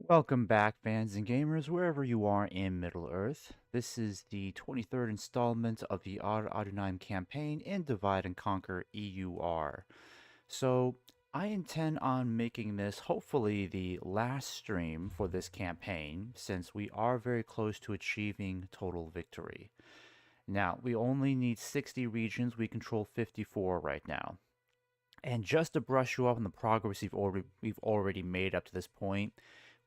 Welcome back, fans and gamers, wherever you are in Middle-earth. This is the 23rd installment of the Ar-Adunaim campaign in Divide and Conquer EUR. So, I intend on making this hopefully the last stream for this campaign, since we are very close to achieving total victory. Now, we only need 60 regions, we control 54 right now. And just to brush you up on the progress we've already made up to this point,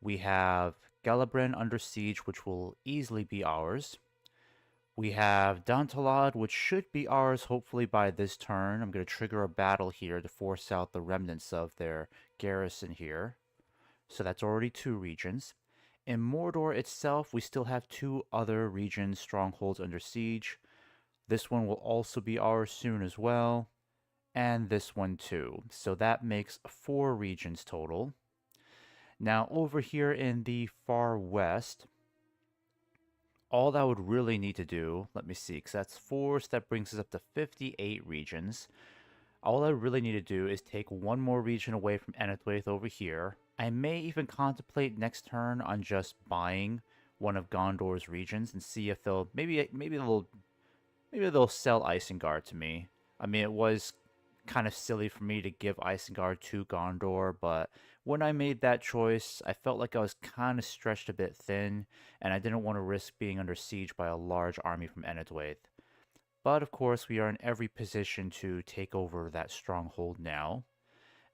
we have Gelabren under siege, which will easily be ours. We have Dantalad, which should be ours hopefully by this turn. I'm going to trigger a battle here to force out the remnants of their garrison here. So that's already 2 regions. In Mordor itself, we still have 2 other regions, strongholds under siege. This one will also be ours soon as well, and this one too. So that makes 4 regions total. Now over here in the far west, all that would really need to do, let me see, because that's 4, so that brings us up to 58 regions. All I really need to do is take one more region away from Enethwaith over here. I may even contemplate next turn on just buying one of Gondor's regions and see if they'll maybe they'll sell Isengard to me. I mean, it was kind of silly for me to give Isengard to Gondor, but when I made that choice, I felt like I was kind of stretched a bit thin, and I didn't want to risk being under siege by a large army from Enethwaith. But of course, we are in every position to take over that stronghold now.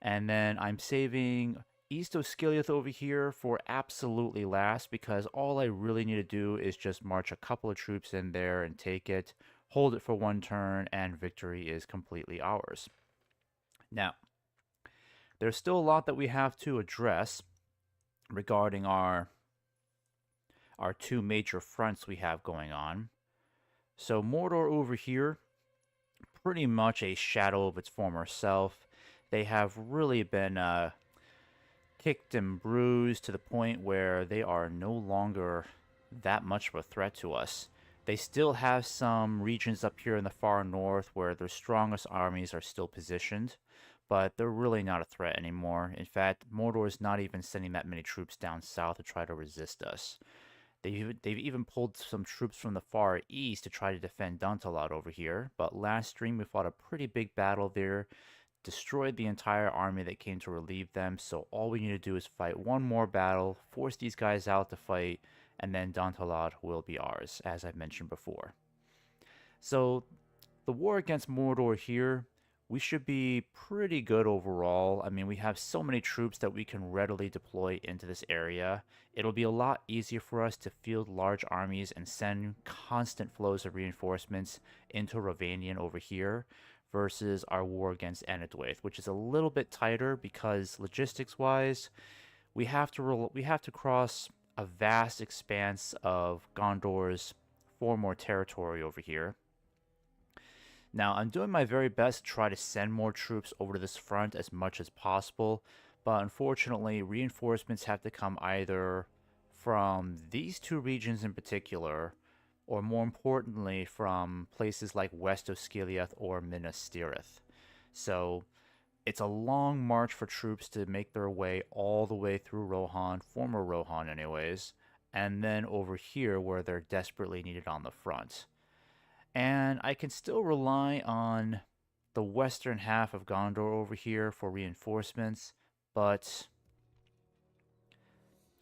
And then I'm saving East of Skiliath over here for absolutely last, because all I really need to do is just march a couple of troops in there and take it, hold it for one turn, and victory is completely ours. Now, there's still a lot that we have to address regarding our 2 major fronts we have going on. So Mordor over here, pretty much a shadow of its former self. They have really been kicked and bruised to the point where they are no longer that much of a threat to us. They still have some regions up here in the far north where their strongest armies are still positioned, but they're really not a threat anymore. In fact, Mordor is not even sending that many troops down south to try to resist us. They've even pulled some troops from the far east to try to defend Dantalad over here, but last stream we fought a pretty big battle there, destroyed the entire army that came to relieve them, so all we need to do is fight one more battle, force these guys out to fight, and then Dantalad will be ours, as I've mentioned before. So, the war against Mordor here, we should be pretty good overall. I mean, we have so many troops that we can readily deploy into this area. It'll be a lot easier for us to field large armies and send constant flows of reinforcements into Ravanian over here versus our war against Enethwaith, which is a little bit tighter because logistics-wise, we have to cross a vast expanse of Gondor's former territory over here. Now, I'm doing my very best to try to send more troops over to this front as much as possible, but unfortunately, reinforcements have to come either from these 2 regions in particular, or more importantly, from places like west of Skiliath or Minas Tirith. So, it's a long march for troops to make their way all the way through Rohan, former Rohan anyways, and then over here where they're desperately needed on the front. And I can still rely on the western half of Gondor over here for reinforcements, but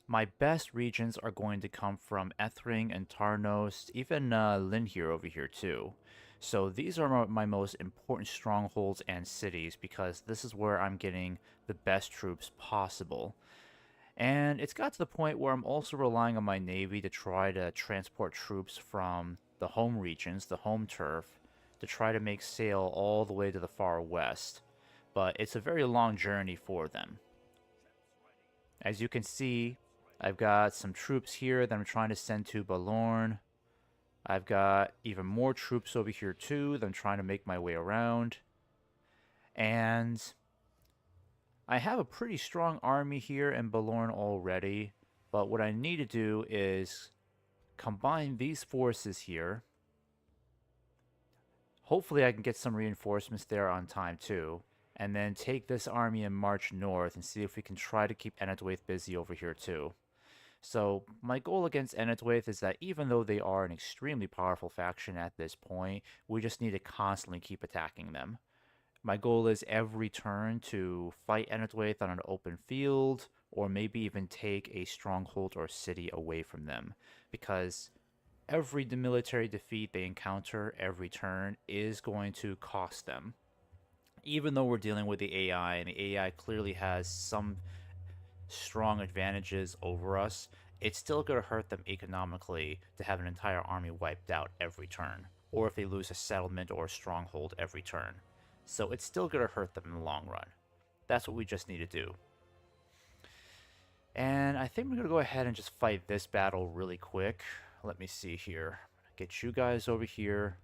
my best regions are going to come from Ethring and Tarnos, even Linhir over here too. So these are my most important strongholds and cities because this is where I'm getting the best troops possible. And it's got to the point where I'm also relying on my navy to try to transport troops from the home regions, the home turf, to try to make sail all the way to the far west. But it's a very long journey for them. As you can see, I've got some troops here that I'm trying to send to Balorn. I've got even more troops over here too that I'm trying to make my way around. And I have a pretty strong army here in Balorn already, but what I need to do is combine these forces here. Hopefully I can get some reinforcements there on time too, and then take this army and march north and see if we can try to keep Enethwaith busy over here too. So my goal against Enethwaith is that even though they are an extremely powerful faction at this point, we just need to constantly keep attacking them. My goal is every turn to fight Enethwaith on an open field, or maybe even take a stronghold or city away from them, because every military defeat they encounter every turn is going to cost them. Even though we're dealing with the AI, and the AI clearly has some strong advantages over us, it's still going to hurt them economically to have an entire army wiped out every turn, or if they lose a settlement or a stronghold every turn. So it's still going to hurt them in the long run. That's what we just need to do. And I think we're going to go ahead and just fight this battle really quick. Let me see here. Get you guys over here.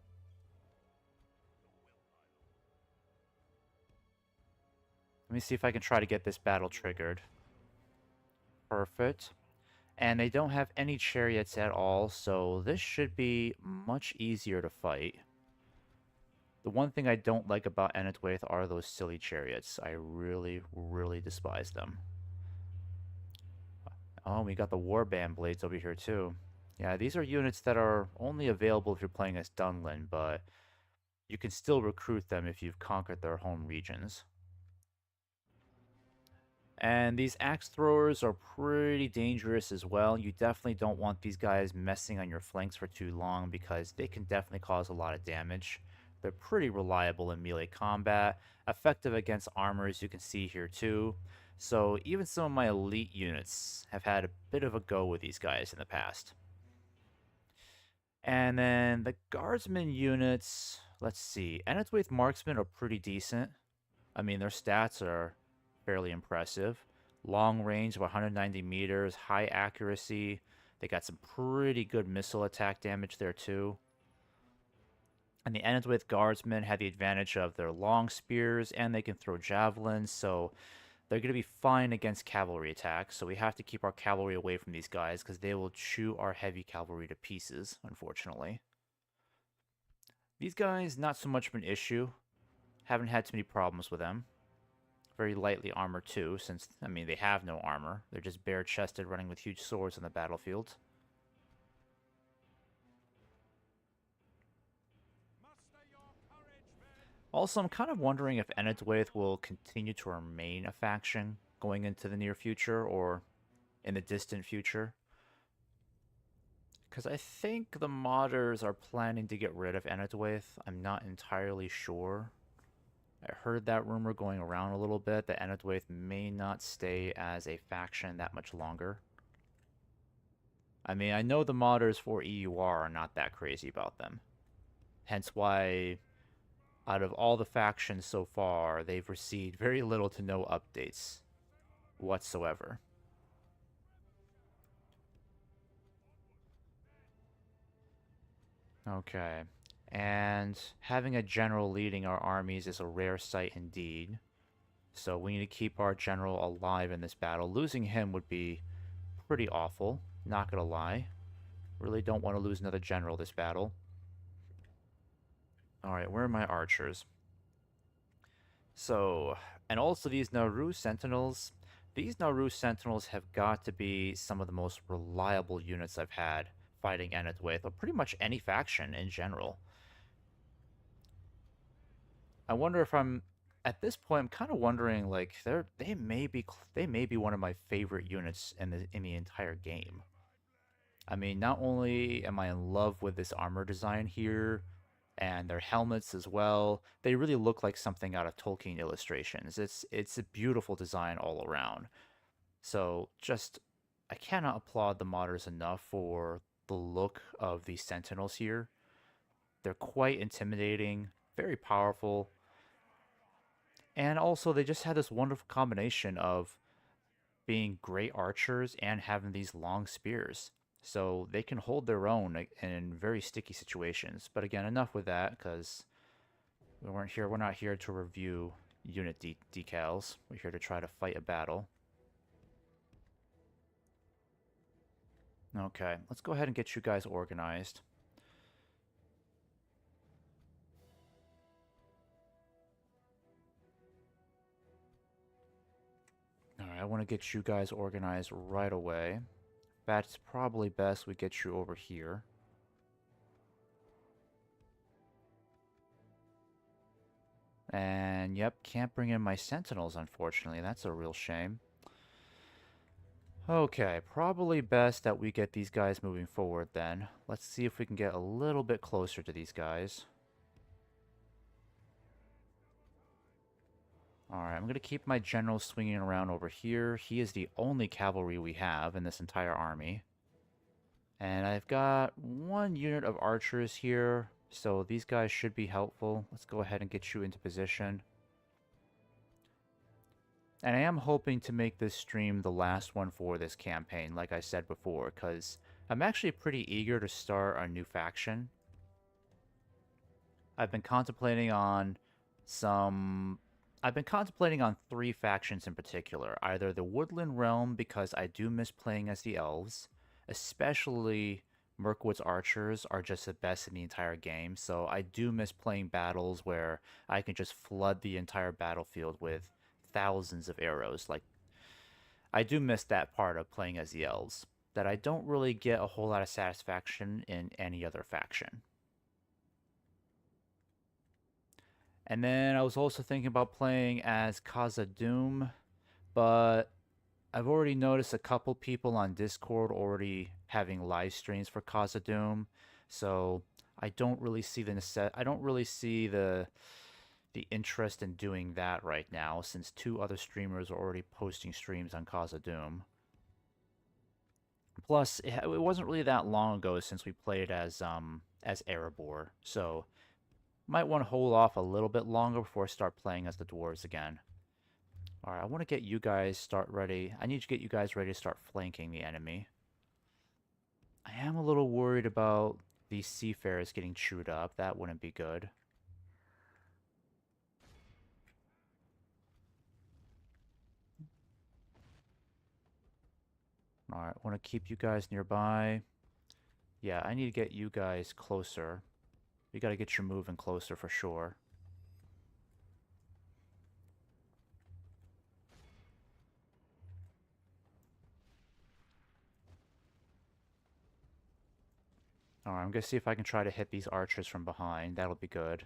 Let me see if I can try to get this battle triggered. Perfect. And they don't have any chariots at all, so this should be much easier to fight. The one thing I don't like about Enetwaith are those silly chariots. I really, really despise them. Oh, we got the Warband Blades over here too. Yeah, these are units that are only available if you're playing as Dunlin, but you can still recruit them if you've conquered their home regions. And these axe throwers are pretty dangerous as well. You definitely don't want these guys messing on your flanks for too long because they can definitely cause a lot of damage. They're pretty reliable in melee combat, effective against armor as you can see here too. So even some of my elite units have had a bit of a go with these guys in the past. And then the guardsman units, let's see, Enetwaith marksmen are pretty decent. I mean, their stats are fairly impressive. Long range of 190 meters, high accuracy. They got some pretty good missile attack damage there too. And the Enetwaith guardsmen had the advantage of their long spears and they can throw javelins, so they're going to be fine against cavalry attacks. So we have to keep our cavalry away from these guys because they will chew our heavy cavalry to pieces, unfortunately. These guys, not so much of an issue. Haven't had too many problems with them. Very lightly armored too, since, I mean, they have no armor. They're just bare-chested running with huge swords on the battlefield. Also, I'm kind of wondering if Enetwaith will continue to remain a faction going into the near future or in the distant future. Because I think the modders are planning to get rid of Enetwaith. I'm not entirely sure. I heard that rumor going around a little bit that Enetwaith may not stay as a faction that much longer. I mean, I know the modders for EUR are not that crazy about them. Hence why, out of all the factions so far, they've received very little to no updates whatsoever. Okay. And having a general leading our armies is a rare sight indeed. So we need to keep our general alive in this battle. Losing him would be pretty awful, not gonna lie. Really don't want to lose another general this battle. Alright, where are my archers? So, and also these Nauru Sentinels. These Nauru Sentinels have got to be some of the most reliable units I've had fighting Enetwaith, or pretty much any faction in general. I wonder if I'm at this point. I'm kind of wondering, like, they may be one of my favorite units in the entire game. I mean, not only am I in love with this armor design here, and their helmets as well, they really look like something out of Tolkien illustrations. It's a beautiful design all around. So just, I cannot applaud the modders enough for the look of these Sentinels here. They're quite intimidating, very powerful, and also they just had this wonderful combination of being great archers and having these long spears. So they can hold their own in very sticky situations. But again, enough with that, because we're not here to review unit decals. We're here to try to fight a battle. Okay, let's go ahead and get you guys organized. Alright, I want to get you guys organized right away. That's probably best we get you over here. And yep, can't bring in my sentinels, unfortunately. That's a real shame. Okay, probably best that we get these guys moving forward then. Let's see if we can get a little bit closer to these guys. Alright, I'm going to keep my general swinging around over here. He is the only cavalry we have in this entire army. And I've got one unit of archers here, so these guys should be helpful. Let's go ahead and get you into position. And I am hoping to make this stream the last one for this campaign, like I said before, because I'm actually pretty eager to start a new faction. I've been contemplating on some... I've been contemplating on 3 factions in particular. Either the Woodland Realm, because I do miss playing as the elves, especially Mirkwood's archers are just the best in the entire game, so I do miss playing battles where I can just flood the entire battlefield with thousands of arrows. Like, I do miss that part of playing as the elves, that I don't really get a whole lot of satisfaction in any other faction. And then I was also thinking about playing as Khazad-dûm, but I've already noticed a couple people on Discord already having live streams for Khazad-dûm, so I don't really see the interest in doing that right now, since 2 other streamers are already posting streams on Khazad-dûm. Plus, it wasn't really that long ago since we played as Erebor, so might want to hold off a little bit longer before I start playing as the dwarves again. Alright, I want to get you guys ready. I need to get you guys ready to start flanking the enemy. I am a little worried about these seafarers getting chewed up. That wouldn't be good. Alright, I want to keep you guys nearby. Yeah, I need to get you guys closer. We gotta get you moving closer for sure. Alright, I'm gonna see if I can try to hit these archers from behind. That'll be good.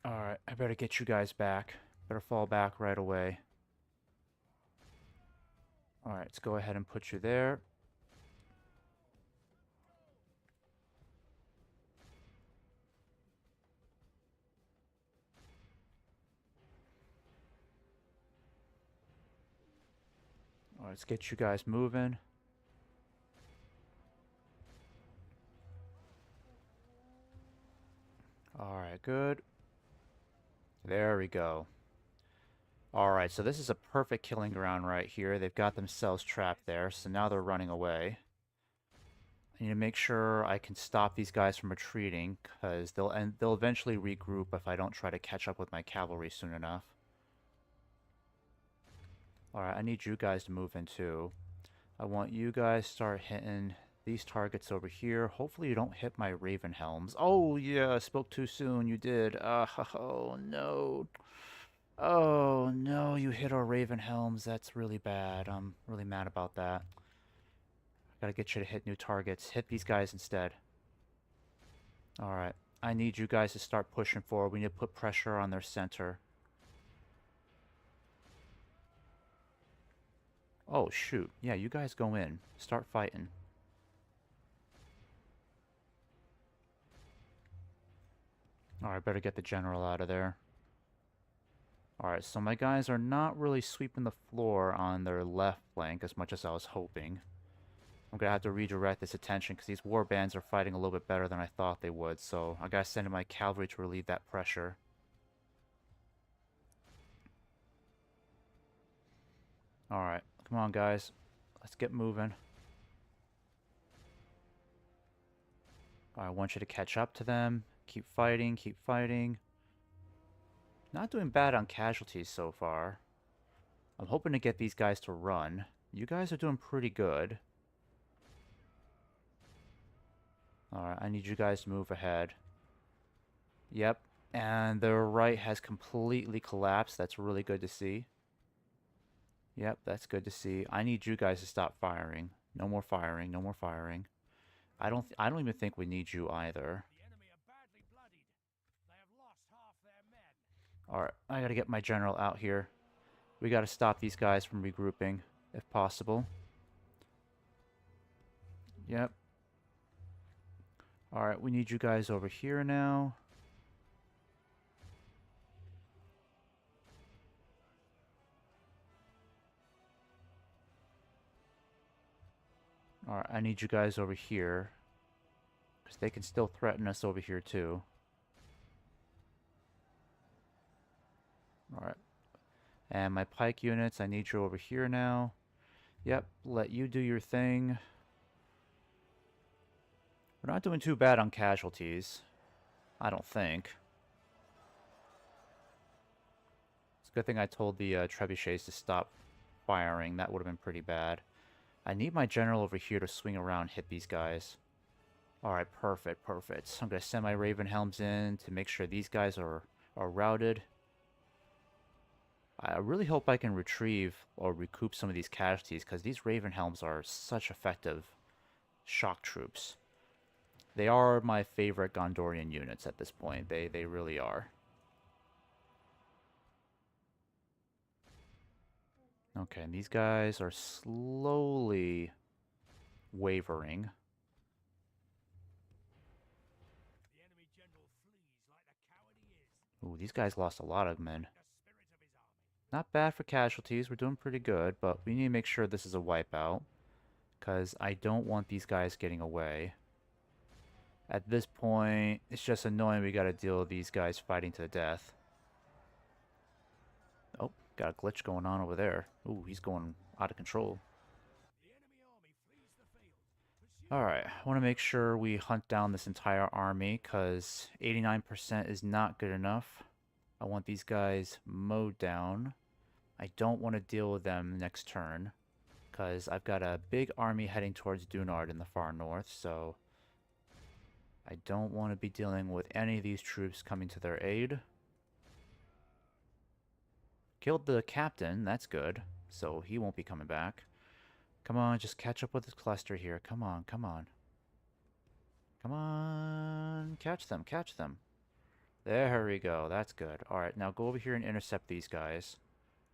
Alright, I better get you guys back. Better fall back right away. Alright, let's go ahead and put you there. Alright, let's get you guys moving. Alright, good. There we go. Alright, so this is a perfect killing ground right here. They've got themselves trapped there, so now they're running away. I need to make sure I can stop these guys from retreating, because they'll eventually regroup if I don't try to catch up with my cavalry soon enough. Alright, I need you guys to move in too. I want you guys to start hitting these targets over here. Hopefully you don't hit my Raven Helms. Oh yeah, I spoke too soon, you did. Oh no. Oh no, you hit our Raven Helms. That's really bad. I'm really mad about that. Gotta get you to hit new targets. Hit these guys instead. Alright. I need you guys to start pushing forward. We need to put pressure on their center. Oh, shoot. Yeah, you guys go in. Start fighting. Alright, better get the general out of there. Alright, so my guys are not really sweeping the floor on their left flank as much as I was hoping. I'm gonna have to redirect this attention because these war bands are fighting a little bit better than I thought they would, so I gotta send in my cavalry to relieve that pressure. Alright, come on guys. Let's get moving. I want you to catch up to them. Keep fighting, keep fighting. Not doing bad on casualties so far. I'm hoping to get these guys to run. You guys are doing pretty good. Alright, I need you guys to move ahead. Yep, and their right has completely collapsed. That's really good to see. Yep, that's good to see. I need you guys to stop firing. No more firing, no more firing. I don't even think we need you either. Alright, I gotta get my general out here. We gotta stop these guys from regrouping, if possible. Yep. Alright, we need you guys over here now. Alright, I need you guys over here. Because they can still threaten us over here too. Alright. And my pike units, I need you over here now. Yep, let you do your thing. We're not doing too bad on casualties. I don't think. It's a good thing I told the trebuchets to stop firing. That would have been pretty bad. I need my general over here to swing around and hit these guys. Alright, perfect, perfect. I'm going to send my Raven Helms in to make sure these guys are routed. I really hope I can retrieve or recoup some of these casualties, because these Raven Helms are such effective shock troops. They are my favorite Gondorian units at this point. They really are. Okay, and these guys are slowly wavering. Ooh, these guys lost a lot of men. Not bad for casualties. We're doing pretty good, but we need to make sure this is a wipeout, because I don't want these guys getting away. At this point, it's just annoying we gotta deal with these guys fighting to the death. Oh, got a glitch going on over there. Ooh, he's going out of control. Alright, I want to make sure we hunt down this entire army, because 89% is not good enough. I want these guys mowed down. I don't want to deal with them next turn, because I've got a big army heading towards Dunard in the far north, so I don't want to be dealing with any of these troops coming to their aid. Killed the captain, that's good, so he won't be coming back. Come on, just catch up with this cluster here. Come on, come on. Come on, catch them, catch them. There we go, that's good. Alright, now go over here and intercept these guys.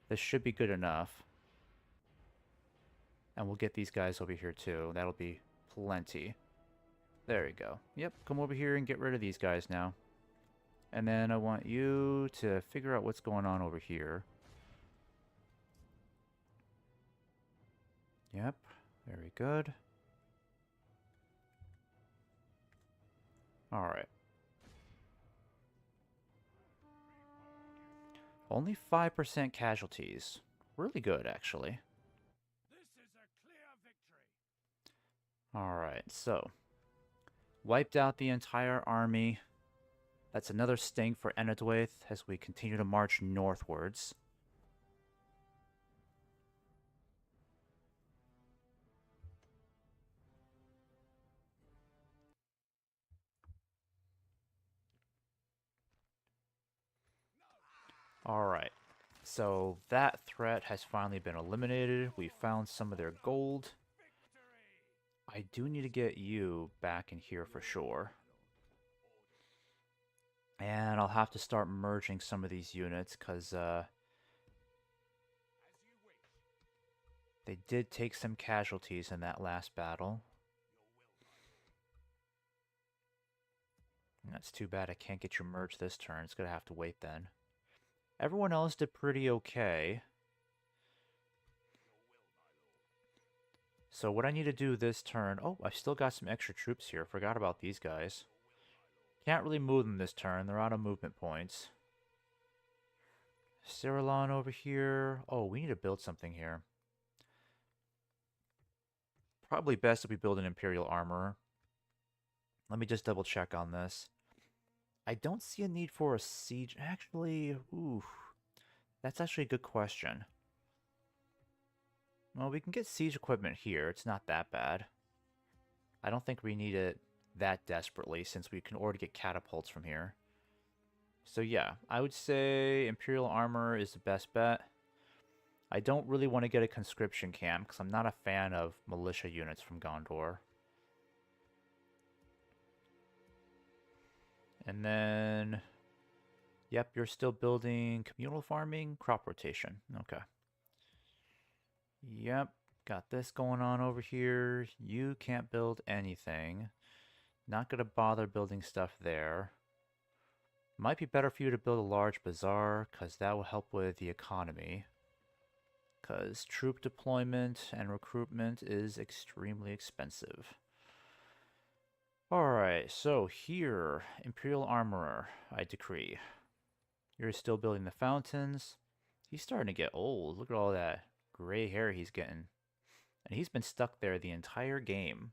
This should be good enough. And we'll get these guys over here too. That'll be plenty. There we go. Yep, come over here and get rid of these guys now. And then I want you to figure out what's going on over here. Yep, very good. Alright. Only 5% casualties. Really good, actually. This is a clear victory. Alright, so wiped out the entire army. That's another sting for Enedwaith as we continue to march northwards. Alright, so that threat has finally been eliminated. We found some of their gold. I do need to get you back in here for sure. And I'll have to start merging some of these units, because they did take some casualties in that last battle. That's too bad I can't get you merged this turn. It's going to have to wait then. Everyone else did pretty okay. So what I need to do this turn... Oh, I've still got some extra troops here. Forgot about these guys. Can't really move them this turn. They're out of movement points. Cerilon over here. Oh, we need to build something here. Probably best if we build an Imperial Armorer. Let me just double check on this. I don't see a need for a siege. Actually, ooh, that's actually a good question. Well, we can get siege equipment here. It's not that bad. I don't think we need it that desperately, since we can already get catapults from here. So yeah, I would say Imperial Armor is the best bet. I don't really want to get a conscription camp, because I'm not a fan of militia units from Gondor. And then... Yep, you're still building communal farming, crop rotation. Okay. Yep, got this going on over here. You can't build anything. Not gonna bother building stuff there. Might be better for you to build a large bazaar, because that will help with the economy. Because troop deployment and recruitment is extremely expensive. Alright, so here, Imperial Armorer, I decree. You're still building the fountains. He's starting to get old. Look at all that gray hair he's getting. And he's been stuck there the entire game.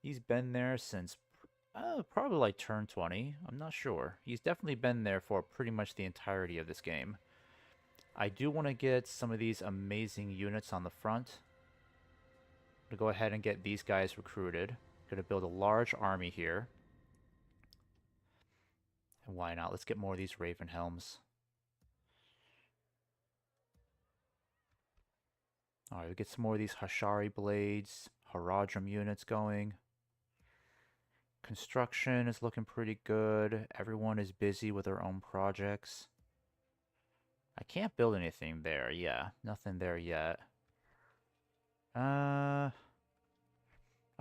He's been there since probably like turn 20. I'm not sure. He's definitely been there for pretty much the entirety of this game. I do want to get some of these amazing units on the front. I'm going to go ahead and get these guys recruited. Going to build a large army here. And why not? Let's get more of these Raven Helms. Alright, we get some more of these Hashari Blades, Haradrim units going. Construction is looking pretty good. Everyone is busy with their own projects. I can't build anything there. Yeah, nothing there yet. I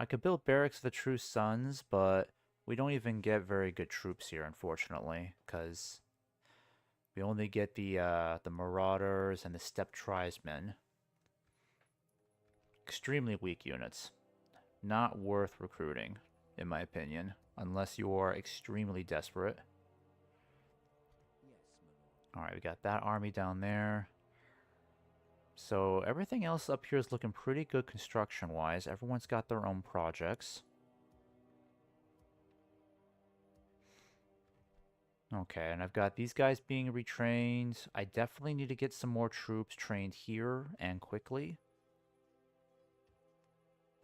could build Barracks of the True Sons, but we don't even get very good troops here, unfortunately, because we only get the Marauders and the Steppe Tribesmen. Extremely weak units. Not worth recruiting, in my opinion, unless you are extremely desperate. Alright, we got that army down there. So everything else up here is looking pretty good construction-wise. Everyone's got their own projects. Okay, and I've got these guys being retrained. I definitely need to get some more troops trained here and quickly.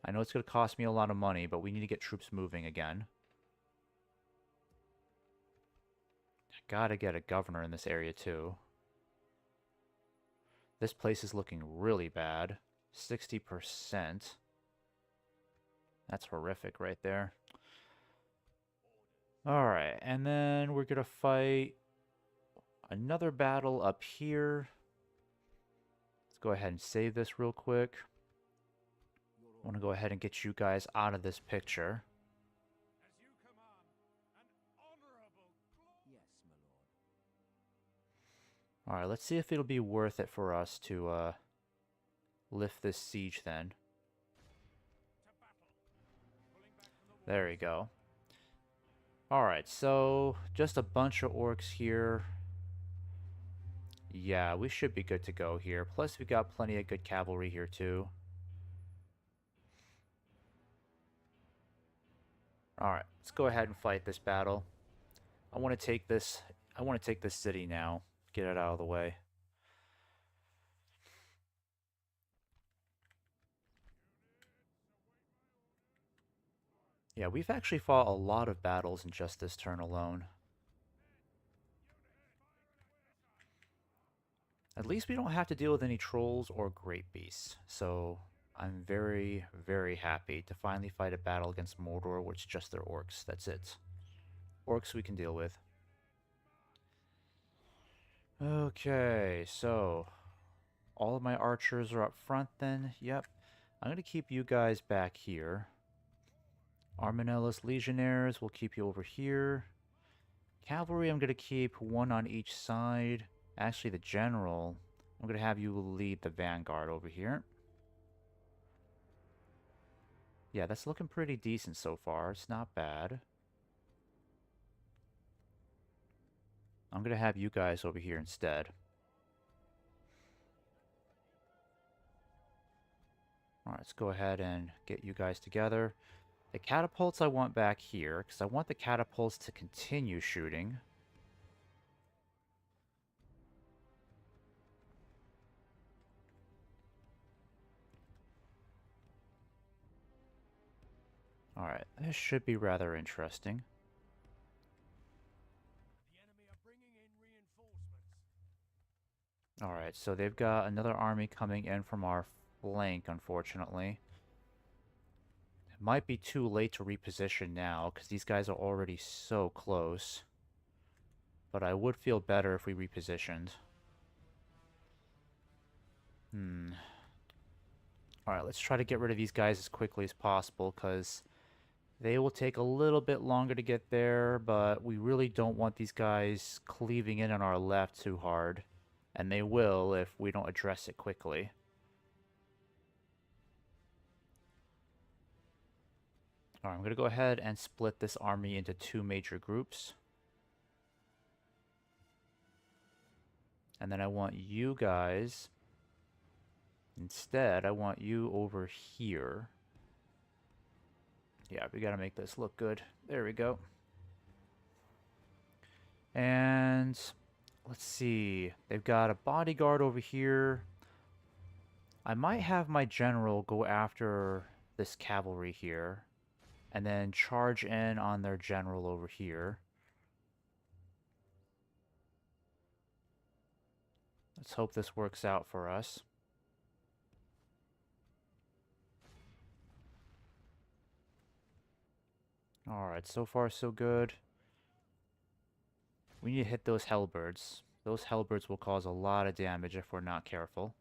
I know it's going to cost me a lot of money, but we need to get troops moving again. I gotta get a governor in this area too. This place is looking really bad. 60%. That's horrific right there. Alright, and then we're gonna fight another battle up here. Let's go ahead and save this real quick. I want to go ahead and get you guys out of this picture. As you command, an honorable Yes, my lord. Alright, let's see if it'll be worth it for us to lift this siege then. to battle. Pulling back from the There we go. Alright, so just a bunch of orcs here. Yeah, we should be good to go here. Plus we got plenty of good cavalry here too. Alright, let's go ahead and fight this battle. I want to take this city now. Get it out of the way. Yeah, we've actually fought a lot of battles in just this turn alone. At least we don't have to deal with any trolls or great beasts, so I'm very, very happy to finally fight a battle against Mordor, which is just their orcs. That's it. Orcs we can deal with. Okay, so all of my archers are up front then. Yep. I'm going to keep you guys back here. Armanellus Legionnaires will keep you over here. Cavalry, I'm going to keep one on each side. Actually, the general, I'm going to have you lead the vanguard over here. Yeah, that's looking pretty decent so far. It's not bad. I'm going to have you guys over here instead. Alright, let's go ahead and get you guys together. The catapults I want back here, because I want the catapults to continue shooting. Alright, this should be rather interesting. The enemy are bringing in reinforcements. Alright, so they've got another army coming in from our flank, unfortunately. It might be too late to reposition now, because these guys are already so close. But I would feel better if we repositioned. Alright, let's try to get rid of these guys as quickly as possible, because They will take a little bit longer to get there, but we really don't want these guys cleaving in on our left too hard. And they will if we don't address it quickly. Alright, I'm going to go ahead and split this army into two major groups. And then I want you guys, instead, I want you over here. Yeah, we got to make this look good. There we go. And let's see. They've got a bodyguard over here. I might have my general go after this cavalry here and then charge in on their general over here. Let's hope this works out for us. Alright, so far so good. We need to hit those hellbirds. Those hellbirds will cause a lot of damage if we're not careful.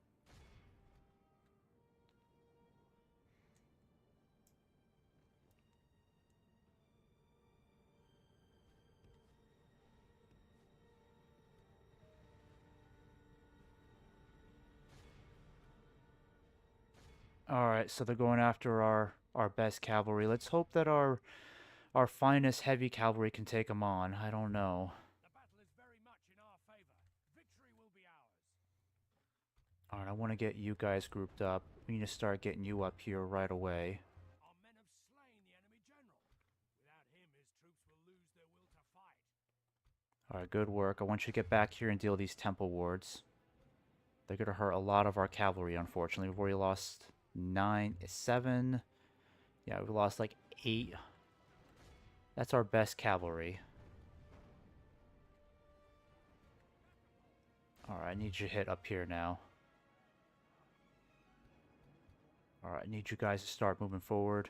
Alright, so they're going after our best cavalry. Let's hope that our finest heavy cavalry can take them on. I don't know. The battle is very much in our favor. Victory will be ours. Alright, I want to get you guys grouped up. We need to start getting you up here right away. Our men have slain the enemy general. Without him, his troops will lose their will to fight. Alright, good work. I want you to get back here and deal with these temple wards. They're going to hurt a lot of our cavalry, unfortunately. We've already lost 7. Yeah, we lost like 8. That's our best cavalry. Alright, I need you to hit up here now. Alright, I need you guys to start moving forward.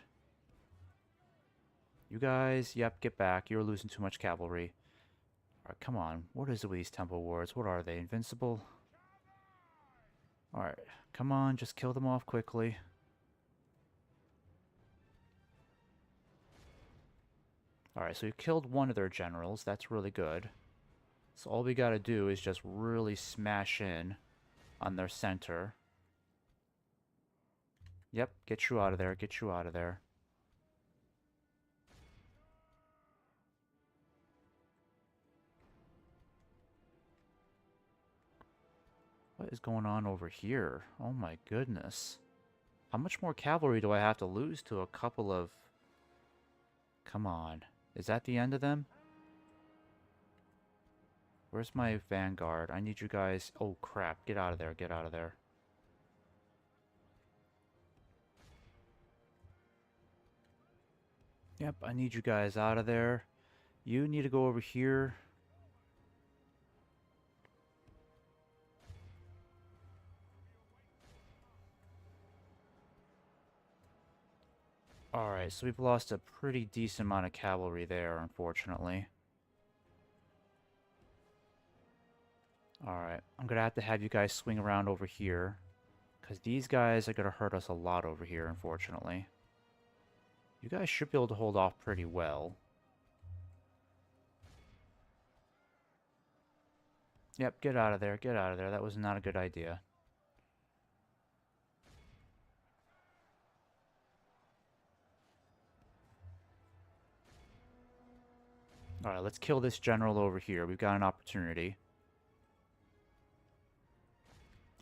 You guys, yep, get back. You're losing too much cavalry. Alright, come on. What is it with these temple wards? What are they? Invincible? Alright, come on. Just kill them off quickly. Alright, so you killed one of their generals. That's really good. So all we gotta do is just really smash in on their center. Yep, get you out of there. Get you out of there. What is going on over here? Oh my goodness. How much more cavalry do I have to lose to a couple of... Come on. Is that the end of them? Where's my vanguard? I need you guys... Oh crap, get out of there, get out of there. Yep, I need you guys out of there. You need to go over here. Alright, so we've lost a pretty decent amount of cavalry there, unfortunately. Alright, I'm gonna have to have you guys swing around over here. Because these guys are gonna hurt us a lot over here, unfortunately. You guys should be able to hold off pretty well. Yep, get out of there, get out of there. That was not a good idea. Alright, let's kill this general over here. We've got an opportunity.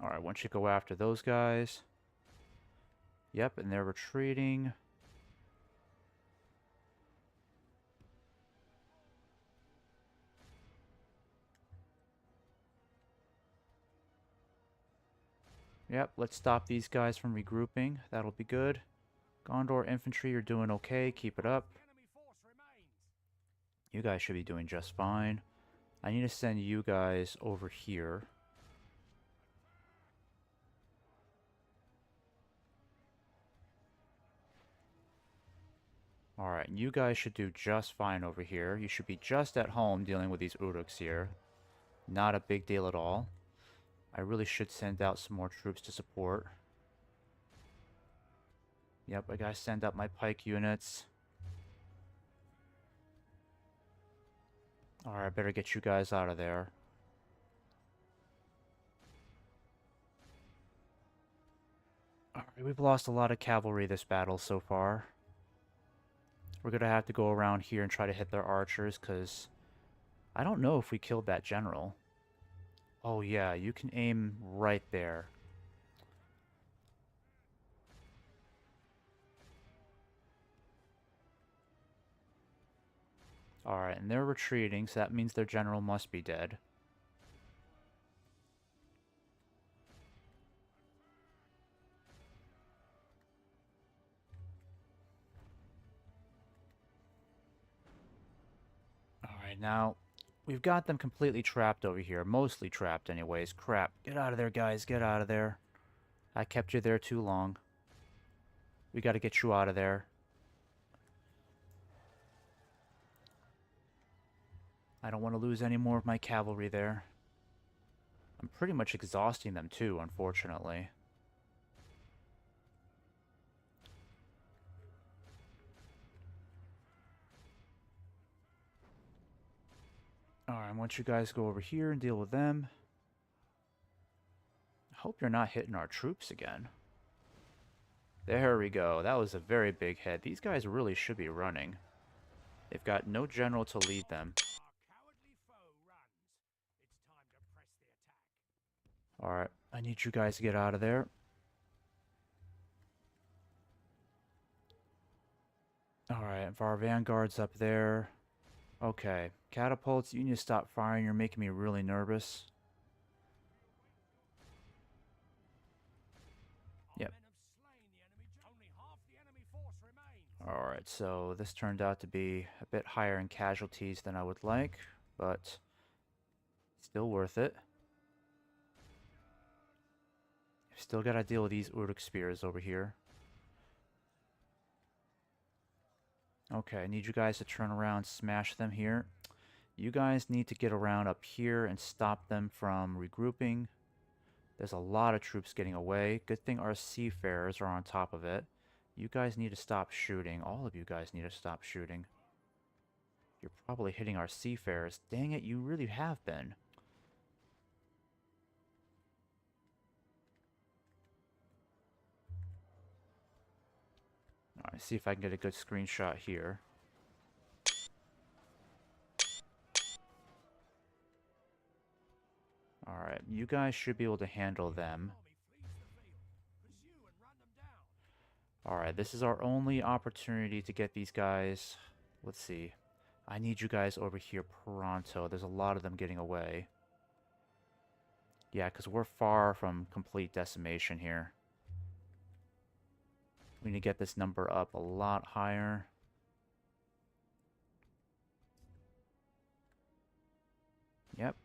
Alright, once you go after those guys. Yep, and they're retreating. Yep, let's stop these guys from regrouping. That'll be good. Gondor infantry, you're doing okay. Keep it up. The enemy force remains. You guys should be doing just fine. I need to send you guys over here. Alright, you guys should do just fine over here. You should be just at home dealing with these Uruks here. Not a big deal at all. I really should send out some more troops to support. Yep, I gotta send up my pike units. Alright, I better get you guys out of there. Alright, we've lost a lot of cavalry this battle so far. We're gonna have to go around here and try to hit their archers, because I don't know if we killed that general. Oh yeah, you can aim right there. Alright, and they're retreating, so that means their general must be dead. Alright, now, we've got them completely trapped over here. Mostly trapped anyways. Crap. Get out of there, guys. Get out of there. I kept you there too long. We gotta get you out of there. I don't want to lose any more of my cavalry there. I'm pretty much exhausting them too, unfortunately. Alright, I want you guys to go over here and deal with them. I hope you're not hitting our troops again. There we go. That was a very big hit. These guys really should be running. They've got no general to lead them. Our cowardly foe runs. It's time to press the attack. Alright, I need you guys to get out of there. Alright, if our vanguard's up there. Okay, catapults, you need to stop firing. You're making me really nervous. Yep. Our men have slain the enemy. Only half the enemy force remains. Alright, so this turned out to be a bit higher in casualties than I would like, but still worth it. Still gotta deal with these Uruk spears over here. Okay, I need you guys to turn around, smash them here. You guys need to get around up here and stop them from regrouping. There's a lot of troops getting away. Good thing our seafarers are on top of it. You guys need to stop shooting. All of you guys need to stop shooting. You're probably hitting our seafarers. Dang it, you really have been. Alright, see if I can get a good screenshot here. Alright, you guys should be able to handle them. Alright, this is our only opportunity to get these guys. Let's see. I need you guys over here pronto. There's a lot of them getting away. Yeah, because we're far from complete decimation here. We need to get this number up a lot higher. Yep.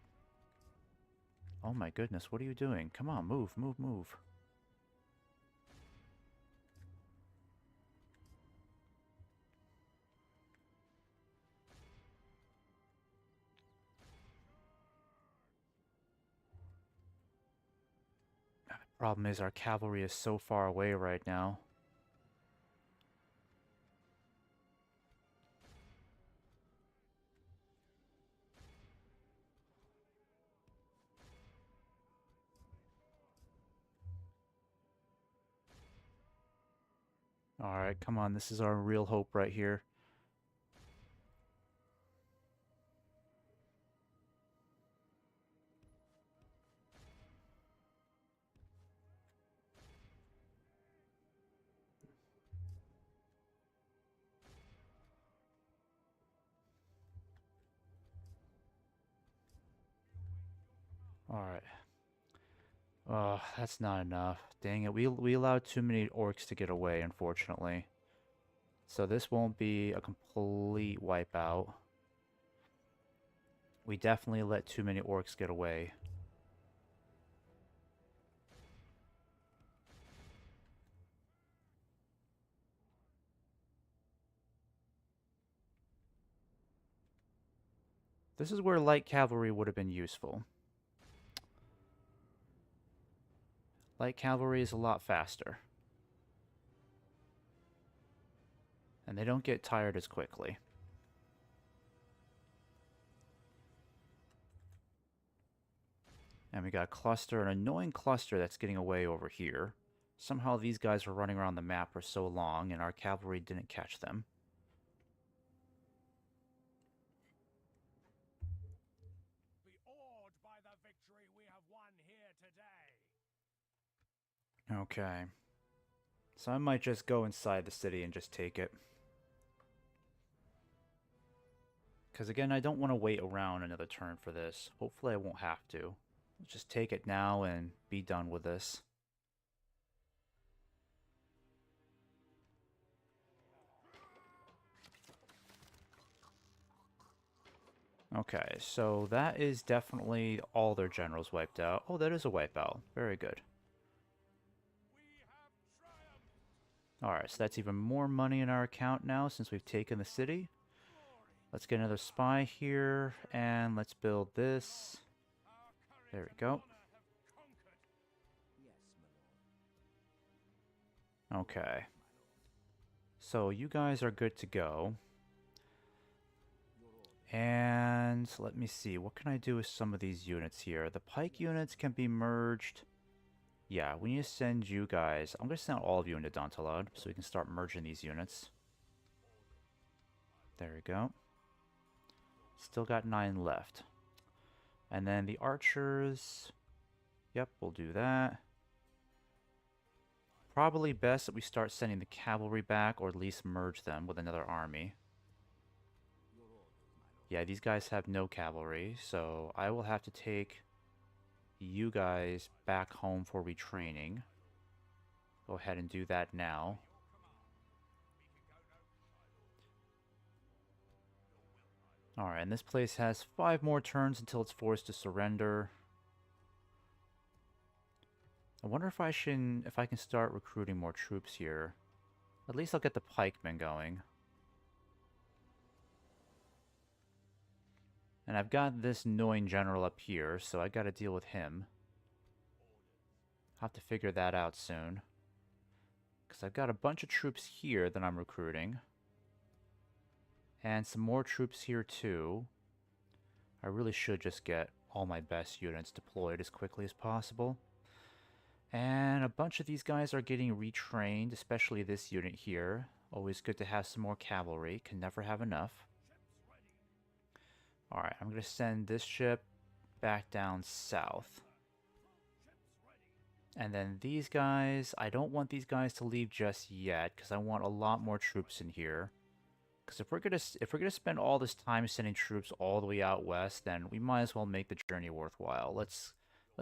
Oh my goodness, what are you doing? Come on, move, move, move. Problem is our cavalry is so far away right now. Alright, come on, this is our real hope right here. Alright. Oh, that's not enough. Dang it, we allowed too many orcs to get away, unfortunately. So this won't be a complete wipeout. We definitely let too many orcs get away. This is where light cavalry would have been useful. Light cavalry is a lot faster. And they don't get tired as quickly. And we got a cluster, an annoying cluster that's getting away over here. Somehow these guys were running around the map for so long and our cavalry didn't catch them. Be awed by the victory we have won here today. Okay. So I might just go inside the city and just take it. Because again, I don't want to wait around another turn for this. Hopefully I won't have to. Let's just take it now and be done with this. Okay, so that is definitely all their generals wiped out. Oh, that is a wipeout. Very good. We have triumphed. Alright, so that's even more money in our account now since we've taken the city. Glory. Let's get another spy here, and let's build this. Our courage There we and go. honor have conquered. Yes, my lord. Okay. So you guys are good to go. And let me see, what can I do with some of these units here? The pike units can be merged. Yeah, we need to send you guys. I'm going to send all of you into Dantalad so we can start merging these units. There we go. Still got 9 left. And then the archers. Yep, we'll do that. Probably best that we start sending the cavalry back or at least merge them with another army. Yeah, these guys have no cavalry, so I will have to take you guys back home for retraining. Go ahead and do that now. Alright, and this place has 5 more turns until it's forced to surrender. I wonder if I can start recruiting more troops here. At least I'll get the pikemen going. And I've got this annoying general up here, so I gotta deal with him. I'll have to figure that out soon. Because I've got a bunch of troops here that I'm recruiting. And some more troops here too. I really should just get all my best units deployed as quickly as possible. And a bunch of these guys are getting retrained, especially this unit here. Always good to have some more cavalry, can never have enough. Alright, I'm going to send this ship back down south. And then these guys, I don't want these guys to leave just yet, because I want a lot more troops in here. Because if we're gonna spend all this time sending troops all the way out west, then we might as well make the journey worthwhile. Let's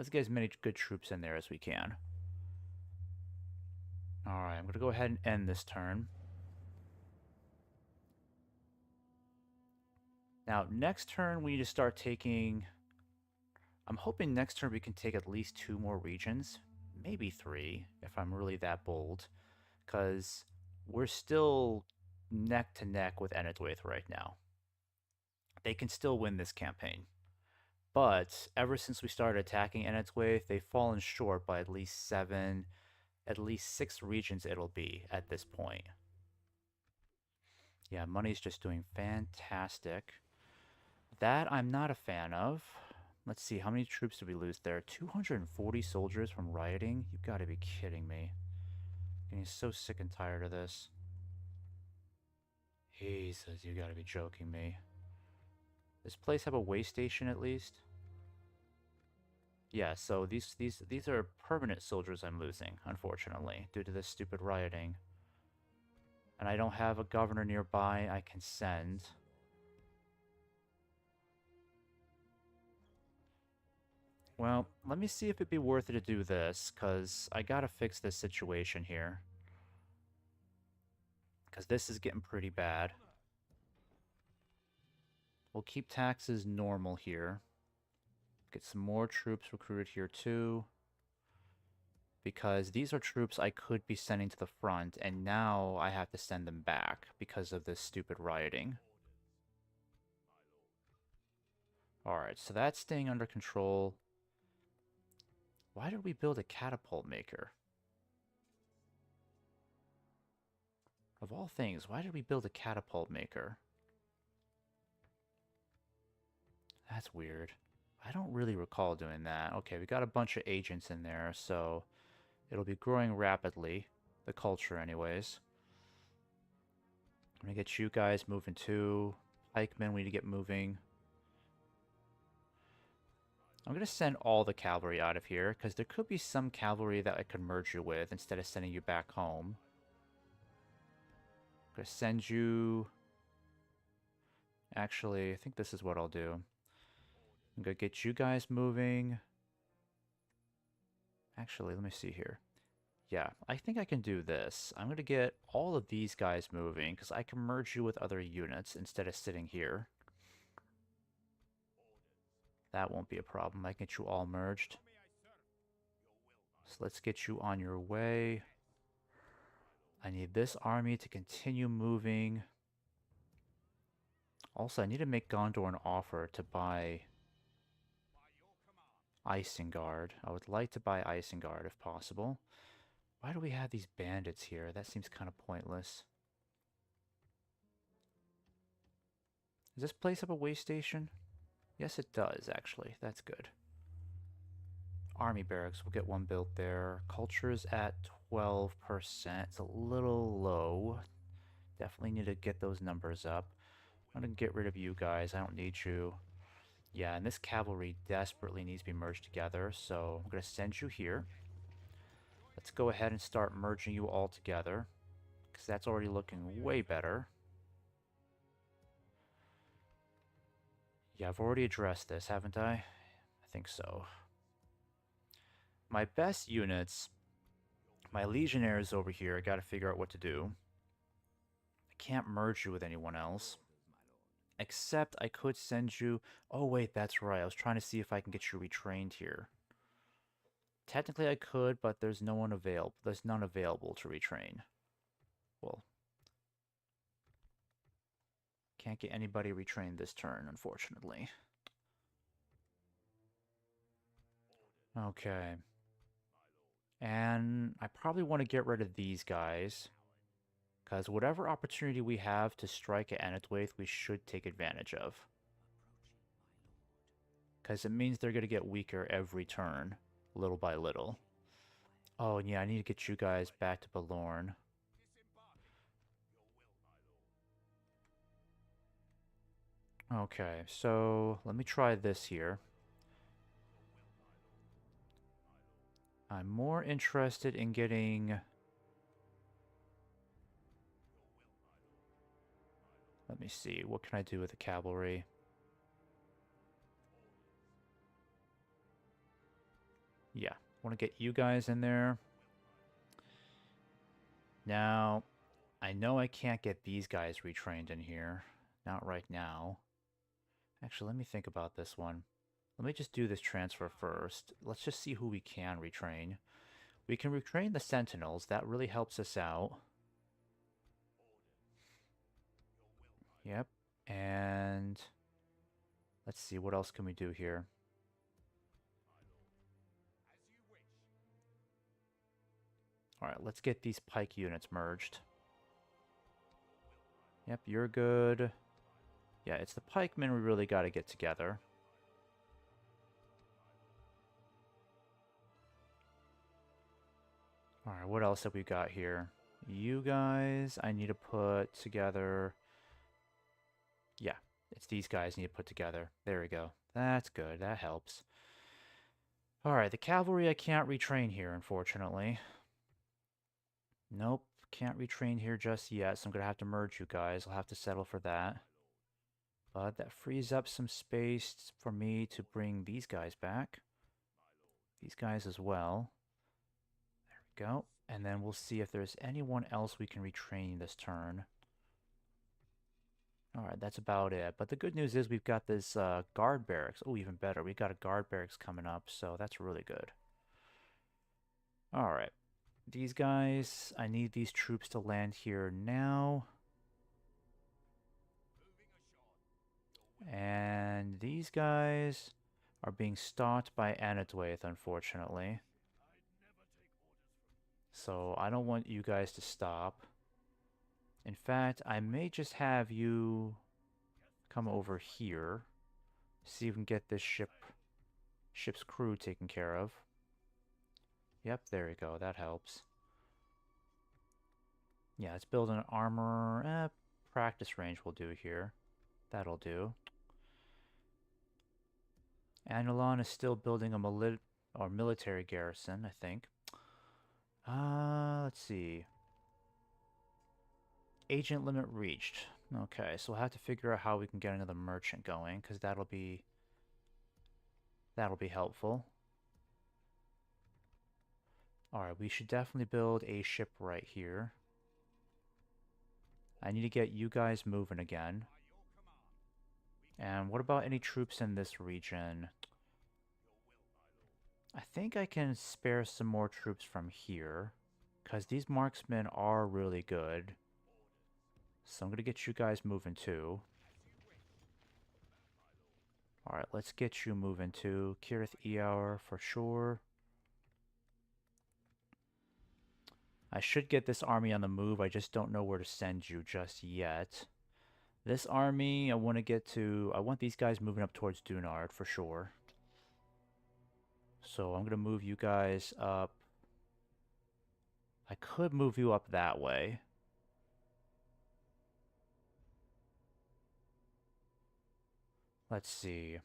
get as many good troops in there as we can. Alright, I'm gonna go ahead and end this turn. Now, next turn we need to start taking... I'm hoping next turn we can take at least 2 more regions. Maybe 3, if I'm really that bold. Because we're still neck to neck with Enedwaith right now. They can still win this campaign. But ever since we started attacking Enedwaith, they've fallen short by at least 6 regions it'll be at this point. Yeah, money's just doing fantastic. That I'm not a fan of. Let's see, how many troops did we lose there? 240 soldiers from rioting? You've got to be kidding me. I'm getting so sick and tired of this. Jesus, you gotta be joking me. Does this place have a way station at least? Yeah, so these are permanent soldiers I'm losing, unfortunately, due to this stupid rioting. And I don't have a governor nearby I can send. Well, let me see if it'd be worth it to do this, because I gotta fix this situation here. Because this is getting pretty bad. We'll keep taxes normal here. Get some more troops recruited here too. Because these are troops I could be sending to the front, and now I have to send them back because of this stupid rioting. Alright, so that's staying under control. Why did we build a catapult maker? Of all things, why did we build a catapult maker? That's weird. I don't really recall doing that. Okay, we got a bunch of agents in there, so it'll be growing rapidly. The culture, anyways. I'm gonna get you guys moving too. Pikemen, we need to get moving. I'm gonna send all the cavalry out of here, because there could be some cavalry that I could merge you with instead of sending you back home. I'm gonna send you... Actually, I think this is what I'll do. I'm gonna get you guys moving. Actually, let me see here. Yeah, I think I can do this. I'm gonna get all of these guys moving, because I can merge you with other units instead of sitting here. That won't be a problem. I can get you all merged. So let's get you on your way. I need this army to continue moving. Also, I need to make Gondor an offer to buy Isengard. I would like to buy Isengard if possible. Why do we have these bandits here? That seems kind of pointless. Does this place have a way station? Yes, it does, actually. That's good. Army barracks, we'll get one built there. Culture's at 12%. It's a little low. Definitely need to get those numbers up. I'm gonna get rid of you guys. I don't need you. Yeah, and this cavalry desperately needs to be merged together, so I'm gonna send you here. Let's go ahead and start merging you all together, because that's already looking way better. Yeah, I've already addressed this, haven't I? I think so. My best units, my legionnaires over here, I gotta figure out what to do. I can't merge you with anyone else. Except I could send you... Oh wait, that's right. I was trying to see if I can get you retrained here. Technically I could, but there's no one available. There's none available to retrain. Well, can't get anybody retrained this turn, unfortunately. Okay. And I probably want to get rid of these guys, because whatever opportunity we have to strike at Anadwaith, we should take advantage of. Because it means they're going to get weaker every turn, little by little. Oh, and yeah, I need to get you guys back to Balorn. Okay, so let me try this here. I'm more interested in getting... Let me see, what can I do with the cavalry? Yeah, want to get you guys in there. Now, I know I can't get these guys retrained in here. Not right now. Actually, let me think about this one. Let me just do this transfer first. Let's just see who we can retrain. We can retrain the Sentinels. That really helps us out. Yep. And let's see, what else can we do here? Alright, let's get these pike units merged. Yep, you're good. Yeah, it's the pikemen we really got to get together. Alright, what else have we got here? You guys, I need to put together... Yeah, it's these guys I need to put together. There we go. That's good, that helps. Alright, the cavalry I can't retrain here, unfortunately. Nope, can't retrain here just yet, so I'm going to have to merge you guys. I'll have to settle for that. But that frees up some space for me to bring these guys back. These guys as well. There we go. And then we'll see if there's anyone else we can retrain this turn. Alright, that's about it. But the good news is we've got this guard barracks. Oh, even better. We've got a guard barracks coming up, so that's really good. Alright. These guys, I need these troops to land here now. And these guys are being stalked by Anadwaith, unfortunately. So I don't want you guys to stop. In fact, I may just have you come over here. See if we can get this ship Ship's crew taken care of. Yep, there we go. That helps. Yeah, let's build an armor. Practice range will do here. That'll do. Anulon is still building a military garrison, I think. Let's see. Agent limit reached. Okay, so we'll have to figure out how we can get another merchant going, because that'll be helpful. Alright, we should definitely build a ship right here. I need to get you guys moving again. And what about any troops in this region? I think I can spare some more troops from here, because these marksmen are really good. So I'm going to get you guys moving too. Alright, let's get you moving too. Kirith Eour for sure. I should get this army on the move, I just don't know where to send you just yet. This army, I want these guys moving up towards Dunard for sure. So I'm going to move you guys up. I could move you up that way. Let's see.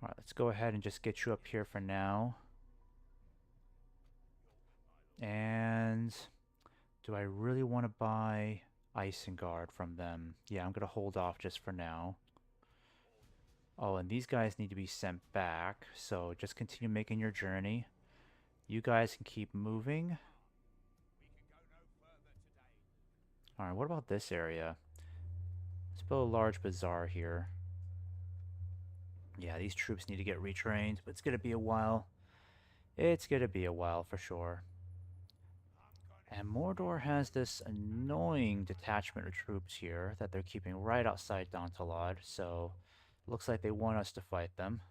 Alright, let's go ahead and just get you up here for now. And do I really want to buy Isengard from them? Yeah, I'm going to hold off just for now. Oh, and these guys need to be sent back, so just continue making your journey. You guys can keep moving. Alright, what about this area? Let's build a large bazaar here. Yeah, these troops need to get retrained, but it's going to be a while. It's going to be a while for sure. And Mordor has this annoying detachment of troops here that they're keeping right outside Dantalad, so looks like they want us to fight them.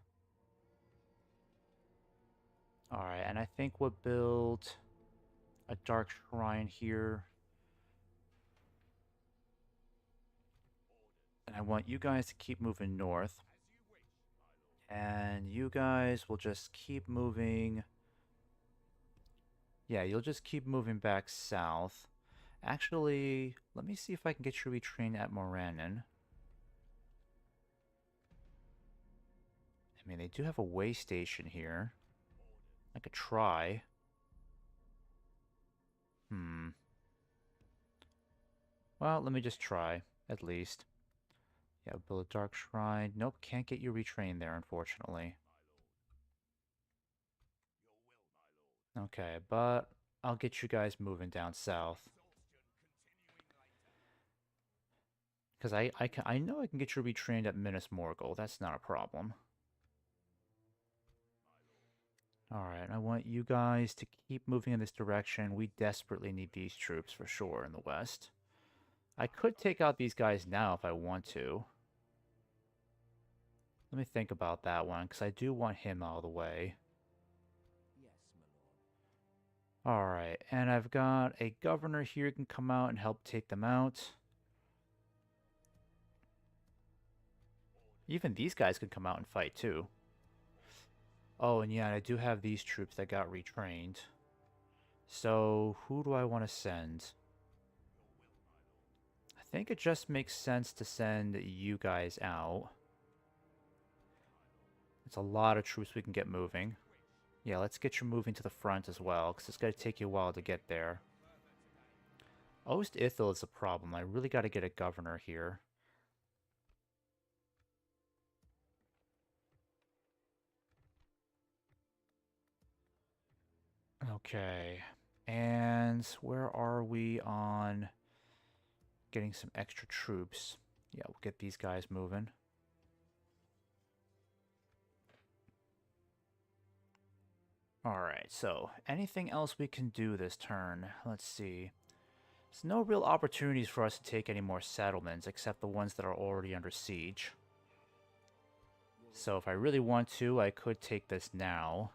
Alright, and I think we'll build a dark shrine here. And I want you guys to keep moving north. And you guys will just keep moving. Yeah, you'll just keep moving back south. Actually, let me see if I can get you retrained at Morannon. I mean, they do have a way station here. I could try. Well, let me just try, at least. Yeah, build a dark shrine. Nope, can't get you retrained there, unfortunately. Okay, but I'll get you guys moving down south. Because I know I can get you retrained at Minas Morgul. That's not a problem. Alright, I want you guys to keep moving in this direction. We desperately need these troops for sure in the west. I could take out these guys now if I want to. Let me think about that one, because I do want him out of the way. Alright, and I've got a governor here who can come out and help take them out. Even these guys could come out and fight too. Oh, and yeah, I do have these troops that got retrained. So, who do I want to send? I think it just makes sense to send you guys out. It's a lot of troops we can get moving. Yeah, let's get you moving to the front as well, because it's going to take you a while to get there. Ost Ithil is a problem. I really got to get a governor here. Okay. And where are we on getting some extra troops? Yeah, we'll get these guys moving. Alright, so anything else we can do this turn? Let's see. There's no real opportunities for us to take any more settlements except the ones that are already under siege. So if I really want to, I could take this now.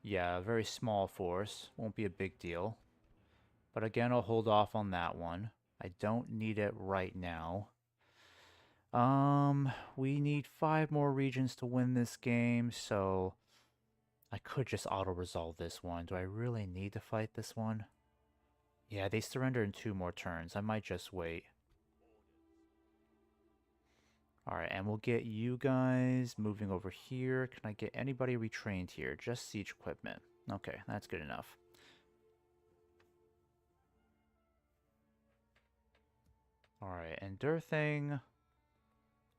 Yeah, a very small force. Won't be a big deal. But again, I'll hold off on that one. I don't need it right now. We need 5 more regions to win this game, so I could just auto-resolve this one. Do I really need to fight this one? Yeah, they surrender in 2 more turns. I might just wait. Alright, and we'll get you guys moving over here. Can I get anybody retrained here? Just siege equipment. Okay, that's good enough. Alright, and Durthing.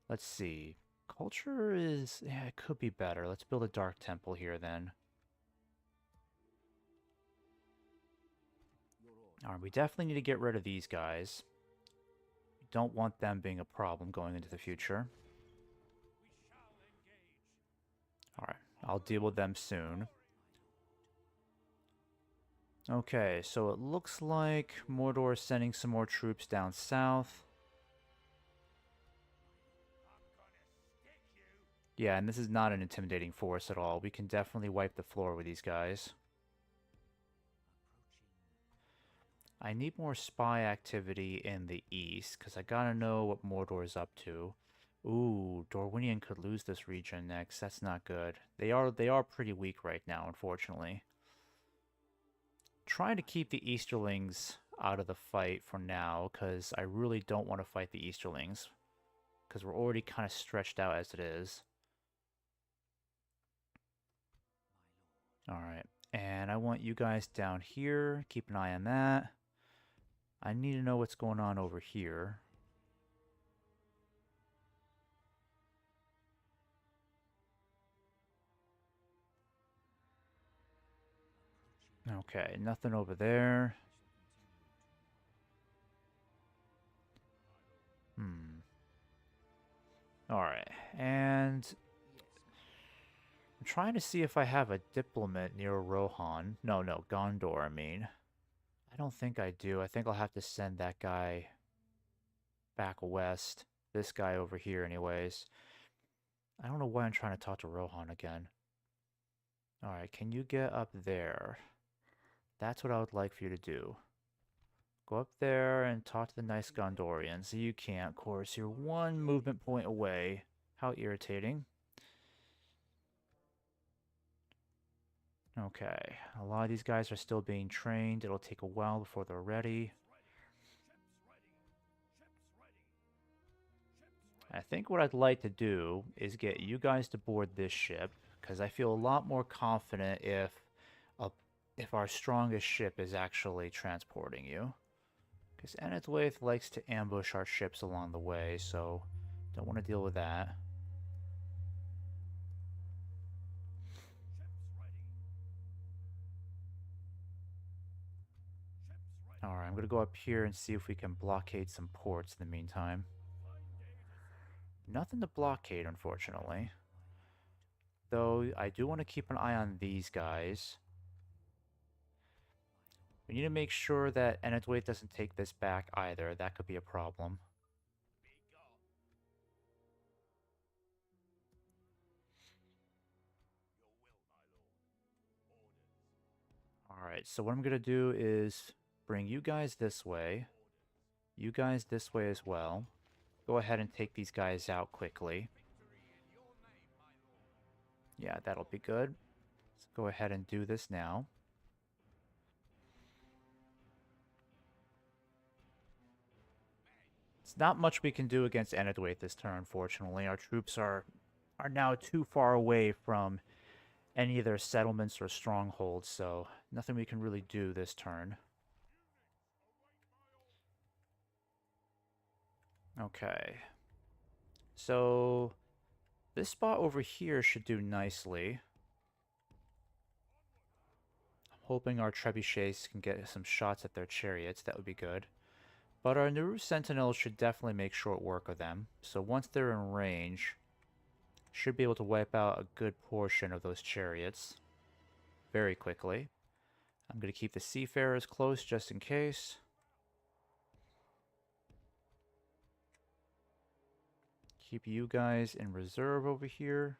Let's see. Culture is... yeah, it could be better. Let's build a Dark Temple here then. Alright, we definitely need to get rid of these guys. We don't want them being a problem going into the future. Alright, I'll deal with them soon. Okay, so it looks like Mordor is sending some more troops down south. Yeah, and this is not an intimidating force at all. We can definitely wipe the floor with these guys. I need more spy activity in the east, because I gotta know what Mordor is up to. Ooh, Dorwinion could lose this region next. That's not good. They are pretty weak right now, unfortunately. Trying to keep the Easterlings out of the fight for now, because I really don't want to fight the Easterlings, because we're already kind of stretched out as it is. Alright, and I want you guys down here. Keep an eye on that. I need to know what's going on over here. Okay, nothing over there. Alright, and I'm trying to see if I have a diplomat near Rohan. No, Gondor, I mean. I don't think I do. I think I'll have to send that guy back west. This guy over here, anyways. I don't know why I'm trying to talk to Rohan again. Alright, can you get up there? That's what I would like for you to do. Go up there and talk to the nice Gondorians. You can't, of course. You're 1 movement point away. How irritating. Okay, a lot of these guys are still being trained. It'll take a while before they're ready. I think what I'd like to do is get you guys to board this ship, because I feel a lot more confident if our strongest ship is actually transporting you. Because Enedwaith likes to ambush our ships along the way, so don't want to deal with that. Alright, I'm going to go up here and see if we can blockade some ports in the meantime. Nothing to blockade, unfortunately. Though, I do want to keep an eye on these guys. We need to make sure that Enedwaith doesn't take this back either. That could be a problem. Alright, so what I'm going to do is bring you guys this way. You guys this way as well. Go ahead and take these guys out quickly. Yeah, that'll be good. Let's go ahead and do this now. It's not much we can do against Enedwaith this turn, unfortunately. Our troops are now too far away from any of their settlements or strongholds, so nothing we can really do this turn. Okay. So, this spot over here should do nicely. I'm hoping our trebuchets can get some shots at their chariots. That would be good. But our Naru Sentinels should definitely make short work of them. So once they're in range, should be able to wipe out a good portion of those chariots very quickly. I'm going to keep the Seafarers close just in case. Keep you guys in reserve over here.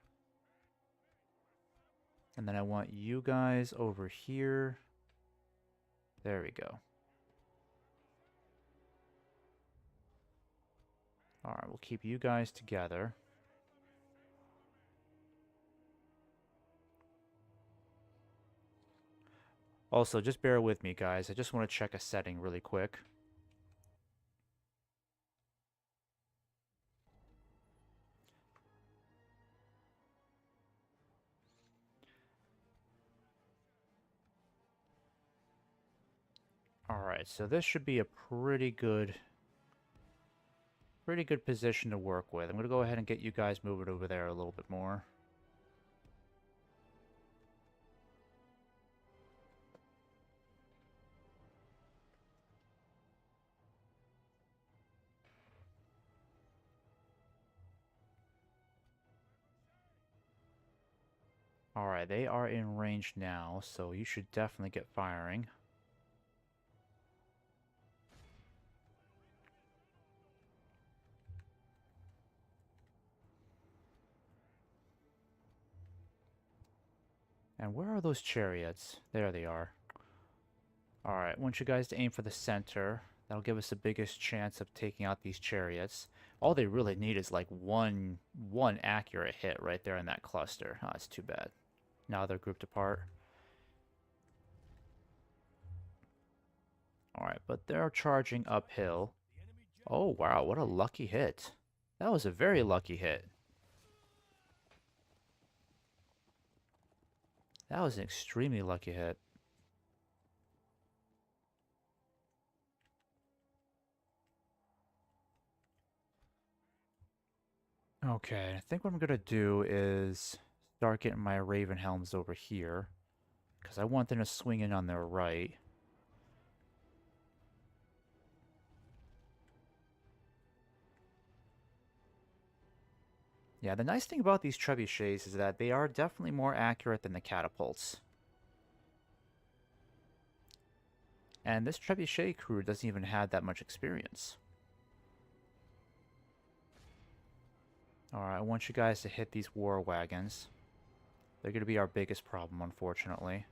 And then I want you guys over here. There we go. Alright, we'll keep you guys together. Also, just bear with me, guys. I just want to check a setting really quick. Alright, so this should be a pretty good position to work with. I'm going to go ahead and get you guys moving over there a little bit more. Alright, they are in range now, so you should definitely get firing. And where are those chariots? There they are. Alright, I want you guys to aim for the center. That'll give us the biggest chance of taking out these chariots. All they really need is like one accurate hit right there in that cluster. Oh, that's too bad. Now they're grouped apart. Alright, but they're charging uphill. Oh, wow, what a lucky hit. That was a very lucky hit. That was an extremely lucky hit. Okay, I think what I'm going to do is start getting my Raven Helms over here, because I want them to swing in on their right. Yeah, the nice thing about these trebuchets is that they are definitely more accurate than the catapults. And this trebuchet crew doesn't even have that much experience. Alright, I want you guys to hit these war wagons. They're going to be our biggest problem, unfortunately.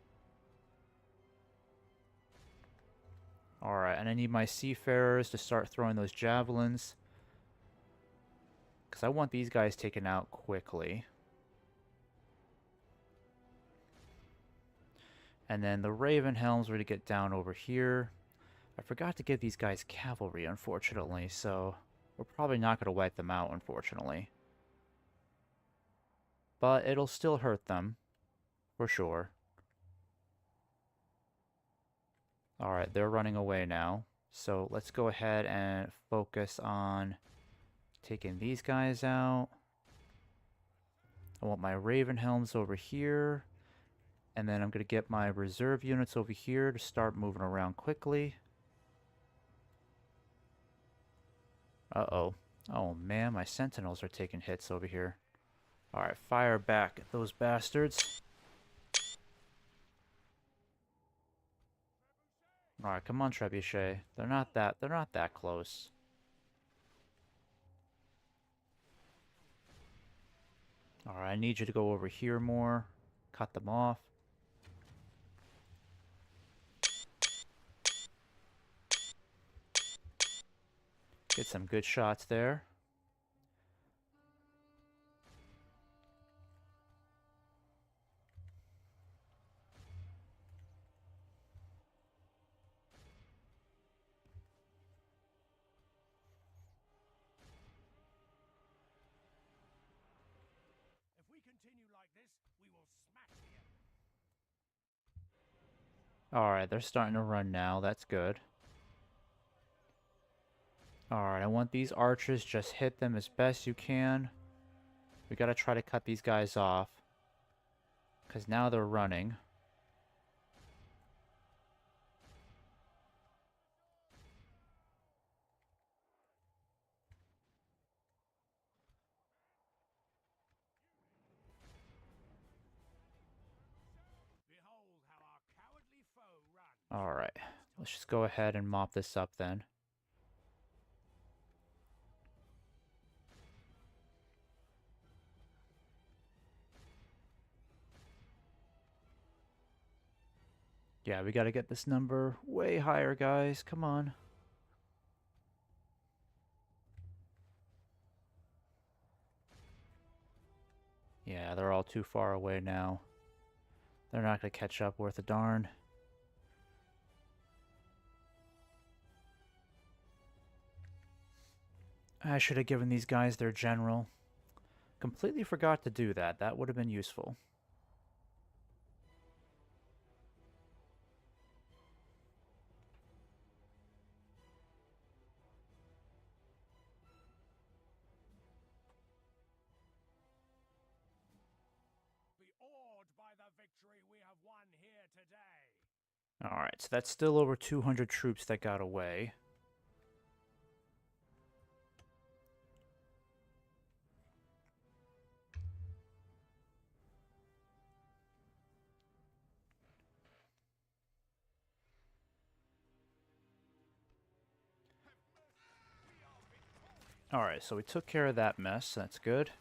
Alright, and I need my seafarers to start throwing those javelins, because I want these guys taken out quickly. And then the Raven Helms were to get down over here. I forgot to give these guys cavalry, unfortunately, so we're probably not going to wipe them out, unfortunately. But it'll still hurt them, for sure. Alright, they're running away now. So let's go ahead and focus on taking these guys out. I want my Raven Helms over here. And then I'm going to get my reserve units over here to start moving around quickly. Uh-oh. Oh man, my sentinels are taking hits over here. Alright, fire back at those bastards. Alright, come on, Trebuchet. They're not that close. Alright, I need you to go over here more. Cut them off. Get some good shots there. If we continue like this, we will smash the enemy. Alright, they're starting to run now. That's good. Alright, I want these archers. Just hit them as best you can. We gotta try to cut these guys off, because now they're running. Behold how our cowardly foe runs. Alright, let's just go ahead and mop this up then. Yeah, we gotta get this number way higher, guys. Come on. Yeah, they're all too far away now. They're not going to catch up worth a darn. I should have given these guys their general. Completely forgot to do that. That would have been useful. Be awed by the victory we have won here today. Alright, so that's still over 200 troops that got away. Alright, so we took care of that mess. That's good.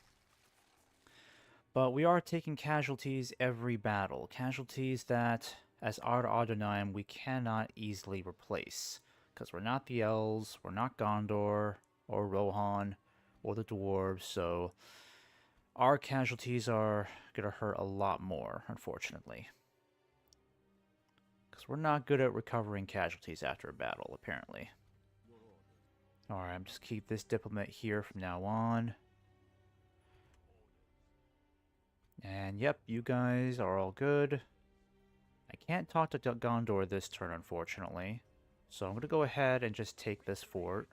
But we are taking casualties every battle. Casualties that, as Ar-Adunaim, we cannot easily replace. Because we're not the Elves, we're not Gondor, or Rohan, or the Dwarves, so our casualties are going to hurt a lot more, unfortunately. Because we're not good at recovering casualties after a battle, apparently. Alright, I'm just keep this diplomat here from now on. And yep, you guys are all good. I can't talk to Gondor this turn, unfortunately. So I'm going to go ahead and just take this fort.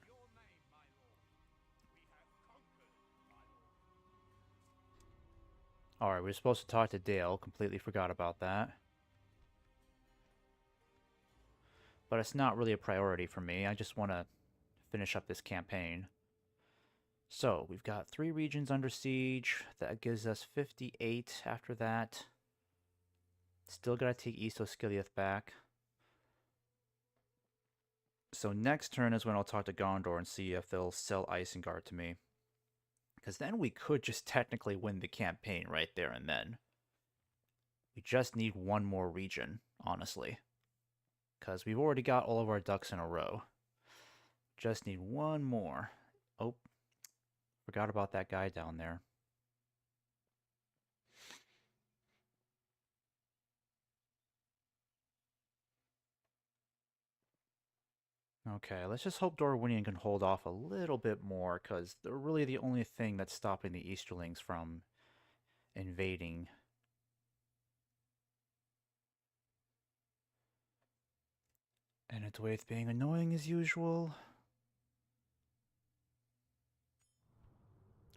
Alright, we were supposed to talk to Dale. Completely forgot about that. But it's not really a priority for me. I just want to finish up this campaign. So, we've got 3 regions under siege. That gives us 58 after that. Still gotta take East Osgiliath back. So next turn is when I'll talk to Gondor and see if they'll sell Isengard to me. Because then we could just technically win the campaign right there and then. We just need one more region, honestly. Because we've already got all of our ducks in a row. Just need one more. Oh, forgot about that guy down there. Okay, let's just hope Dorwinian can hold off a little bit more, because they're really the only thing that's stopping the Easterlings from invading. And it's with being annoying as usual.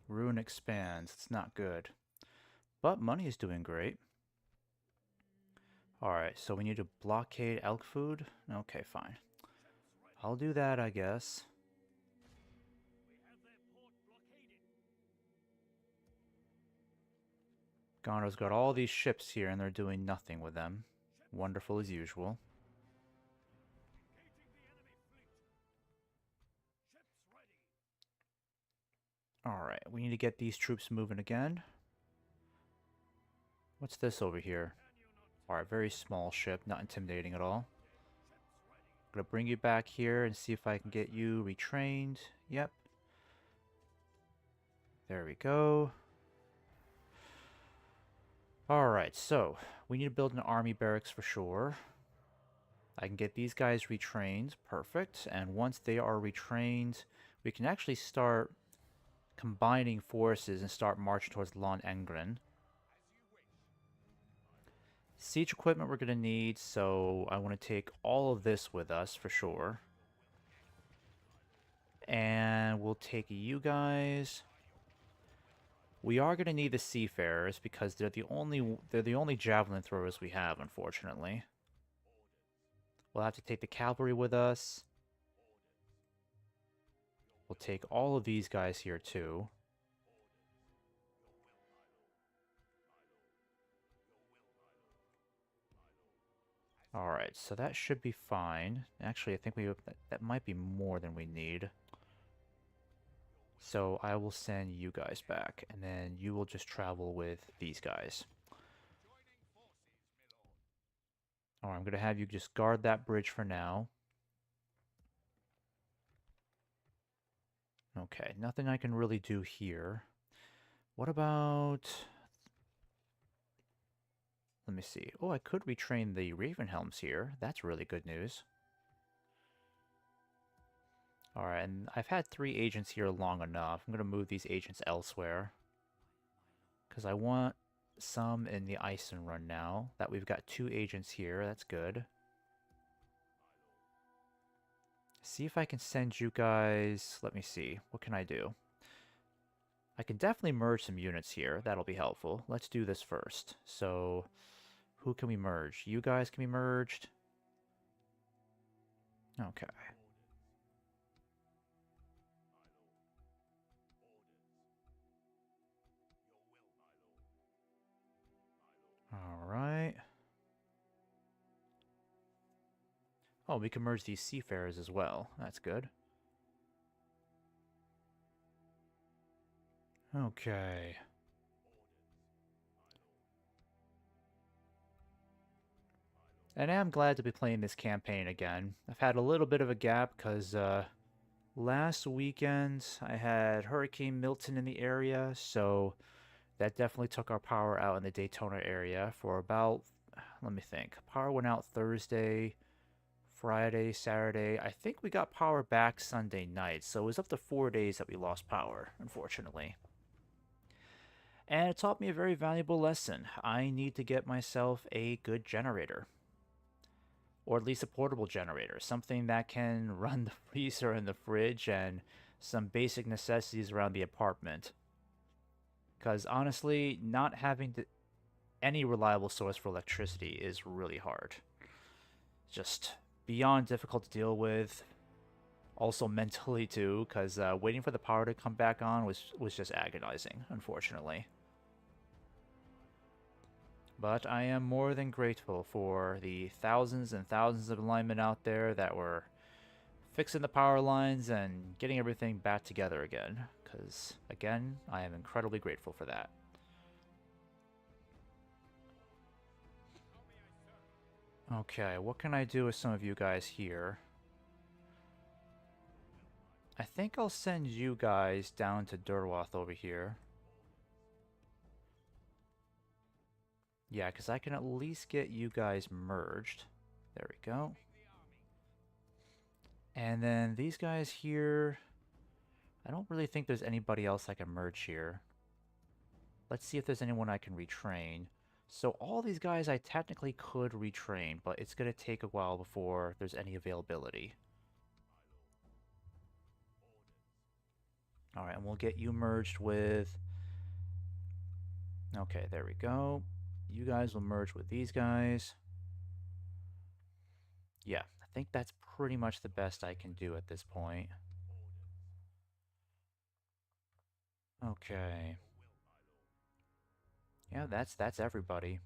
Ruin expands. It's not good. But money is doing great. Alright, so we need to blockade elk food? Okay, fine. I'll do that, I guess. Gondor's got all these ships here and they're doing nothing with them. Wonderful as usual. Alright, we need to get these troops moving again. What's this over here? Alright, very small ship, not intimidating at all. I'm gonna bring you back here and see if I can get you retrained. Yep. There we go. Alright, so we need to build an army barracks for sure. I can get these guys retrained. Perfect. And once they are retrained, we can actually start combining forces and start marching towards Lon Engren. Siege equipment we're going to need, so I want to take all of this with us for sure. And we'll take you guys. We are going to need the seafarers because they're the only javelin throwers we have, unfortunately. We'll have to take the cavalry with us. We'll take all of these guys here too. Alright, so that should be fine. Actually, I think that might be more than we need. So I will send you guys back, and then you will just travel with these guys. Alright, I'm going to have you just guard that bridge for now. Okay, nothing I can really do here. What about Let me see. Oh, I could retrain the Ravenhelms here. That's really good news. Alright, and I've had 3 agents here long enough. I'm going to move these agents elsewhere. Because I want some in the Ison run now. That we've got 2 agents here. That's good. See if I can send you guys... Let me see. What can I do? I can definitely merge some units here. That'll be helpful. Let's do this first. So, who can we merge? You guys can be merged. Okay. Alright. Oh, we can merge these seafarers as well. That's good. Okay. And I'm glad to be playing this campaign again. I've had a little bit of a gap because last weekend I had Hurricane Milton in the area, so that definitely took our power out in the Daytona area for about, let me think, power went out Thursday, Friday, Saturday. I think we got power back Sunday night, so it was up to 4 days that we lost power, unfortunately. And it taught me a very valuable lesson. I need to get myself a good generator. Or at least a portable generator. Something that can run the freezer and the fridge and some basic necessities around the apartment. Because honestly, not having any reliable source for electricity is really hard. Just beyond difficult to deal with. Also mentally too, because waiting for the power to come back on was just agonizing, unfortunately. But I am more than grateful for the thousands and thousands of linemen out there that were fixing the power lines and getting everything back together again. Because, again, I am incredibly grateful for that. Okay, what can I do with some of you guys here? I think I'll send you guys down to Durwath over here. Yeah, because I can at least get you guys merged. There we go. And then these guys here... I don't really think there's anybody else I can merge here. Let's see if there's anyone I can retrain. So all these guys I technically could retrain, but it's going to take a while before there's any availability. Alright, and we'll get you merged with... Okay, there we go. You guys will merge with these guys. Yeah, I think that's pretty much the best I can do at this point. Okay. Yeah, that's everybody.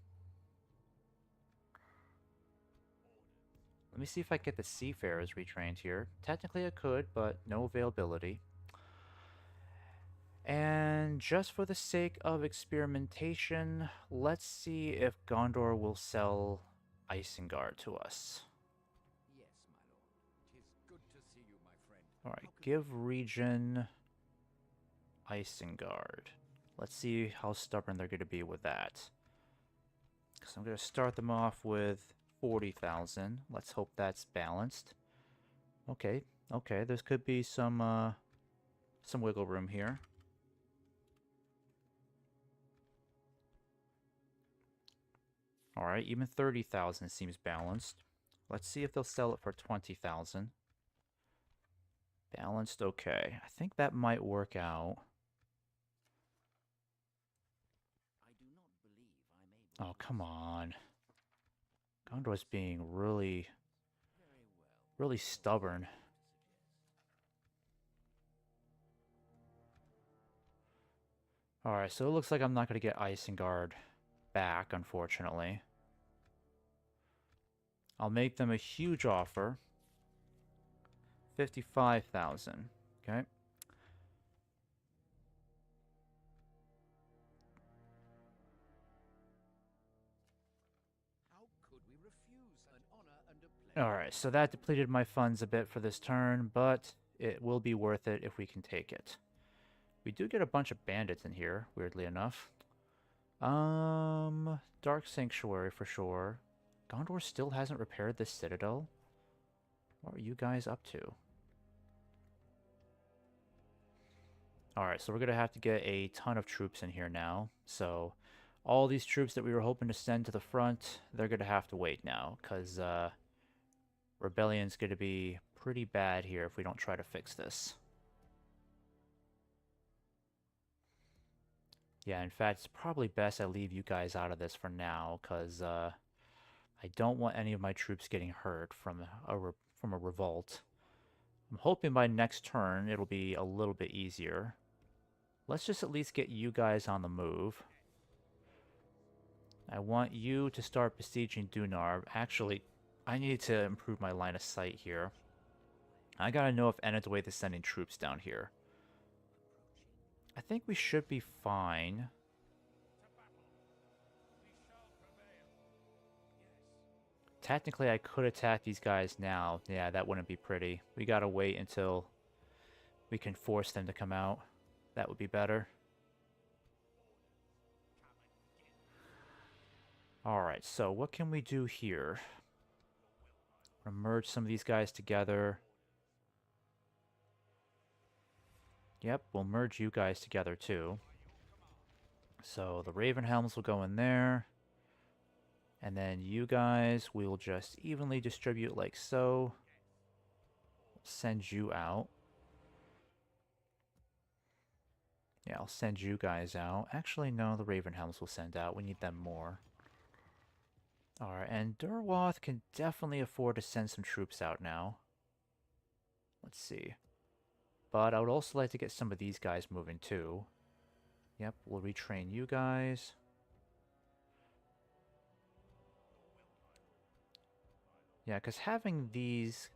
Let me see if I get the seafarers retrained here. Technically I could, but no availability. And just for the sake of experimentation, let's see if Gondor will sell Isengard to us. Yes, my lord. 'Tis good to see you, my friend. Alright, give region Isengard. Let's see how stubborn they're going to be with that. Because I'm going to start them off with 40,000. Let's hope that's balanced. Okay, okay, there could be some wiggle room here. Alright, even 30,000 seems balanced. Let's see if they'll sell it for 20,000. Balanced, okay. I think that might work out. Oh, come on. Gondor's being really stubborn. Alright, so it looks like I'm not going to get Isengard back, unfortunately. I'll make them a huge offer. 55,000. Okay. How could we refuse an honor and a pleasure? Alright, so that depleted my funds a bit for this turn, but it will be worth it if we can take it. We do get a bunch of bandits in here, weirdly enough. Dark Sanctuary for sure. Gondor still hasn't repaired this citadel? What are you guys up to? Alright, so we're gonna have to get a ton of troops in here now. So, all these troops that we were hoping to send to the front, they're gonna have to wait now, because, Rebellion's gonna be pretty bad here if we don't try to fix this. Yeah, in fact, it's probably best I leave you guys out of this for now, because, I don't want any of my troops getting hurt from a revolt. I'm hoping by next turn it'll be a little bit easier. Let's just at least get you guys on the move. I want you to start besieging Dunar. Actually, I need to improve my line of sight here. I gotta know if Enedwaith is sending troops down here. I think we should be fine. Technically, I could attack these guys now. Yeah, that wouldn't be pretty. We gotta wait until we can force them to come out. That would be better. Alright, so what can we do here? I'm gonna merge some of these guys together. Yep, we'll merge you guys together too. So the Ravenhelms will go in there. And then you guys, we will just evenly distribute like so. Send you out. Yeah, I'll send you guys out. Actually, no, the Ravenhelms will send out. We need them more. Alright, and Durwath can definitely afford to send some troops out now. Let's see. But I would also like to get some of these guys moving too. Yep, we'll retrain you guys. Yeah, because having these...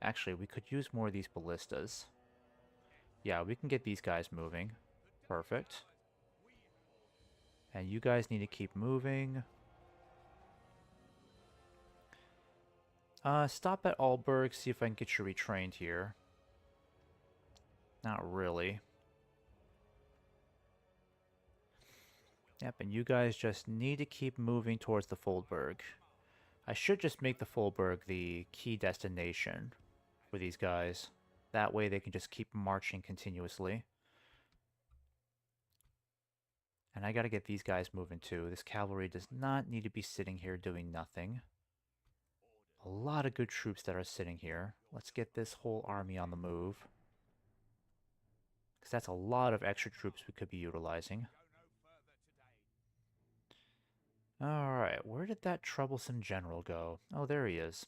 Actually, we could use more of these ballistas. Yeah, we can get these guys moving. Perfect. And you guys need to keep moving. Stop at Alberg, see if I can get you retrained here. Not really. Yep, and you guys just need to keep moving towards the Foldberg. I should just make the Foldberg the key destination for these guys. That way they can just keep marching continuously. And I gotta get these guys moving too. This cavalry does not need to be sitting here doing nothing. A lot of good troops that are sitting here. Let's get this whole army on the move. Because that's a lot of extra troops we could be utilizing. Alright, where did that troublesome general go? Oh, there he is.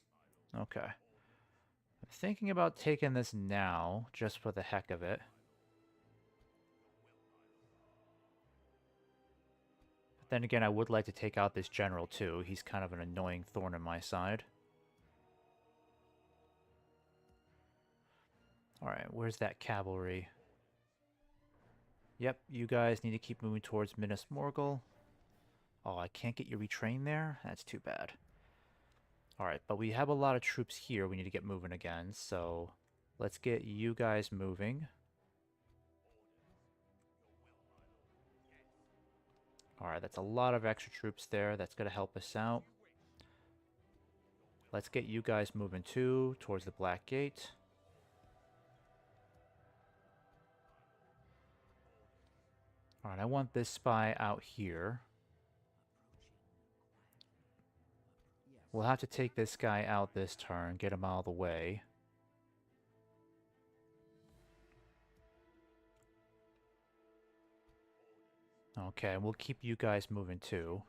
Okay. I'm thinking about taking this now, just for the heck of it. But then again, I would like to take out this general too. He's kind of an annoying thorn in my side. Alright, where's that cavalry? Yep, you guys need to keep moving towards Minas Morgul. Oh, I can't get you retrained there? That's too bad. Alright, but we have a lot of troops here we need to get moving again, so let's get you guys moving. Alright, that's a lot of extra troops there. That's going to help us out. Let's get you guys moving too, towards the Black Gate. Alright, I want this spy out here. We'll have to take this guy out this turn, get him out of the way. Okay, we'll keep you guys moving too.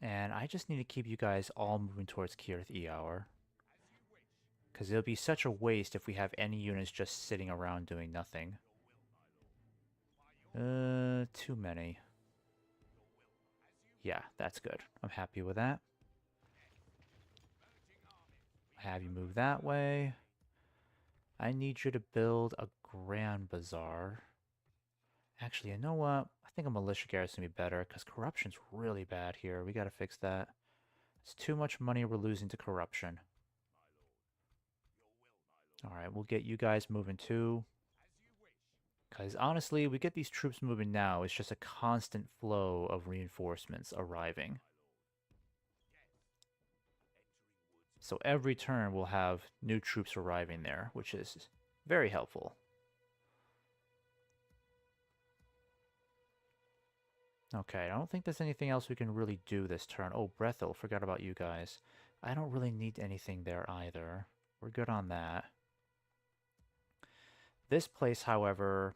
And I just need to keep you guys all moving towards Kirith Eower. Because it'll be such a waste if we have any units just sitting around doing nothing. Too many. Yeah, that's good. I'm happy with that. Have you move that way. I need you to build a Grand Bazaar. Actually, you know what? I think a militia garrison would be better, because corruption's really bad here. We gotta fix that. It's too much money we're losing to corruption. Alright, we'll get you guys moving too. Because honestly, we get these troops moving now, it's just a constant flow of reinforcements arriving. So every turn we'll have new troops arriving there, which is very helpful. Okay, I don't think there's anything else we can really do this turn. Oh, Brethil, forgot about you guys. I don't really need anything there either. We're good on that. This place, however,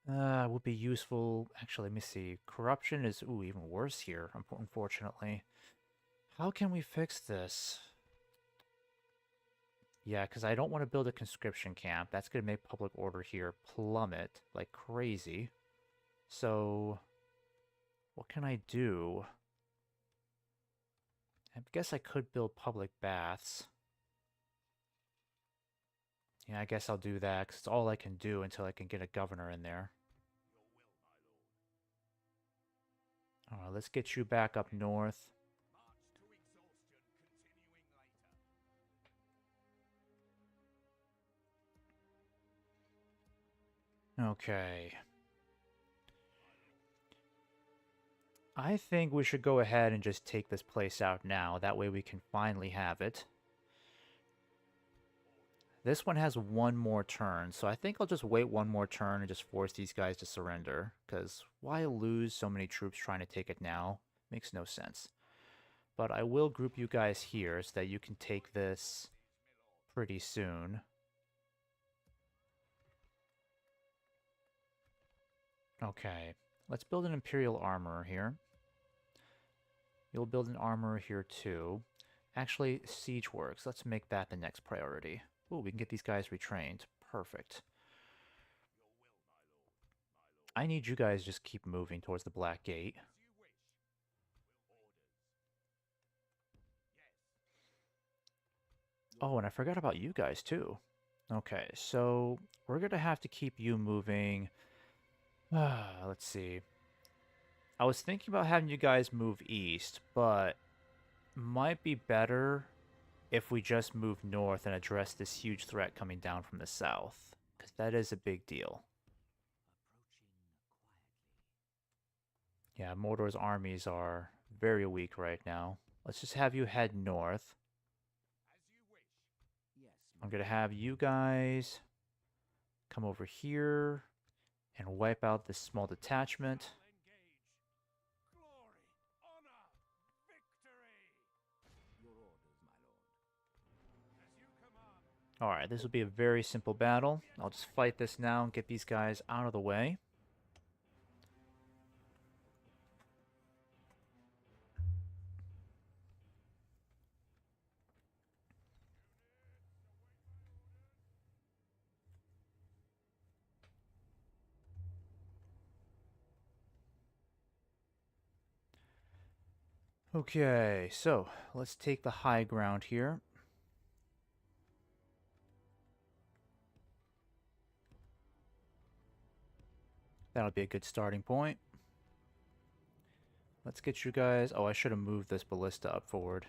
would be useful. Actually, let me see. Corruption is, ooh, even worse here, unfortunately. How can we fix this? Yeah, because I don't want to build a conscription camp. That's going to make public order here plummet like crazy. So, what can I do? I guess I could build public baths. Yeah, I guess I'll do that, because it's all I can do until I can get a governor in there. Alright, let's get you back up north. Okay. I think we should go ahead and just take this place out now. That way we can finally have it. This one has one more turn, so I think I'll just wait one more turn and just force these guys to surrender. Because why lose so many troops trying to take it now? Makes no sense. But I will group you guys here so that you can take this pretty soon. Okay, let's build an Imperial Armorer here. You'll build an armorer here too. Actually, Siege Works, let's make that the next priority. Ooh, we can get these guys retrained. Perfect. I need you guys just keep moving towards the Black Gate. Oh, and I forgot about you guys too. Okay, so we're gonna have to keep you moving. Let's see. I was thinking about having you guys move east, but might be better if we just move north and address this huge threat coming down from the south, because that is a big deal. Yeah, Mordor's armies are very weak right now. Let's just have you head north. I'm going to have you guys come over here and wipe out this small detachment. Alright, this will be a very simple battle. I'll just fight this now and get these guys out of the way. Okay, so let's take the high ground here. That'll be a good starting point. Let's get you guys... Oh, I should have moved this ballista up forward.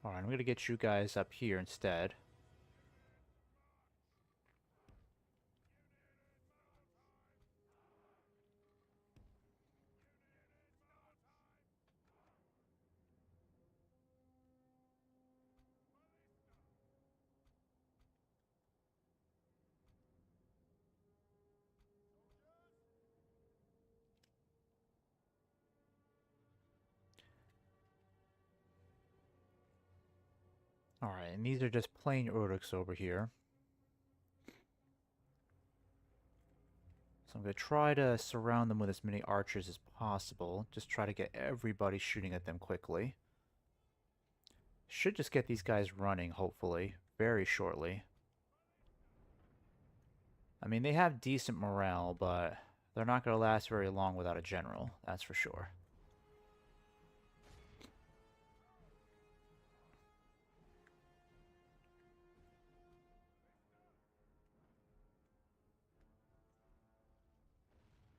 Alright, I'm going to get you guys up here instead. Alright, and these are just plain Uruks over here. So I'm going to try to surround them with as many archers as possible. Just try to get everybody shooting at them quickly. Should just get these guys running, hopefully, very shortly. I mean, they have decent morale, but they're not going to last very long without a general, that's for sure.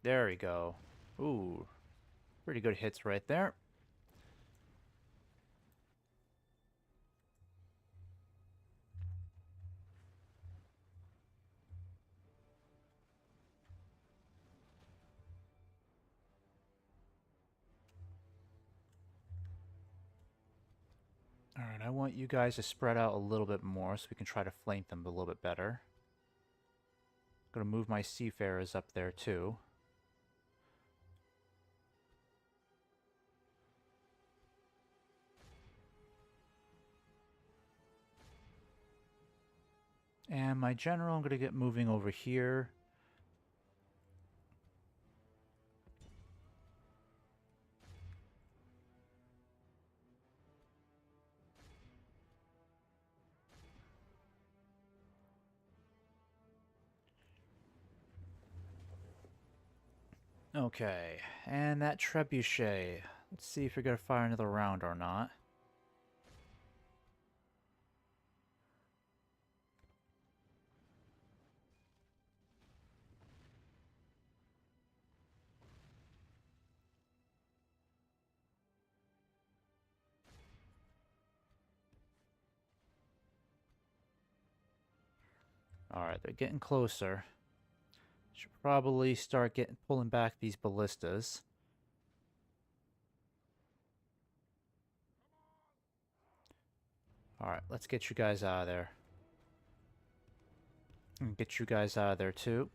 There we go. Ooh, pretty good hits right there. Alright, I want you guys to spread out a little bit more so we can try to flank them a little bit better. I'm gonna move my seafarers up there too. And my general, I'm gonna get moving over here. Okay, and that trebuchet. Let's see if you're gonna fire another round or not. Alright, they're getting closer. Should probably start pulling back these ballistas. Alright, let's get you guys out of there. And get you guys out of there too.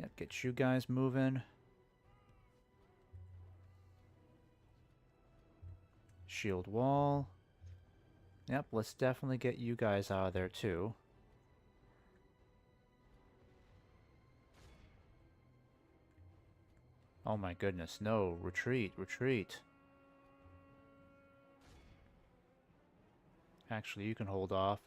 Yep, get you guys moving. Shield wall. Yep, let's definitely get you guys out of there too. Oh my goodness, no. Retreat, retreat. Actually, you can hold off.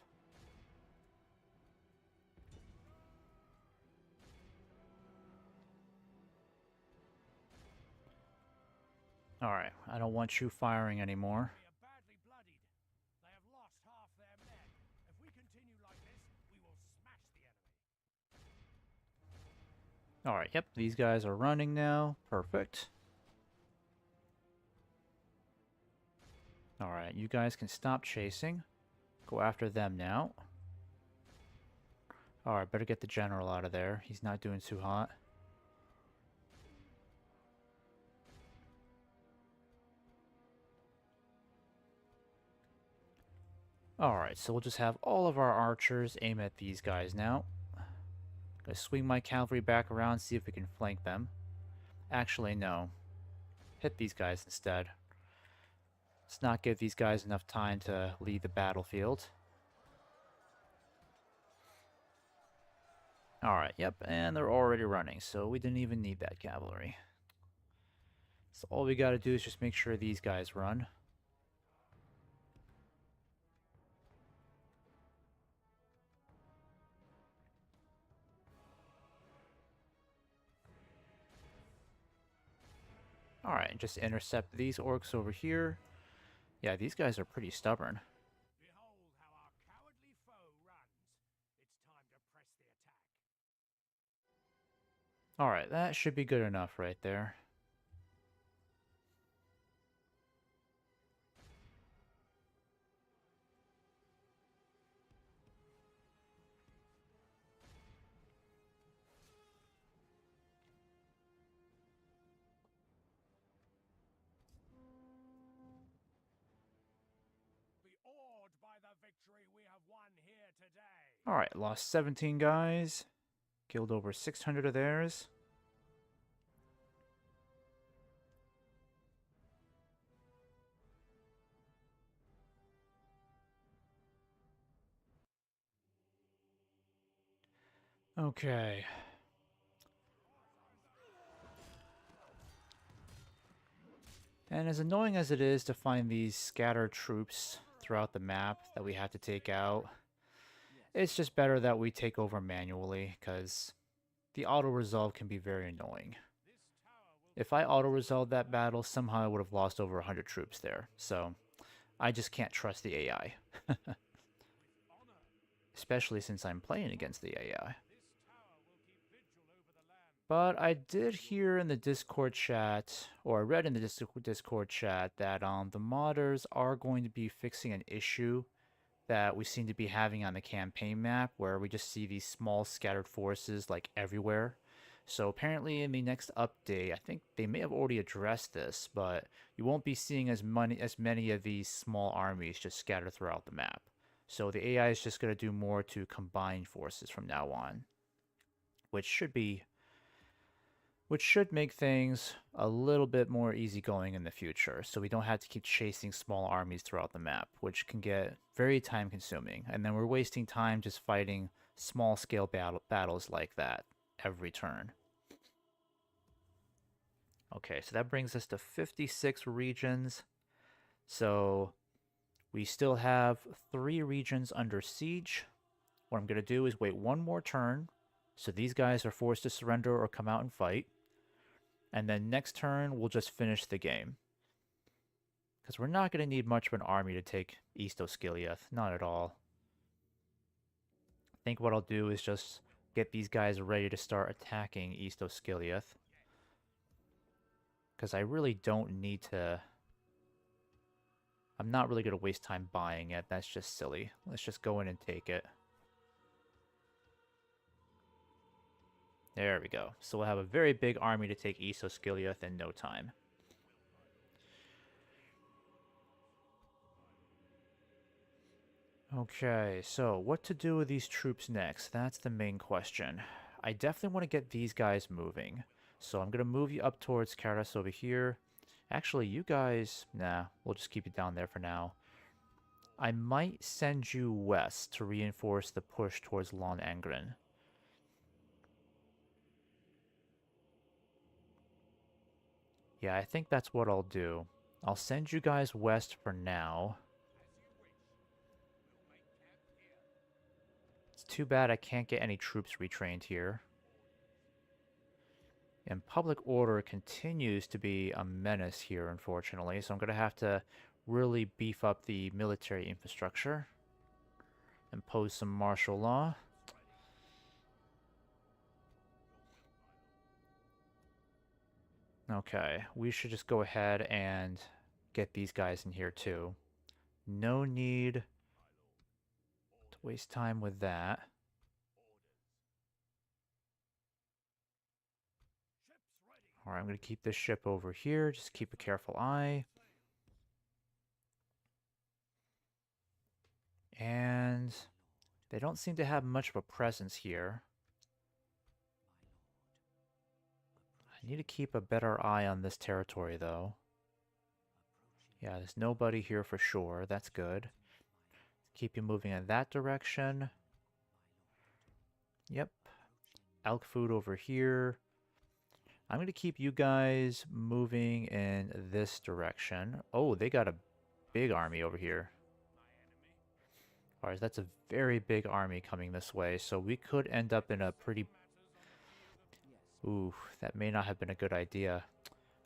Alright, I don't want you firing anymore. We are badly bloodied. They have lost half their men. If we continue like this, we will smash the enemy. Alright, yep, these guys are running now. Perfect. Alright, you guys can stop chasing. Go after them now. Alright, better get the general out of there. He's not doing too hot. Alright, so we'll just have all of our archers aim at these guys now. Gonna swing my cavalry back around, see if we can flank them. Actually, no. Hit these guys instead. Let's not give these guys enough time to leave the battlefield. Alright, yep, and they're already running, so we didn't even need that cavalry. So all we gotta do is just make sure these guys run. Alright, just intercept these orcs over here. Yeah, these guys are pretty stubborn. Behold how our cowardly foe runs. It's time to press the attack. Alright, that should be good enough right there. Be awed by the victory we have won here today. Alright, lost 17 guys. Killed over 600 of theirs. Okay. And as annoying as it is to find these scattered troops throughout the map that we have to take out, it's just better that we take over manually, because the auto-resolve can be very annoying. If I auto-resolved that battle, somehow I would have lost over 100 troops there, so I just can't trust the AI. Especially since I'm playing against the AI. But I did hear in the Discord chat, or I read in the Discord chat, that the modders are going to be fixing an issue that we seem to be having on the campaign map, where we just see these small scattered forces like everywhere. So apparently in the next update, I think they may have already addressed this, but you won't be seeing as many of these small armies just scattered throughout the map. So the AI is just going to do more to combine forces from now on, which should be which should make things a little bit more easygoing in the future, so we don't have to keep chasing small armies throughout the map, which can get very time consuming, and then we're wasting time just fighting small scale battles like that every turn. Okay, so that brings us to 56 regions. So we still have 3 regions under siege. What I'm going to do is wait one more turn, so these guys are forced to surrender or come out and fight. And then next turn, we'll just finish the game. Because we're not going to need much of an army to take East Osgiliath. Not at all. I think what I'll do is just get these guys ready to start attacking East Osgiliath. Because I really don't need to... I'm not really going to waste time buying it. That's just silly. Let's just go in and take it. There we go. So we'll have a very big army to take East Osgiliath in no time. Okay, so what to do with these troops next? That's the main question. I definitely want to get these guys moving. So I'm going to move you up towards Karas over here. Actually, you guys... Nah, we'll just keep you down there for now. I might send you west to reinforce the push towards Lon Angren. Yeah, I think that's what I'll do. I'll send you guys west for now. It's too bad I can't get any troops retrained here. And public order continues to be a menace here, unfortunately, so I'm going to have to really beef up the military infrastructure. Impose some martial law. Okay, we should just go ahead and get these guys in here too. No need to waste time with that. Alright, I'm going to keep this ship over here. Just keep a careful eye. And they don't seem to have much of a presence here. I need to keep a better eye on this territory, though. Yeah, there's nobody here for sure. That's good. Keep you moving in that direction. Yep. Elk food over here. I'm going to keep you guys moving in this direction. Oh, they got a big army over here. Alright, that's a very big army coming this way, so we could end up in a pretty... Ooh, that may not have been a good idea.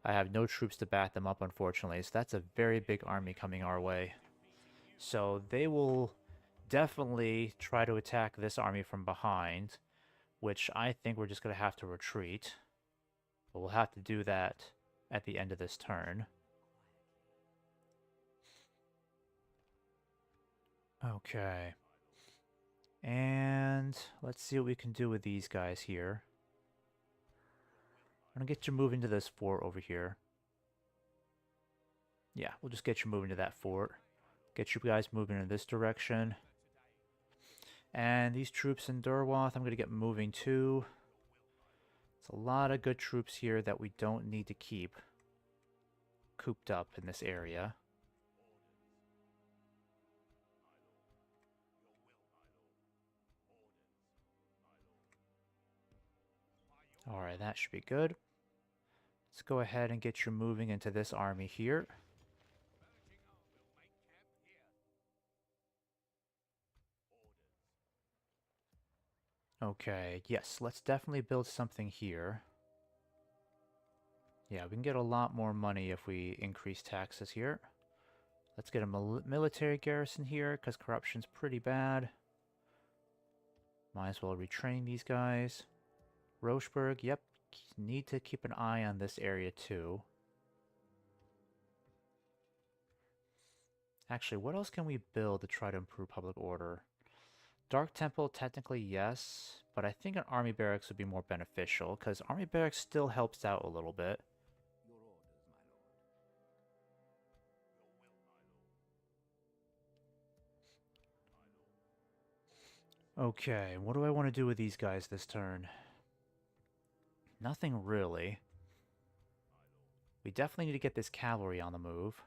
I have no troops to back them up, unfortunately, so that's a very big army coming our way. So they will definitely try to attack this army from behind, which I think we're just going to have to retreat. But we'll have to do that at the end of this turn. Okay. And let's see what we can do with these guys here. I'm going to get you moving to this fort over here. Yeah, we'll just get you moving to that fort. Get you guys moving in this direction. And these troops in Durwath, I'm going to get moving too. It's a lot of good troops here that we don't need to keep cooped up in this area. Alright, that should be good. Let's go ahead and get you moving into this army here. Okay, yes, let's definitely build something here. Yeah, we can get a lot more money if we increase taxes here. Let's get a military garrison here, because corruption's pretty bad. Might as well retrain these guys. Rocheburg, yep, need to keep an eye on this area too. Actually, what else can we build to try to improve public order? Dark Temple, technically yes, but I think an army barracks would be more beneficial, because army barracks still helps out a little bit. Your orders, my lord. Your will, my lord. Okay, what do I want to do with these guys this turn? Nothing really. We definitely need to get this cavalry on the move.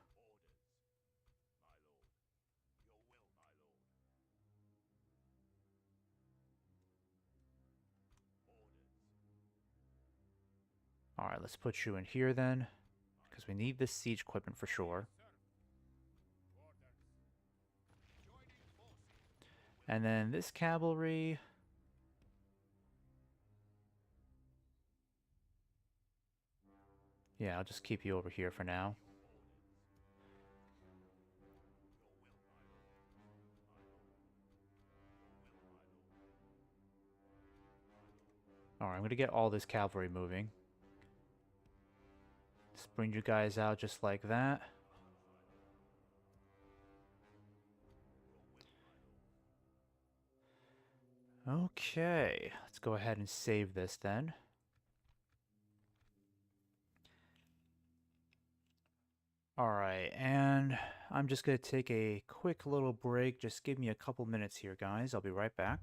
Alright, let's put you in here then, because we need this siege equipment for sure. And then this cavalry... Yeah, I'll just keep you over here for now. Alright, I'm going to get all this cavalry moving. Let's bring you guys out just like that. Okay, let's go ahead and save this then. Alright, and I'm just going to take a quick little break. Just give me a couple minutes here, guys. I'll be right back.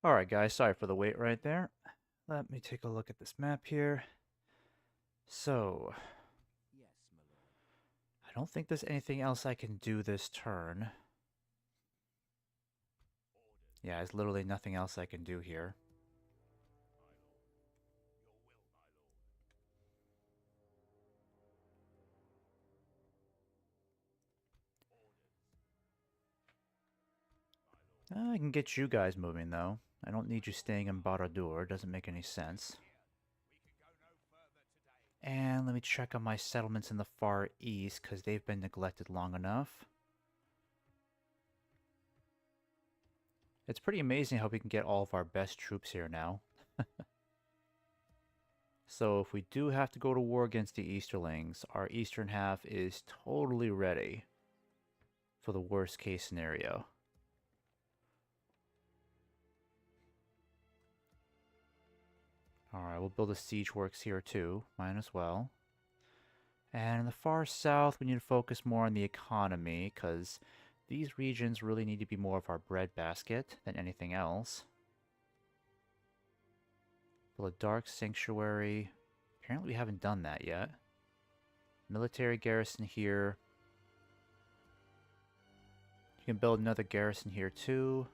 Alright guys, sorry for the wait right there. Let me take a look at this map here. So, Yes, my lord. I don't think there's anything else I can do this turn. Yeah, there's literally nothing else I can do here. I can get you guys moving though. I don't need you staying in Barad-dûr, doesn't make any sense. And let me check on my settlements in the Far East, because they've been neglected long enough. It's pretty amazing how we can get all of our best troops here now. So if we do have to go to war against the Easterlings, our eastern half is totally ready for the worst case scenario. Alright, we'll build a siege works here too, might as well. And in the far south, we need to focus more on the economy, because these regions really need to be more of our breadbasket than anything else. Build a dark sanctuary. Apparently we haven't done that yet. Military garrison here. You can build another garrison here too.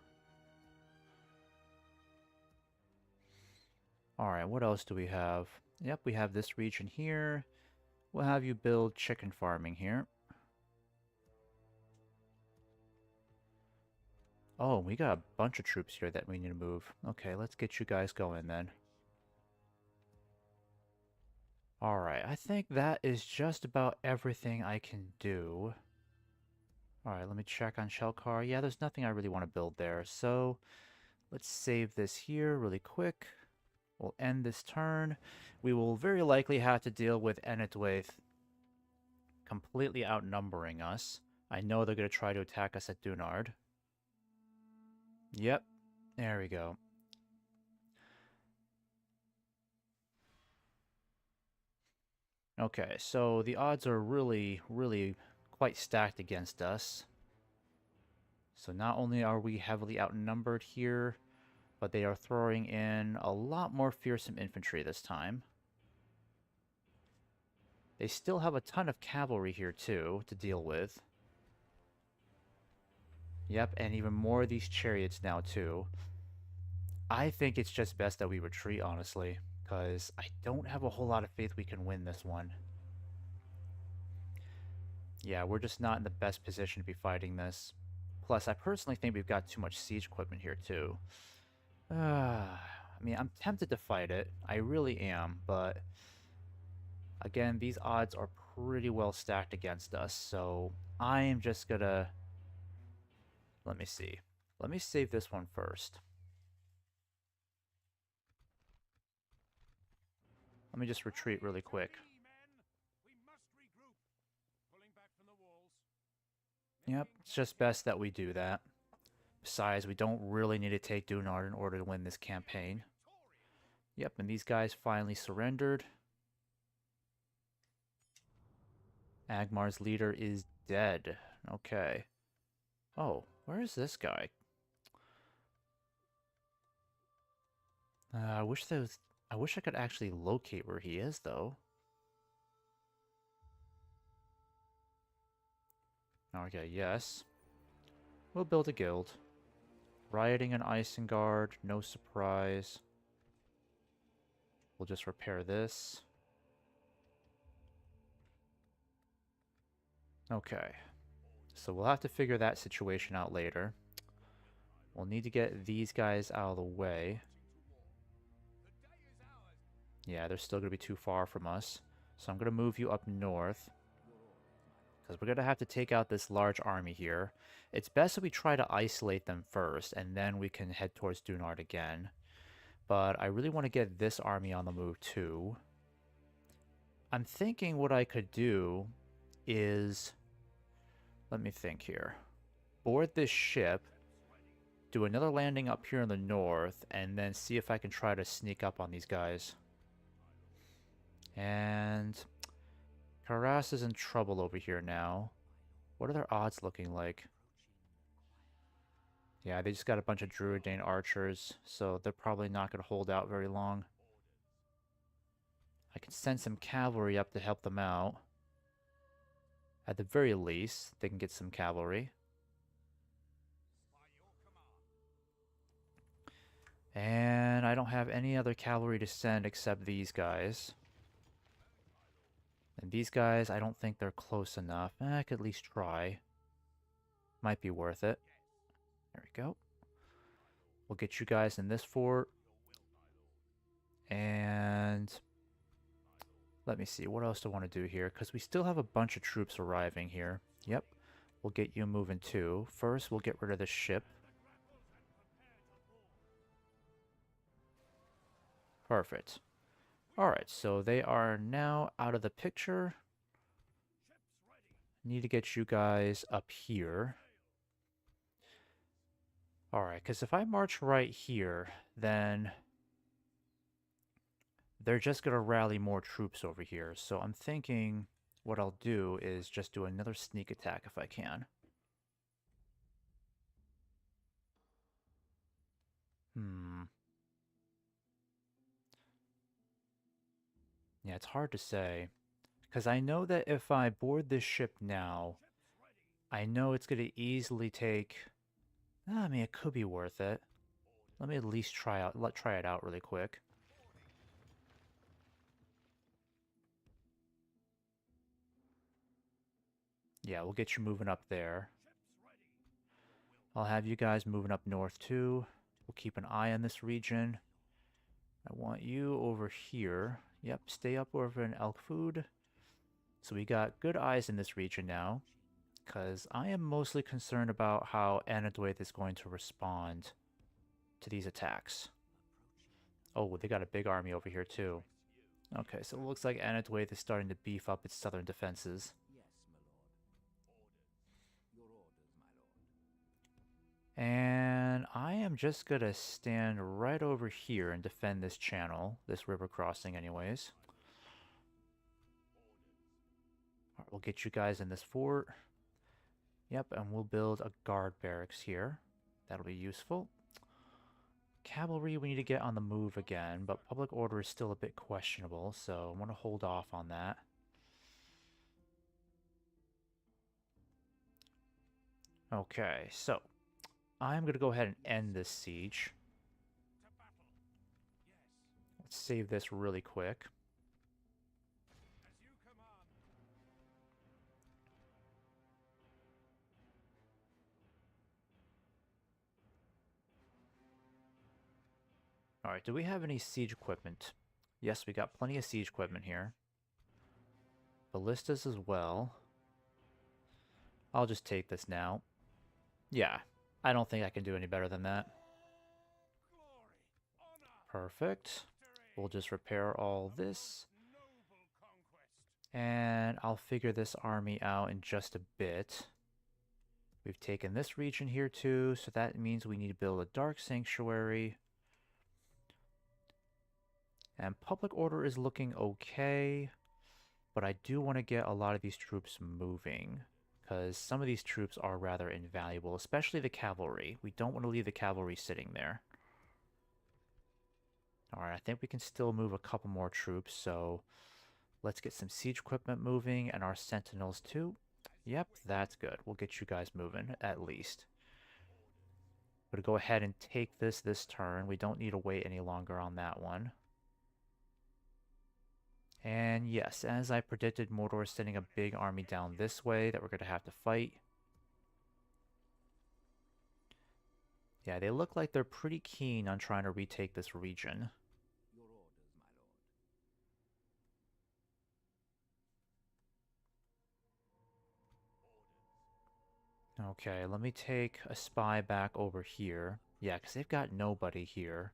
Alright, what else do we have? Yep, we have this region here. We'll have you build chicken farming here. Oh, we got a bunch of troops here that we need to move. Okay, let's get you guys going then. Alright, I think that is just about everything I can do. Alright, let me check on Shelkar. Yeah, there's nothing I really want to build there, so let's save this here really quick. We'll end this turn. We will very likely have to deal with Enedwaith completely outnumbering us. I know they're going to try to attack us at Dunard. Yep, there we go. Okay, so the odds are really, really quite stacked against us. So not only are we heavily outnumbered here, but they are throwing in a lot more fearsome infantry this time. They still have a ton of cavalry here too to deal with. Yep, and even more of these chariots now too. I think it's just best that we retreat, honestly, because I don't have a whole lot of faith we can win this one. Yeah, we're just not in the best position to be fighting this. Plus, I personally think we've got too much siege equipment here too. I mean, I'm tempted to fight it. I really am, but again, these odds are pretty well stacked against us, so I am just gonna... Let me see. Let me save this one first. Let me just retreat really quick. Yep, it's just best that we do that. Besides, we don't really need to take Dunard in order to win this campaign. Yep, and these guys finally surrendered. Agmar's leader is dead. Okay. Oh, where is this guy? I wish I could actually locate where he is, though. Okay, yes. We'll build a guild. Rioting in Isengard, no surprise. We'll just repair this. Okay. So we'll have to figure that situation out later. We'll need to get these guys out of the way. Yeah, they're still going to be too far from us. So I'm going to move you up north. Because we're going to have to take out this large army here. It's best that we try to isolate them first, and then we can head towards Dunard again. But I really want to get this army on the move too. I'm thinking what I could do is... Let me think here. Board this ship, do another landing up here in the north, and then see if I can try to sneak up on these guys. And... Karas is in trouble over here now. What are their odds looking like? Yeah, they just got a bunch of Druidane archers, so they're probably not going to hold out very long. I can send some cavalry up to help them out. At the very least, they can get some cavalry. And I don't have any other cavalry to send except these guys. And these guys, I don't think they're close enough. I could at least try. Might be worth it. There we go. We'll get you guys in this fort. And let me see, what else do I want to do here? Because we still have a bunch of troops arriving here. Yep, we'll get you moving too. First, we'll get rid of this ship. Perfect. Alright, so they are now out of the picture. Need to get you guys up here. Alright, because if I march right here, then they're just going to rally more troops over here. So I'm thinking what I'll do is just do another sneak attack if I can. Yeah, it's hard to say. Because I know that if I board this ship now, I know it's going to easily take... I mean, it could be worth it. Let me at least try it out really quick. Yeah, we'll get you moving up there. I'll have you guys moving up north too. We'll keep an eye on this region. I want you over here. Yep, stay up over in Elk Food. So we got good eyes in this region now. Because I am mostly concerned about how Anadwaith is going to respond to these attacks. Oh, they got a big army over here too. Okay, so it looks like Anadwaith is starting to beef up its southern defenses. And I am just gonna stand right over here and defend this channel, this river crossing anyways. Alright, we'll get you guys in this fort. Yep, and we'll build a guard barracks here. That'll be useful. Cavalry we need to get on the move again, but public order is still a bit questionable, so I'm going to hold off on that. Okay, so I'm going to go ahead and end this siege. Let's save this really quick. Alright, do we have any siege equipment? Yes, we got plenty of siege equipment here. Ballistas as well. I'll just take this now. Yeah, I don't think I can do any better than that. Perfect. We'll just repair all this. And I'll figure this army out in just a bit. We've taken this region here too, so that means we need to build a dark sanctuary. And public order is looking okay, but I do want to get a lot of these troops moving, because some of these troops are rather invaluable, especially the cavalry. We don't want to leave the cavalry sitting there. Alright, I think we can still move a couple more troops, so let's get some siege equipment moving, and our sentinels too. Yep, that's good. We'll get you guys moving, at least. I'm going to go ahead and take this turn. We don't need to wait any longer on that one. And yes, as I predicted, Mordor is sending a big army down this way that we're going to have to fight. Yeah, they look like they're pretty keen on trying to retake this region. Okay, let me take a spy back over here. Yeah, because they've got nobody here.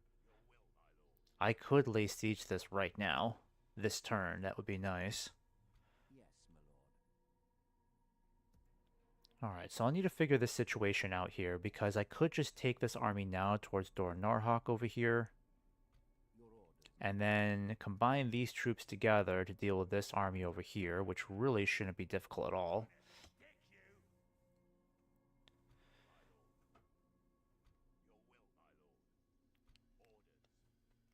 I could lay siege to this right now. This turn, that would be nice. Alright, so I'll need to figure this situation out here, because I could just take this army now towards Dor Narhawk over here, and then combine these troops together to deal with this army over here, which really shouldn't be difficult at all.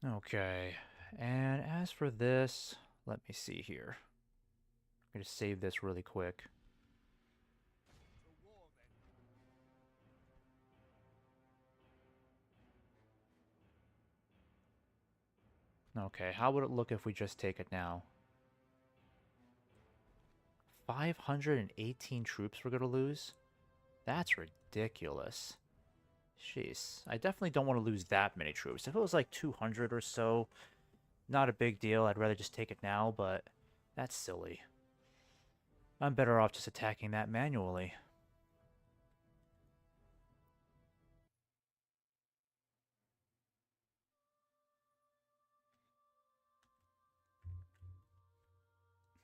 Okay, and as for this, let me see here. I'm going to save this really quick. Okay, how would it look if we just take it now? 518 troops we're going to lose? That's ridiculous. Jeez, I definitely don't want to lose that many troops. If it was like 200 or so, not a big deal. I'd rather just take it now, but that's silly. I'm better off just attacking that manually.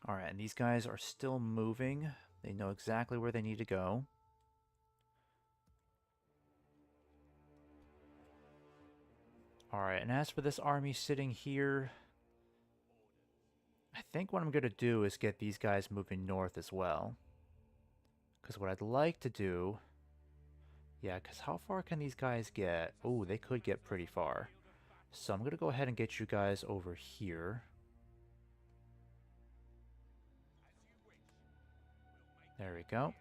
Alright, and these guys are still moving. They know exactly where they need to go. Alright, and as for this army sitting here, I think what I'm going to do is get these guys moving north as well. Because what I'd like to do... Yeah, because how far can these guys get? Oh, they could get pretty far. So I'm going to go ahead and get you guys over here. There we go.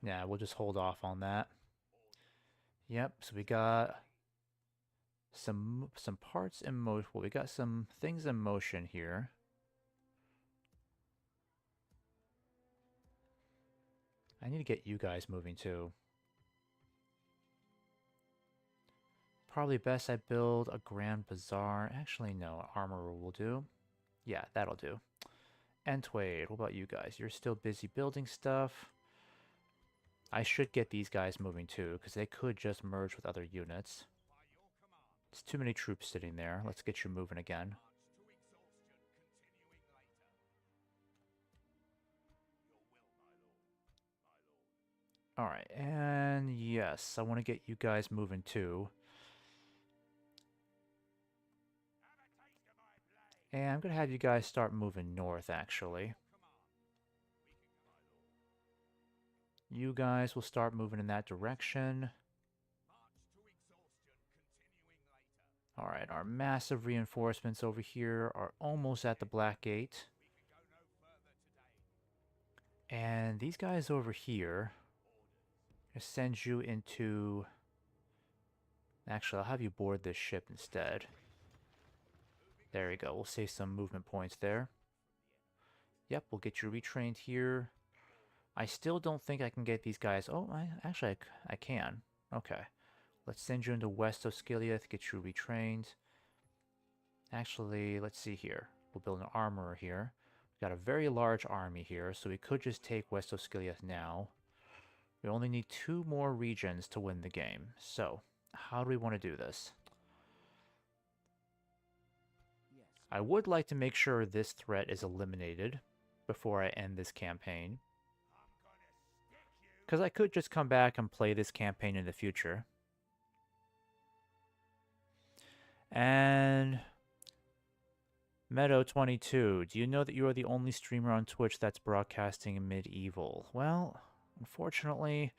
Yeah, we'll just hold off on that. Yep, so we got some parts in motion. Well, we got some things in motion here. I need to get you guys moving too. Probably best I build a Grand Bazaar. Actually, no, Armorer will do. Yeah, that'll do. Entwade, what about you guys? You're still busy building stuff. I should get these guys moving too, because they could just merge with other units. It's too many troops sitting there. Let's get you moving again. Alright, and yes, I want to get you guys moving too. And I'm going to have you guys start moving north, actually. You guys will start moving in that direction. Alright, our massive reinforcements over here are almost at the Black Gate. And these guys over here, I'm going to send you into... Actually, I'll have you board this ship instead. There we go. We'll save some movement points there. Yep, we'll get you retrained here. I still don't think I can get these guys... Oh, I can. Okay. Let's send you into West Osgiliath, get you retrained. Actually, let's see here. We'll build an armorer here. We've got a very large army here, so we could just take West Osgiliath now. We only need 2 more regions to win the game. So, how do we want to do this? I would like to make sure this threat is eliminated before I end this campaign. Because I could just come back and play this campaign in the future. And... Meadow22, do you know that you are the only streamer on Twitch that's broadcasting Medieval? Well, unfortunately,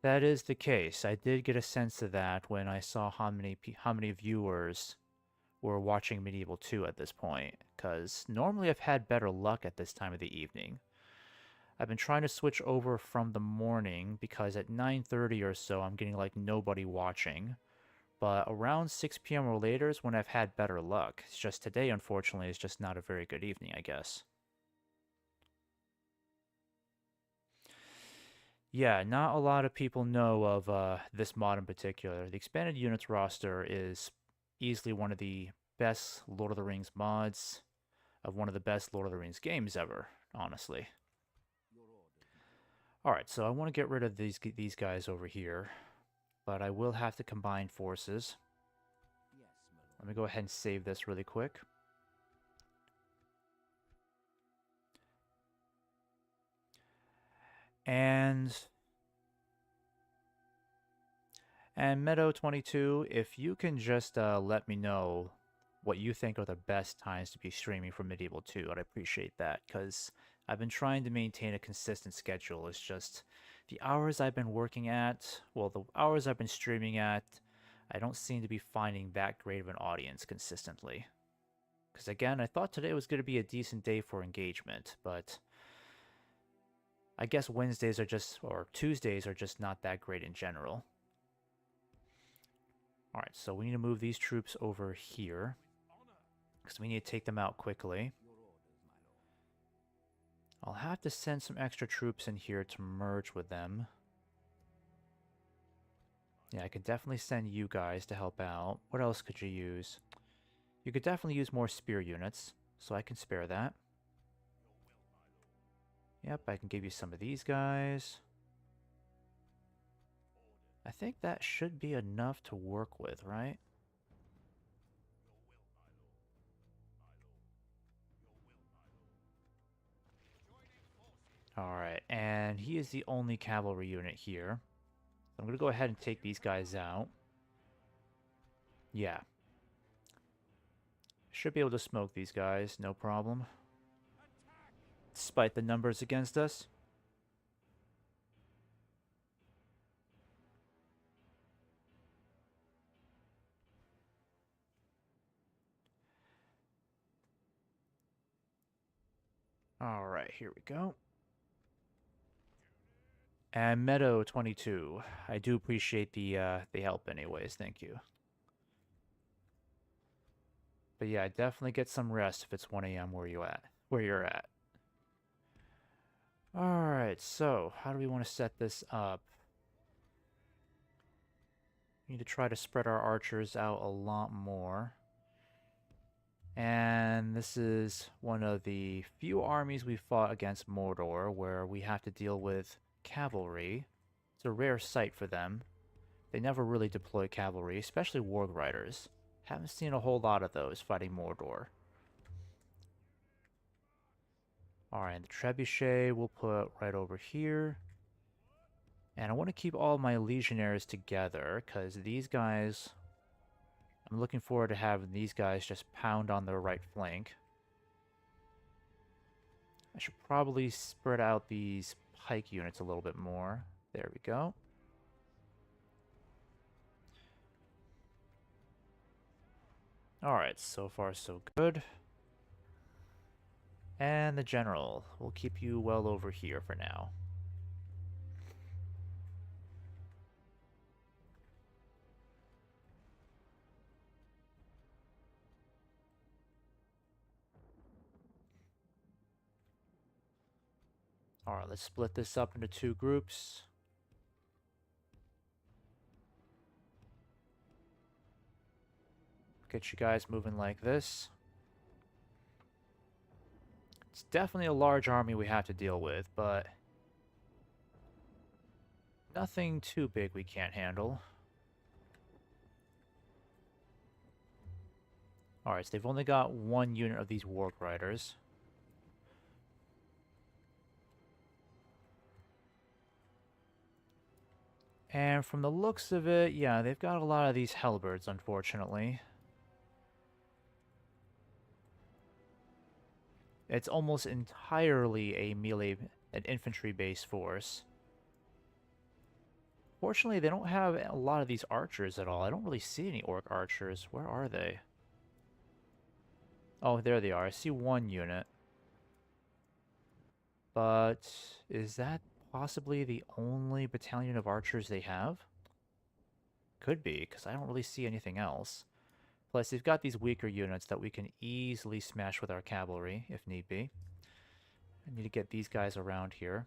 that is the case. I did get a sense of that when I saw how many viewers were watching Medieval 2 at this point, because normally I've had better luck at this time of the evening. I've been trying to switch over from the morning because at 9:30 or so I'm getting like nobody watching. But around 6 p.m. or later is when I've had better luck. It's just today, unfortunately, is just not a very good evening, I guess. Yeah, not a lot of people know of this mod in particular. The Expanded Units roster is easily one of the best Lord of the Rings mods, of one of the best Lord of the Rings games ever, honestly. Alright, so I want to get rid of these guys over here, but I will have to combine forces. Let me go ahead and save this really quick. And Meadow22, if you can just let me know what you think are the best times to be streaming for Medieval 2, I'd appreciate that, because I've been trying to maintain a consistent schedule. It's just The hours I've been working at, well, the hours I've been streaming at, I don't seem to be finding that great of an audience consistently. Because again, I thought today was going to be a decent day for engagement, but I guess Wednesdays are just, or Tuesdays are just not that great in general. Alright, so we need to move these troops over here, because we need to take them out quickly. I'll have to send some extra troops in here to merge with them. Yeah, I could definitely send you guys to help out. What else could you use? You could definitely use more spear units, so I can spare that. Yep, I can give you some of these guys. I think that should be enough to work with, right? Alright, and he is the only cavalry unit here. So I'm going to go ahead and take these guys out. Yeah. Should be able to smoke these guys, no problem. Despite the numbers against us. Alright, here we go. And Meadow 22. I do appreciate the help anyways, thank you. But yeah, definitely get some rest if it's 1 a.m. where you're at. Alright, so how do we want to set this up? We need to try to spread our archers out a lot more. And this is one of the few armies we fought against Mordor where we have to deal with cavalry. It's a rare sight for them. They never really deploy cavalry, especially warg riders. Haven't seen a whole lot of those fighting Mordor. Alright, the trebuchet we'll put right over here. And I want to keep all my legionnaires together, because these guys... I'm looking forward to having these guys just pound on their right flank. I should probably spread out these pike units a little bit more. There we go. Alright, so far so good. And the general. We'll keep you well over here for now. Alright, let's split this up into 2 groups. Get you guys moving like this. It's definitely a large army we have to deal with, but nothing too big we can't handle. Alright, so they've only got 1 unit of these warg riders. And from the looks of it, yeah, they've got a lot of these halberds, unfortunately. It's almost entirely a melee, an infantry-based force. Fortunately, they don't have a lot of these archers at all. I don't really see any orc archers. Where are they? Oh, there they are. I see 1 unit. But is that possibly the only battalion of archers they have? Could be, because I don't really see anything else. Plus, they've got these weaker units that we can easily smash with our cavalry, if need be. I need to get these guys around here.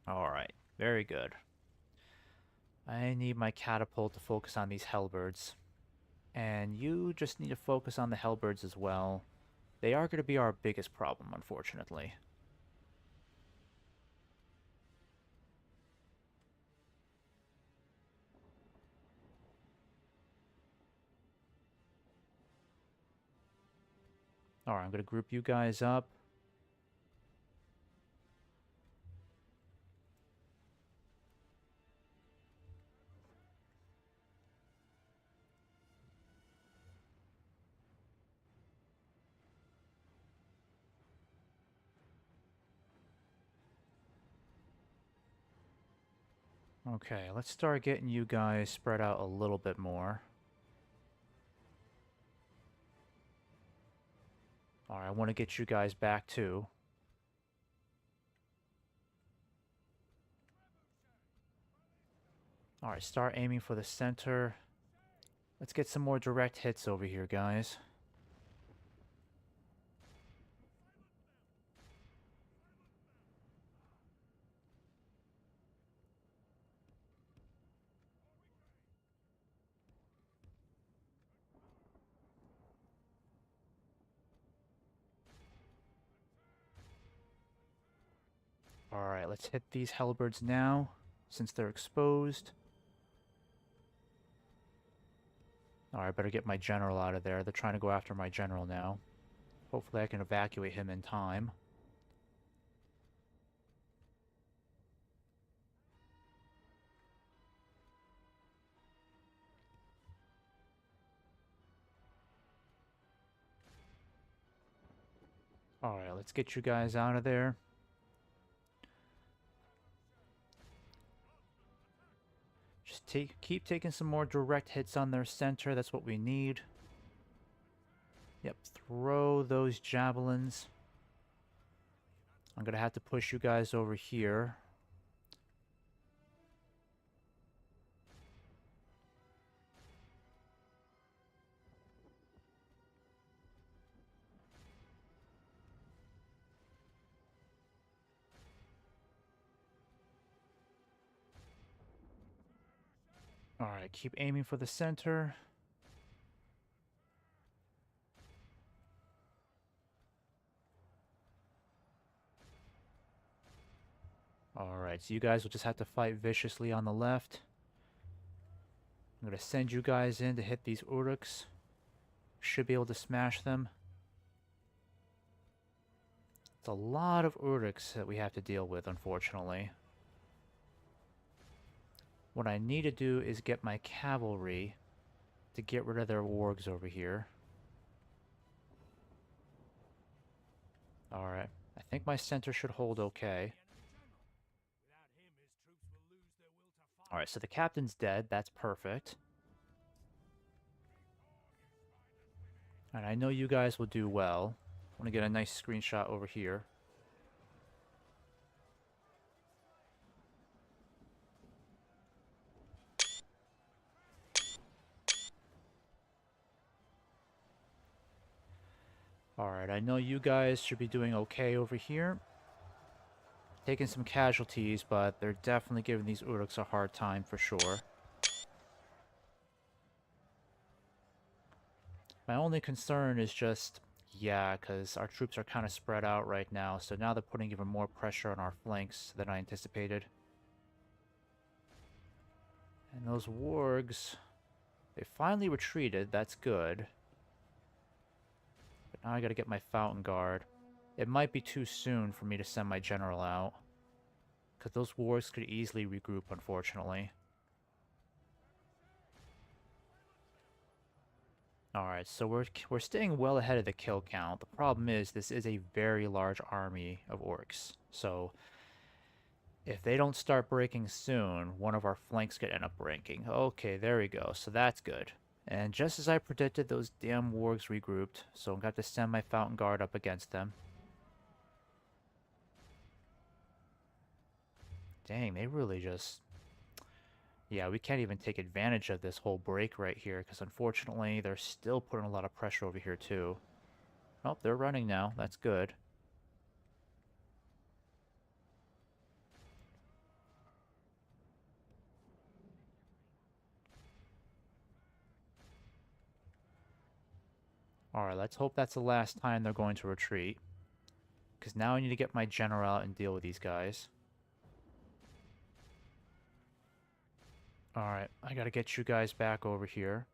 Alright, very good. I need my catapult to focus on these halberds. And you just need to focus on the halberds as well. They are going to be our biggest problem, unfortunately. Alright, I'm going to group you guys up. Okay, let's start getting you guys spread out a little bit more. Alright, I want to get you guys back too. Alright, start aiming for the center. Let's get some more direct hits over here, guys. Alright, let's hit these halberds now, since they're exposed. Alright, I better get my general out of there. They're trying to go after my general now. Hopefully I can evacuate him in time. Alright, let's get you guys out of there. Just keep taking some more direct hits on their center. That's what we need. Yep, throw those javelins. I'm gonna have to push you guys over here. Alright, keep aiming for the center. Alright, so you guys will just have to fight viciously on the left. I'm gonna send you guys in to hit these Uruks. Should be able to smash them. It's a lot of Uruks that we have to deal with, unfortunately. What I need to do is get my cavalry to get rid of their wargs over here. Alright, I think my center should hold okay. Alright, so the captain's dead. That's perfect. And I know you guys will do well. I want to get a nice screenshot over here. Alright, I know you guys should be doing okay over here. Taking some casualties, but they're definitely giving these Uruks a hard time for sure. My only concern is just, yeah, because our troops are kind of spread out right now, so now they're putting even more pressure on our flanks than I anticipated. And those wargs, they finally retreated, that's good. But now I gotta get my Fountain Guard. It might be too soon for me to send my general out, because those wargs could easily regroup, unfortunately. Alright, so we're staying well ahead of the kill count. The problem is, this is a very large army of orcs. So, if they don't start breaking soon, one of our flanks could end up breaking. Okay, there we go. So that's good. And just as I predicted, those damn wargs regrouped. So I'm going to have to send my Fountain Guard up against them. Dang, they really just... Yeah, we can't even take advantage of this whole break right here, because unfortunately, they're still putting a lot of pressure over here too. Oh, they're running now. That's good. Alright, let's hope that's the last time they're going to retreat. Because now I need to get my general out and deal with these guys. Alright, I gotta get you guys back over here.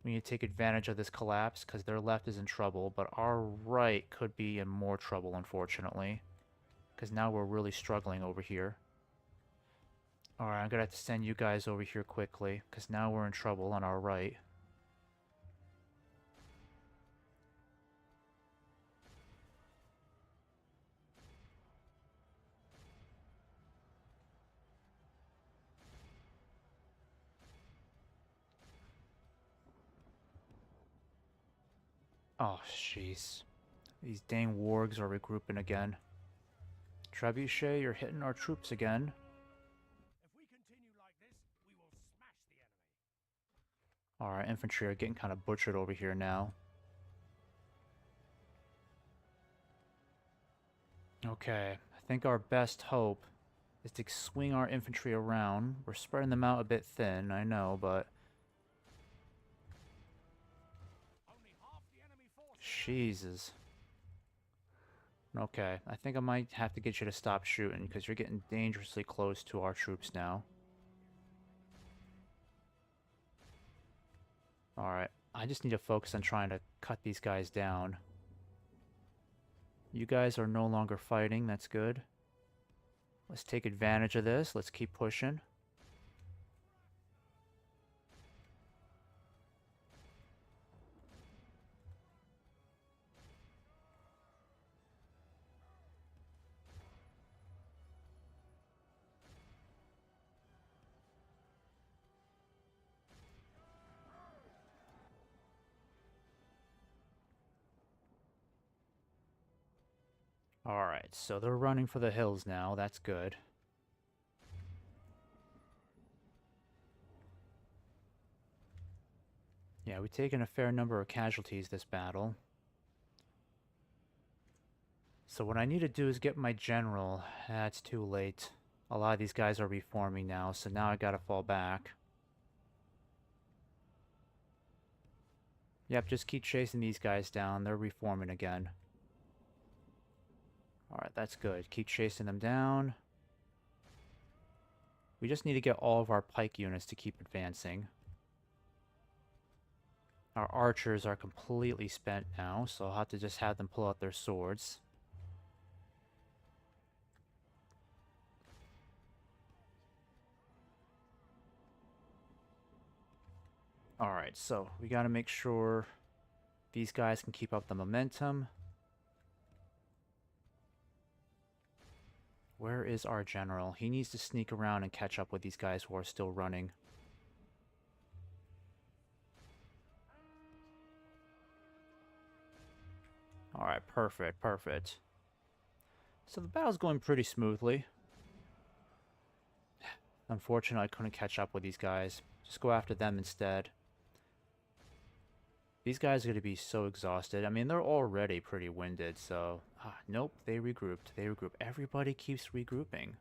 We need to take advantage of this collapse because their left is in trouble, but our right could be in more trouble, unfortunately. Because now we're really struggling over here. Alright, I'm gonna have to send you guys over here quickly, because now we're in trouble on our right. Oh, jeez. These dang wargs are regrouping again. Trebuchet, you're hitting our troops again. If we continue like this, we will smash the enemy. Our infantry are getting kind of butchered over here now. Okay, I think our best hope is to swing our infantry around. We're spreading them out a bit thin, I know, but... Only half the enemy force remains. Jesus. Okay, I think I might have to get you to stop shooting, because you're getting dangerously close to our troops now. Alright, I just need to focus on trying to cut these guys down. You guys are no longer fighting, that's good. Let's take advantage of this, let's keep pushing. Alright, so they're running for the hills now, that's good. Yeah, we've taken a fair number of casualties this battle. So what I need to do is get my general. That's too late. A lot of these guys are reforming now, so now I gotta fall back. Yep, just keep chasing these guys down. They're reforming again. Alright, that's good. Keep chasing them down. We just need to get all of our pike units to keep advancing. Our archers are completely spent now, so I'll have to just have them pull out their swords. Alright, so we gotta make sure these guys can keep up the momentum. Where is our general? He needs to sneak around and catch up with these guys who are still running. Alright, perfect, perfect. So the battle's going pretty smoothly. Unfortunately, I couldn't catch up with these guys. Just go after them instead. These guys are going to be so exhausted. I mean, they're already pretty winded, so... nope, they regrouped. They regrouped. Everybody keeps regrouping.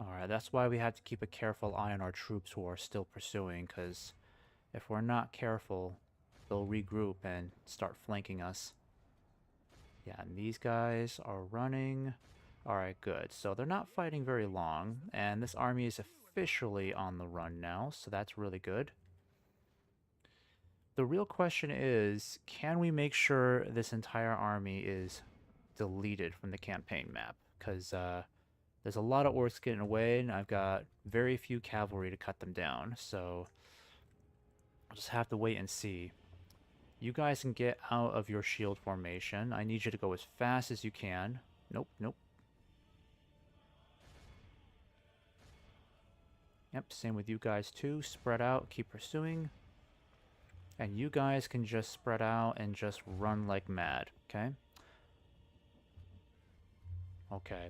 Alright, that's why we have to keep a careful eye on our troops who are still pursuing, because if we're not careful, they'll regroup and start flanking us. Yeah, and these guys are running. Alright, good. So they're not fighting very long, and this army is officially on the run now, so that's really good. The real question is, can we make sure this entire army is deleted from the campaign map? Because there's a lot of orcs getting away, and I've got very few cavalry to cut them down, so I'll just have to wait and see. You guys can get out of your shield formation. I need you to go as fast as you can. Nope, nope. Yep, same with you guys too. Spread out, keep pursuing. And you guys can just spread out and just run like mad, okay? Okay.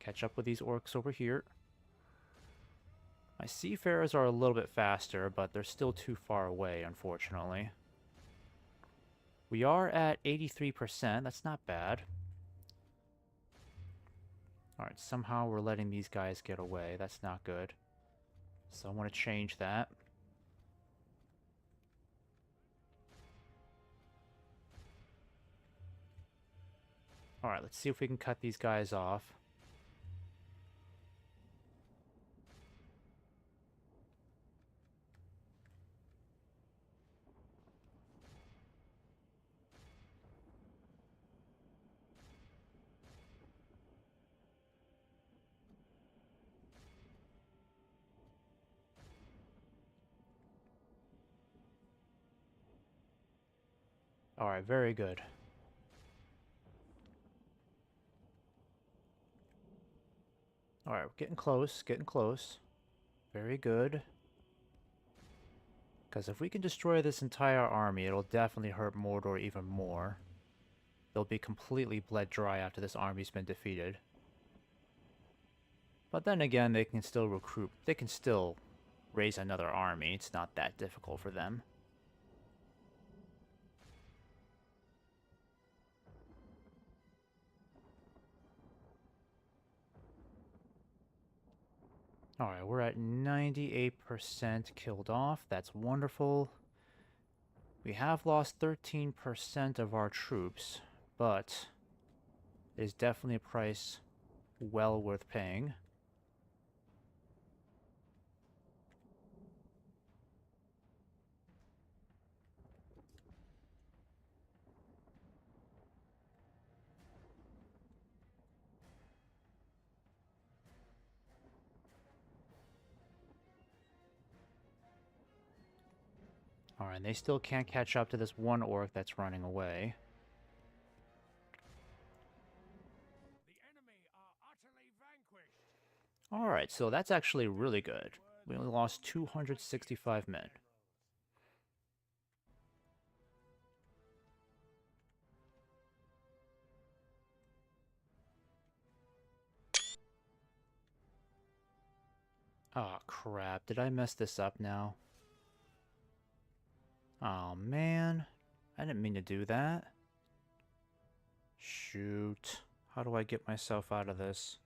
Catch up with these orcs over here. My seafarers are a little bit faster, but they're still too far away, unfortunately. We are at 83%. That's not bad. Alright, somehow we're letting these guys get away. That's not good. So I want to change that. Alright, let's see if we can cut these guys off. Alright, very good. Alright, we're getting close, getting close. Very good. Because if we can destroy this entire army, it'll definitely hurt Mordor even more. They'll be completely bled dry after this army's been defeated. But then again, they can still recruit. They can still raise another army. It's not that difficult for them. Alright, we're at 98% killed off. That's wonderful. We have lost 13% of our troops, but it is definitely a price well worth paying. Alright, and they still can't catch up to this one orc that's running away. The enemy are utterly vanquished. Alright, so that's actually really good. We only lost 265 men. Oh crap, did I mess this up now? Oh man, I didn't mean to do that. Shoot, how do I get myself out of this?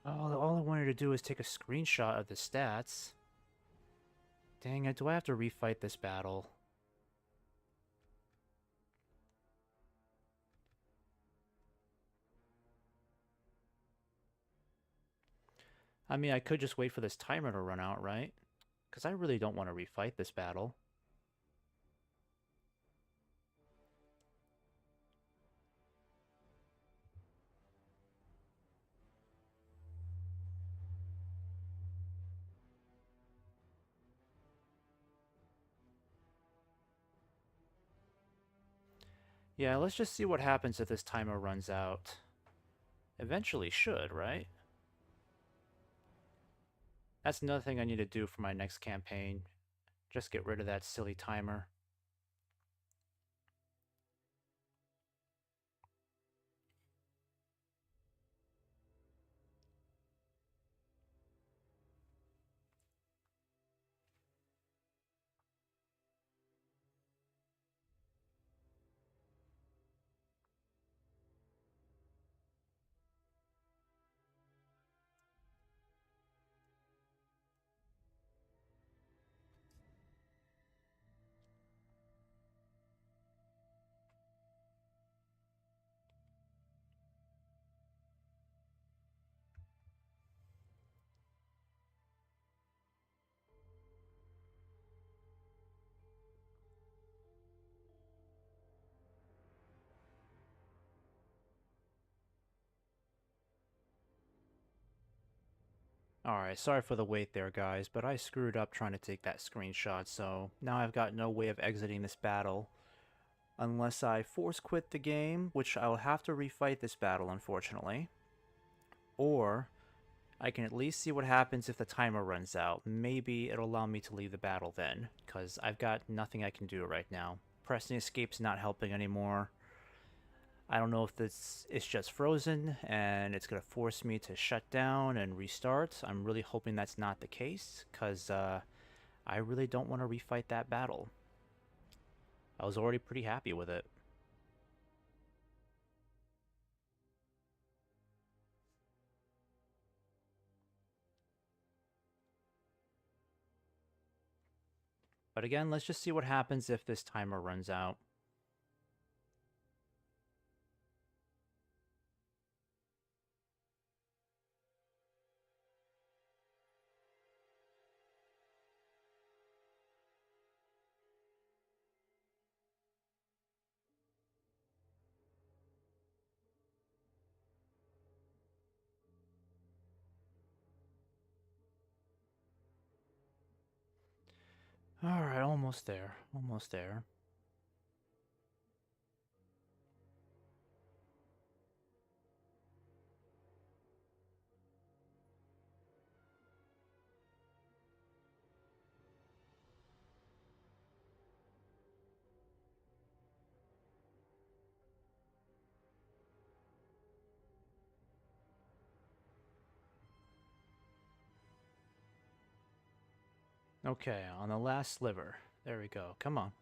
All I wanted to do is take a screenshot of the stats. Dang it, do I have to refight this battle? I mean, I could just wait for this timer to run out, right? Because I really don't want to refight this battle. Yeah, let's just see what happens if this timer runs out. Eventually should, right? That's another thing I need to do for my next campaign. Just get rid of that silly timer. Alright, sorry for the wait there, guys, but I screwed up trying to take that screenshot, so now I've got no way of exiting this battle. Unless I force quit the game, which I'll have to refight this battle, unfortunately. Or I can at least see what happens if the timer runs out. Maybe it'll allow me to leave the battle then, because I've got nothing I can do right now. Pressing escape's not helping anymore. I don't know if this is just frozen and it's going to force me to shut down and restart. I'm really hoping that's not the case, because I really don't want to refight that battle. I was already pretty happy with it. But again, let's just see what happens if this timer runs out. Alright, almost there. Almost there. Okay, on the last sliver. There we go. Come on.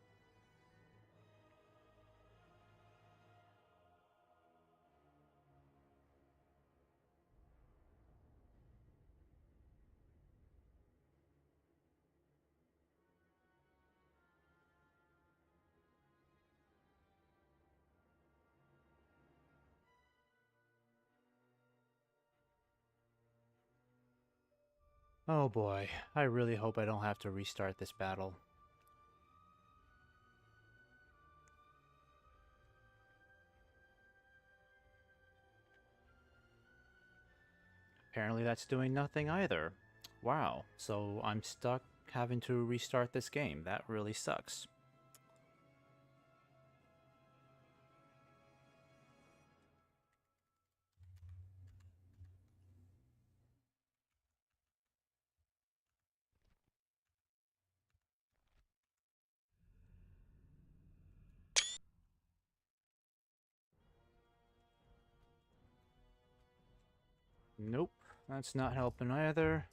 Oh boy, I really hope I don't have to restart this battle. Apparently that's doing nothing either. Wow, so I'm stuck having to restart this game. That really sucks. Nope, that's not helping either.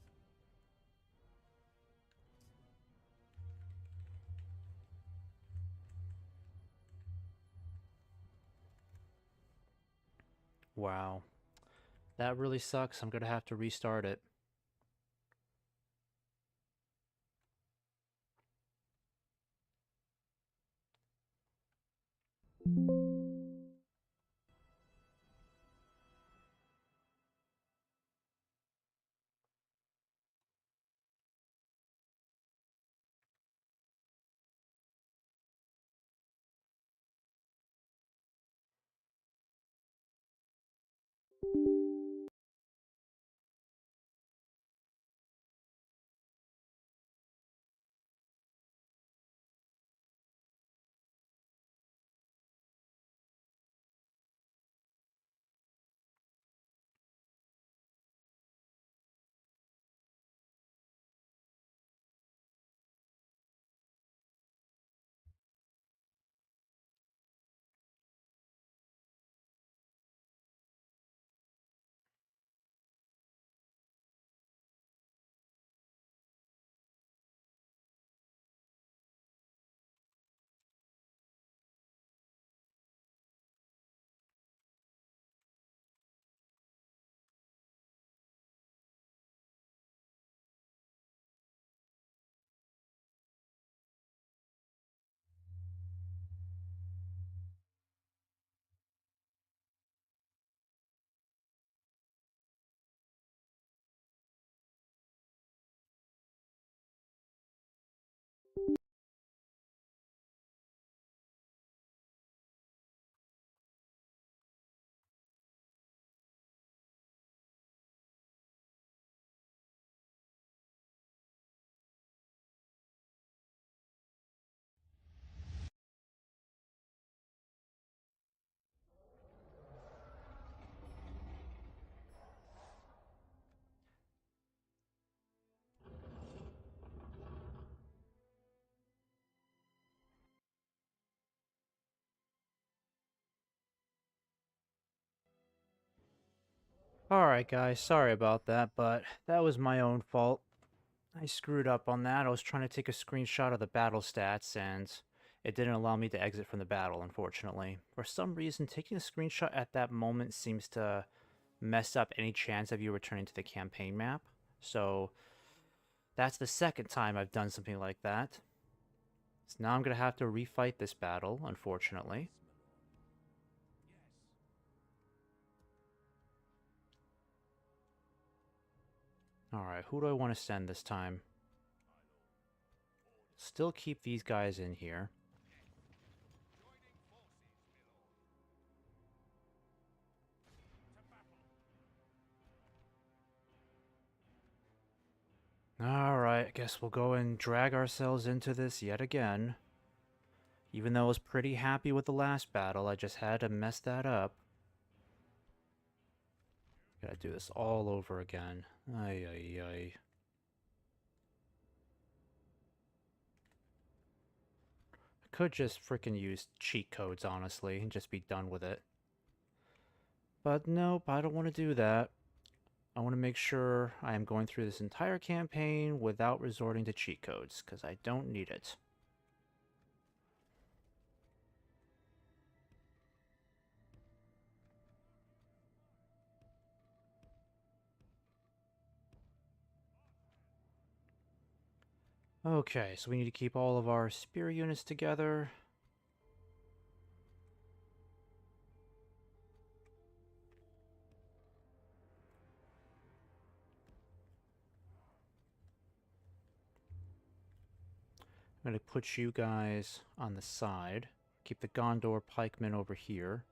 Wow. That really sucks. I'm gonna have to restart it. Alright guys, sorry about that, but that was my own fault. I screwed up on that. I was trying to take a screenshot of the battle stats and it didn't allow me to exit from the battle, unfortunately. For some reason, taking a screenshot at that moment seems to mess up any chance of you returning to the campaign map. So that's the second time I've done something like that. So now I'm going to have to refight this battle, unfortunately. Alright, who do I want to send this time? Still keep these guys in here. Alright, I guess we'll go and drag ourselves into this yet again. Even though I was pretty happy with the last battle, I just had to mess that up. Gotta do this all over again. Ay, ay, ay. I could just frickin' use cheat codes, honestly, and just be done with it. But nope, I don't want to do that. I want to make sure I am going through this entire campaign without resorting to cheat codes, because I don't need it. Okay, so we need to keep all of our spear units together. I'm going to put you guys on the side. Keep the Gondor pikemen over here.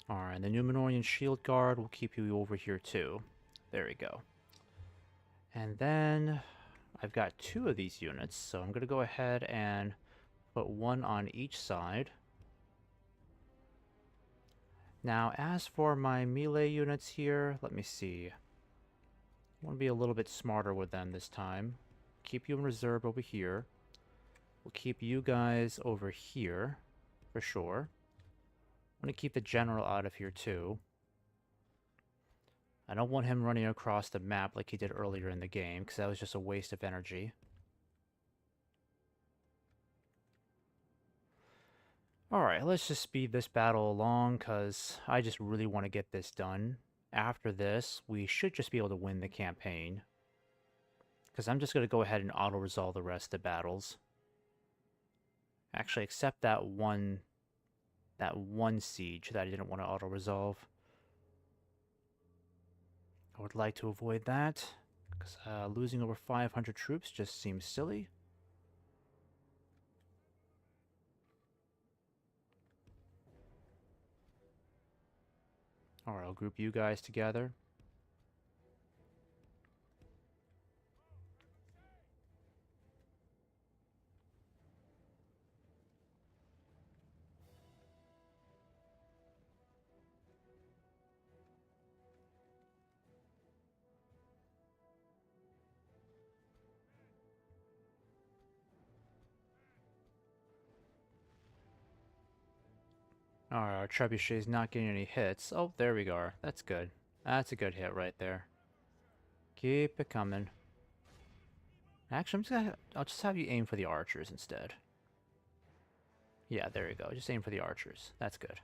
Alright, and the Numenorian Shield Guard will keep you over here too. There we go. And then I've got 2 of these units, so I'm going to go ahead and put 1 on each side. Now, as for my melee units here, let me see. I want to be a little bit smarter with them this time. Keep you in reserve over here. We'll keep you guys over here, for sure. I'm going to keep the general out of here too. I don't want him running across the map like he did earlier in the game, because that was just a waste of energy. Alright, let's just speed this battle along, because I just really want to get this done. After this, we should just be able to win the campaign. Because I'm just going to go ahead and auto-resolve the rest of the battles. Actually, except that one siege that I didn't want to auto-resolve. I would like to avoid that, because losing over 500 troops just seems silly. Alright, I'll group you guys together. Alright, our trebuchet's not getting any hits. Oh, there we go. That's good. That's a good hit right there. Keep it coming. Actually, I'll just have you aim for the archers instead. Yeah, there you go. Just aim for the archers. That's good.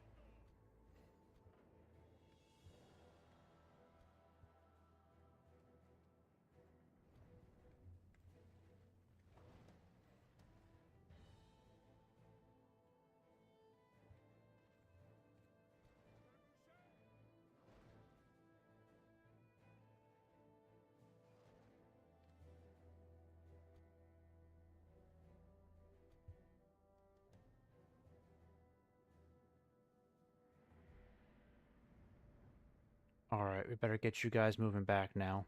Alright, we better get you guys moving back now.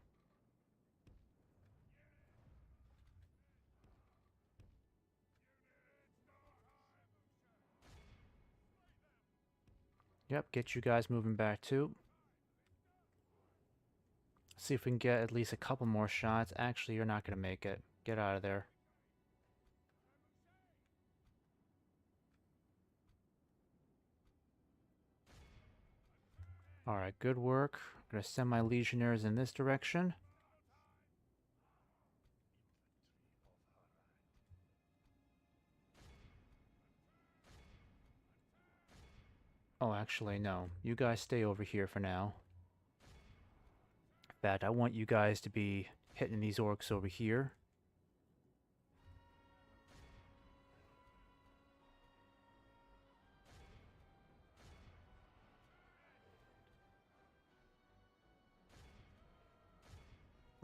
Yep, get you guys moving back too. See if we can get at least a couple more shots. Actually, you're not going to make it. Get out of there. Alright, good work. I'm going to send my legionnaires in this direction. Oh, actually, no. You guys stay over here for now. In fact, I want you guys to be hitting these orcs over here.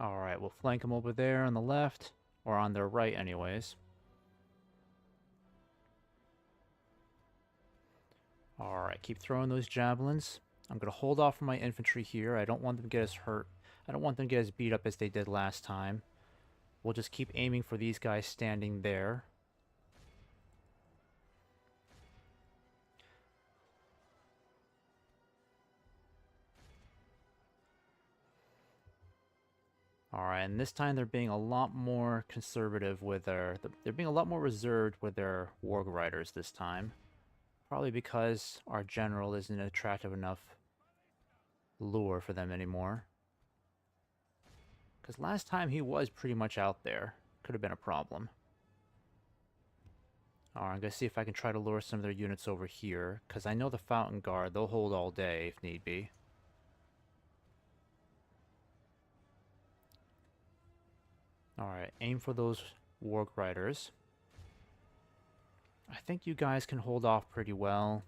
Alright, we'll flank them over there on the left, or on their right anyways. Alright, keep throwing those javelins. I'm going to hold off on my infantry here. I don't want them to get as hurt. I don't want them to get as beat up as they did last time. We'll just keep aiming for these guys standing there. Alright, and this time they're being a lot more conservative with their... They're being a lot more reserved with their warg riders this time. Probably because our general isn't an attractive enough lure for them anymore. Because last time he was pretty much out there. Could have been a problem. Alright, I'm going to see if I can try to lure some of their units over here. Because I know the Fountain Guard, they'll hold all day if need be. Alright, aim for those warg riders. I think you guys can hold off pretty well.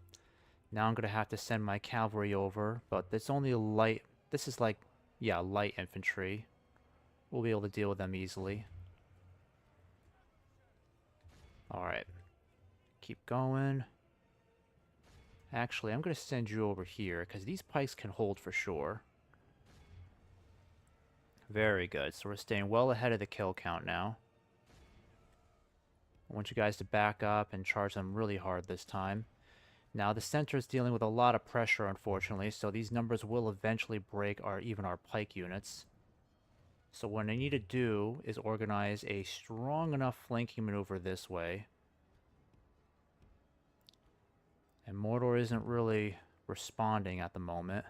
Now I'm going to have to send my cavalry over, but it's only a light... This is like, yeah, light infantry. We'll be able to deal with them easily. Alright. Keep going. Actually, I'm going to send you over here, because these pikes can hold for sure. Very good. So we're staying well ahead of the kill count now. I want you guys to back up and charge them really hard this time. Now, the center is dealing with a lot of pressure, unfortunately, so these numbers will eventually break even our pike units. So what I need to do is organize a strong enough flanking maneuver this way. And Mordor isn't really responding at the moment.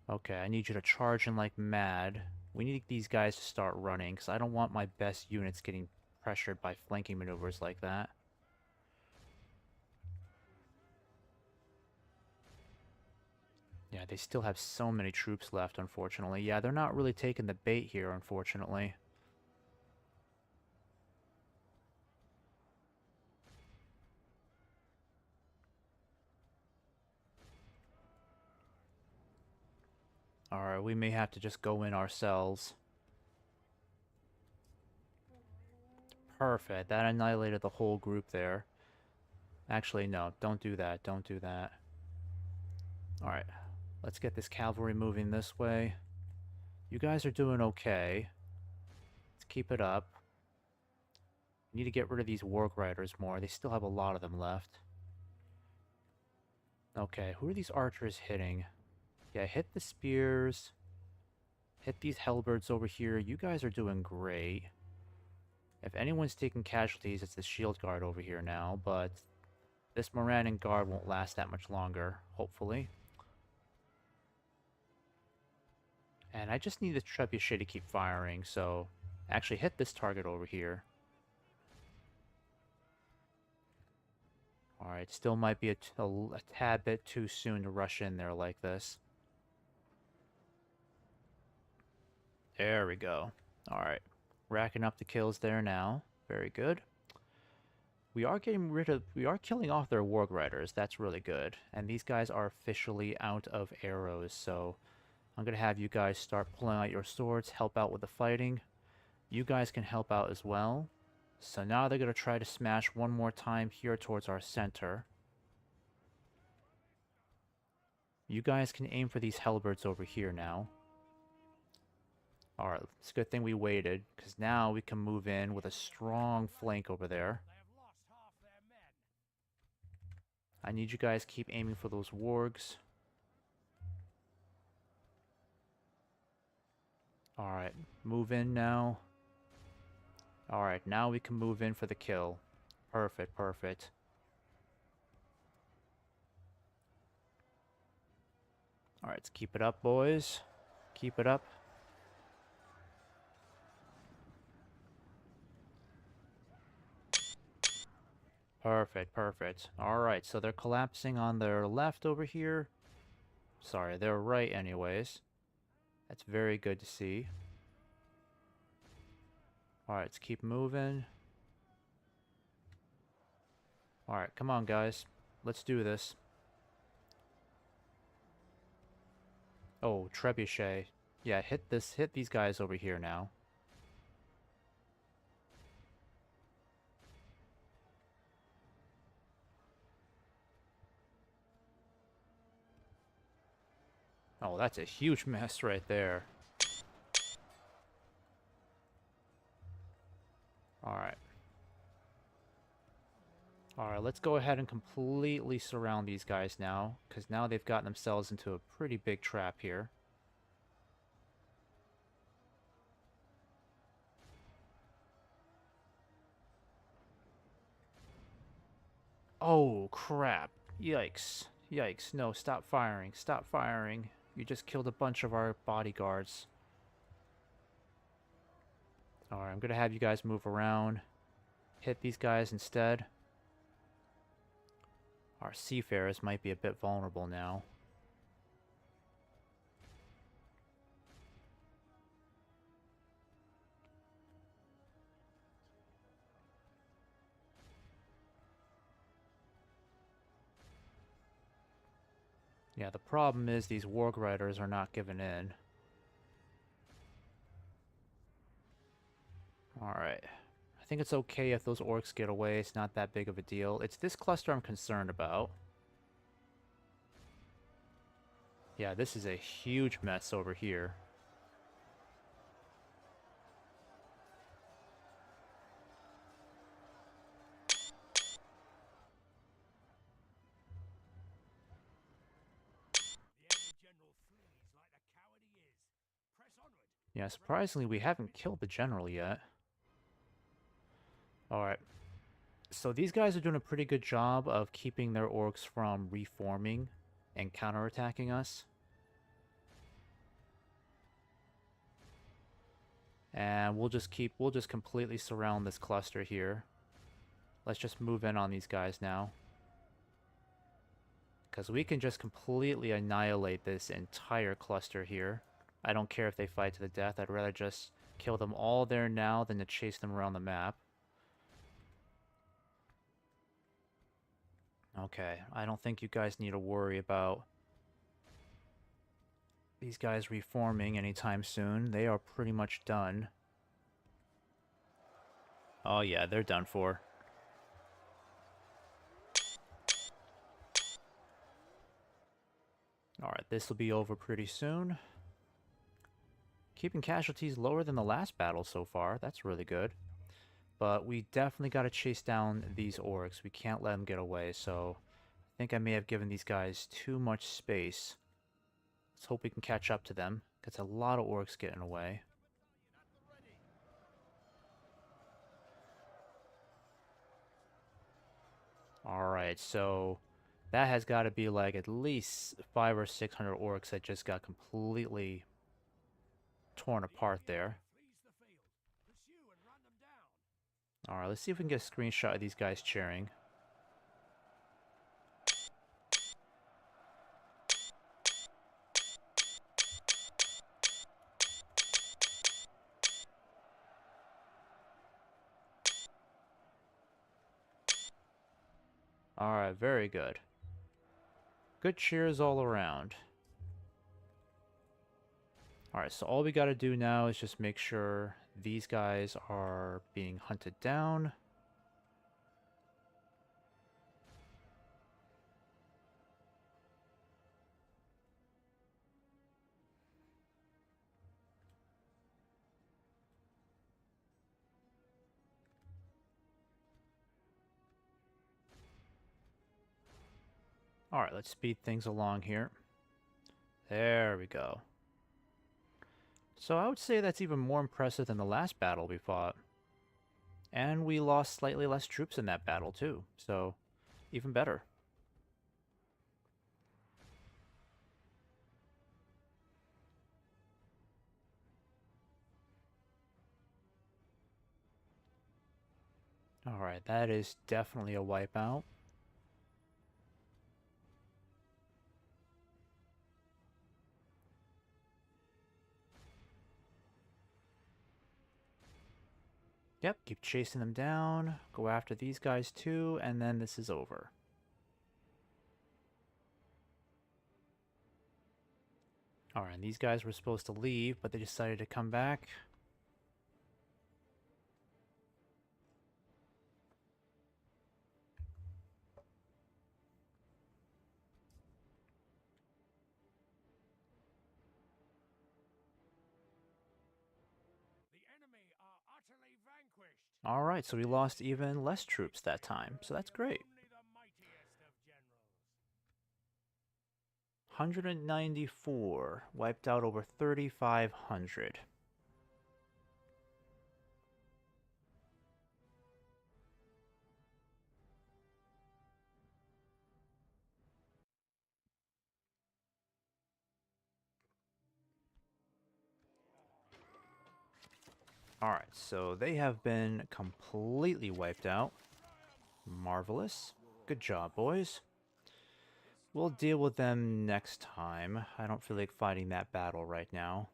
Okay, I need you to charge in like mad. We need these guys to start running, because I don't want my best units getting pressured by flanking maneuvers like that. Yeah, they still have so many troops left, unfortunately. Yeah, they're not really taking the bait here, unfortunately. Alright, we may have to just go in ourselves. Perfect, that annihilated the whole group there. Actually, no, don't do that, don't do that. Alright, let's get this cavalry moving this way. You guys are doing okay. Let's keep it up. We need to get rid of these warg riders more. They still have a lot of them left. Okay, who are these archers hitting? Yeah, hit the spears. Hit these halberds over here. You guys are doing great. If anyone's taking casualties, it's the shield guard over here now, but this Morannon guard won't last that much longer, hopefully. And I just need the trebuchet to keep firing, so actually hit this target over here. Alright, still might be a tad bit too soon to rush in there like this. There we go. Alright. Racking up the kills there now. Very good. We are killing off their warg riders. That's really good. And these guys are officially out of arrows, so I'm going to have you guys start pulling out your swords, help out with the fighting. You guys can help out as well. So now they're going to try to smash one more time here towards our center. You guys can aim for these halberds over here now. Alright, it's a good thing we waited, because now we can move in with a strong flank over there. They have lost half their men. I need you guys to keep aiming for those wargs. Alright, move in now. Alright, now we can move in for the kill. Perfect, perfect. Alright, let's keep it up, boys. Keep it up. Perfect, perfect. Alright, so they're collapsing on their left over here. Sorry, their right anyways. That's very good to see. Alright, let's keep moving. Alright, come on guys. Let's do this. Oh, trebuchet. Yeah, hit these guys over here now. Oh, that's a huge mess right there. Alright. Alright, let's go ahead and completely surround these guys now, because now they've gotten themselves into a pretty big trap here. Oh, crap. Yikes. Yikes. No, stop firing. Stop firing. You just killed a bunch of our bodyguards. Alright, I'm gonna have you guys move around. Hit these guys instead. Our seafarers might be a bit vulnerable now. Yeah, the problem is these warg riders are not giving in. Alright. I think it's okay if those orcs get away. It's not that big of a deal. It's this cluster I'm concerned about. Yeah, this is a huge mess over here. The enemy general flees like the coward he is. Press onward. Yeah, surprisingly, we haven't killed the general yet. Alright. So these guys are doing a pretty good job of keeping their orcs from reforming and counterattacking us. And we'll just completely surround this cluster here. Let's just move in on these guys now. Because we can just completely annihilate this entire cluster here. I don't care if they fight to the death. I'd rather just kill them all there now than to chase them around the map. Okay, I don't think you guys need to worry about these guys reforming anytime soon. They are pretty much done. Oh yeah, they're done for. Alright, this will be over pretty soon. Keeping casualties lower than the last battle so far. That's really good. But we definitely got to chase down these orcs. We can't let them get away, so I think I may have given these guys too much space. Let's hope we can catch up to them. That's a lot of orcs getting away. Alright, so that has got to be like at least 500 or 600 orcs that just got completely torn apart there. Flees the field. Pursue and run them down. Alright, let's see if we can get a screenshot of these guys cheering. Alright, very good. Good cheers all around. Alright, so all we gotta do now is just make sure these guys are being hunted down. Alright, let's speed things along here. There we go. So I would say that's even more impressive than the last battle we fought. And we lost slightly less troops in that battle too, so even better. Alright, that is definitely a wipeout. Yep, keep chasing them down, go after these guys too, and then this is over. Alright, and these guys were supposed to leave, but they decided to come back. Alright, so we lost even less troops that time, so that's great. Only the mightiest of generals. 194, wiped out over 3,500. Alright, so they have been completely wiped out. Marvelous. Good job, boys. We'll deal with them next time. I don't feel like fighting that battle right now.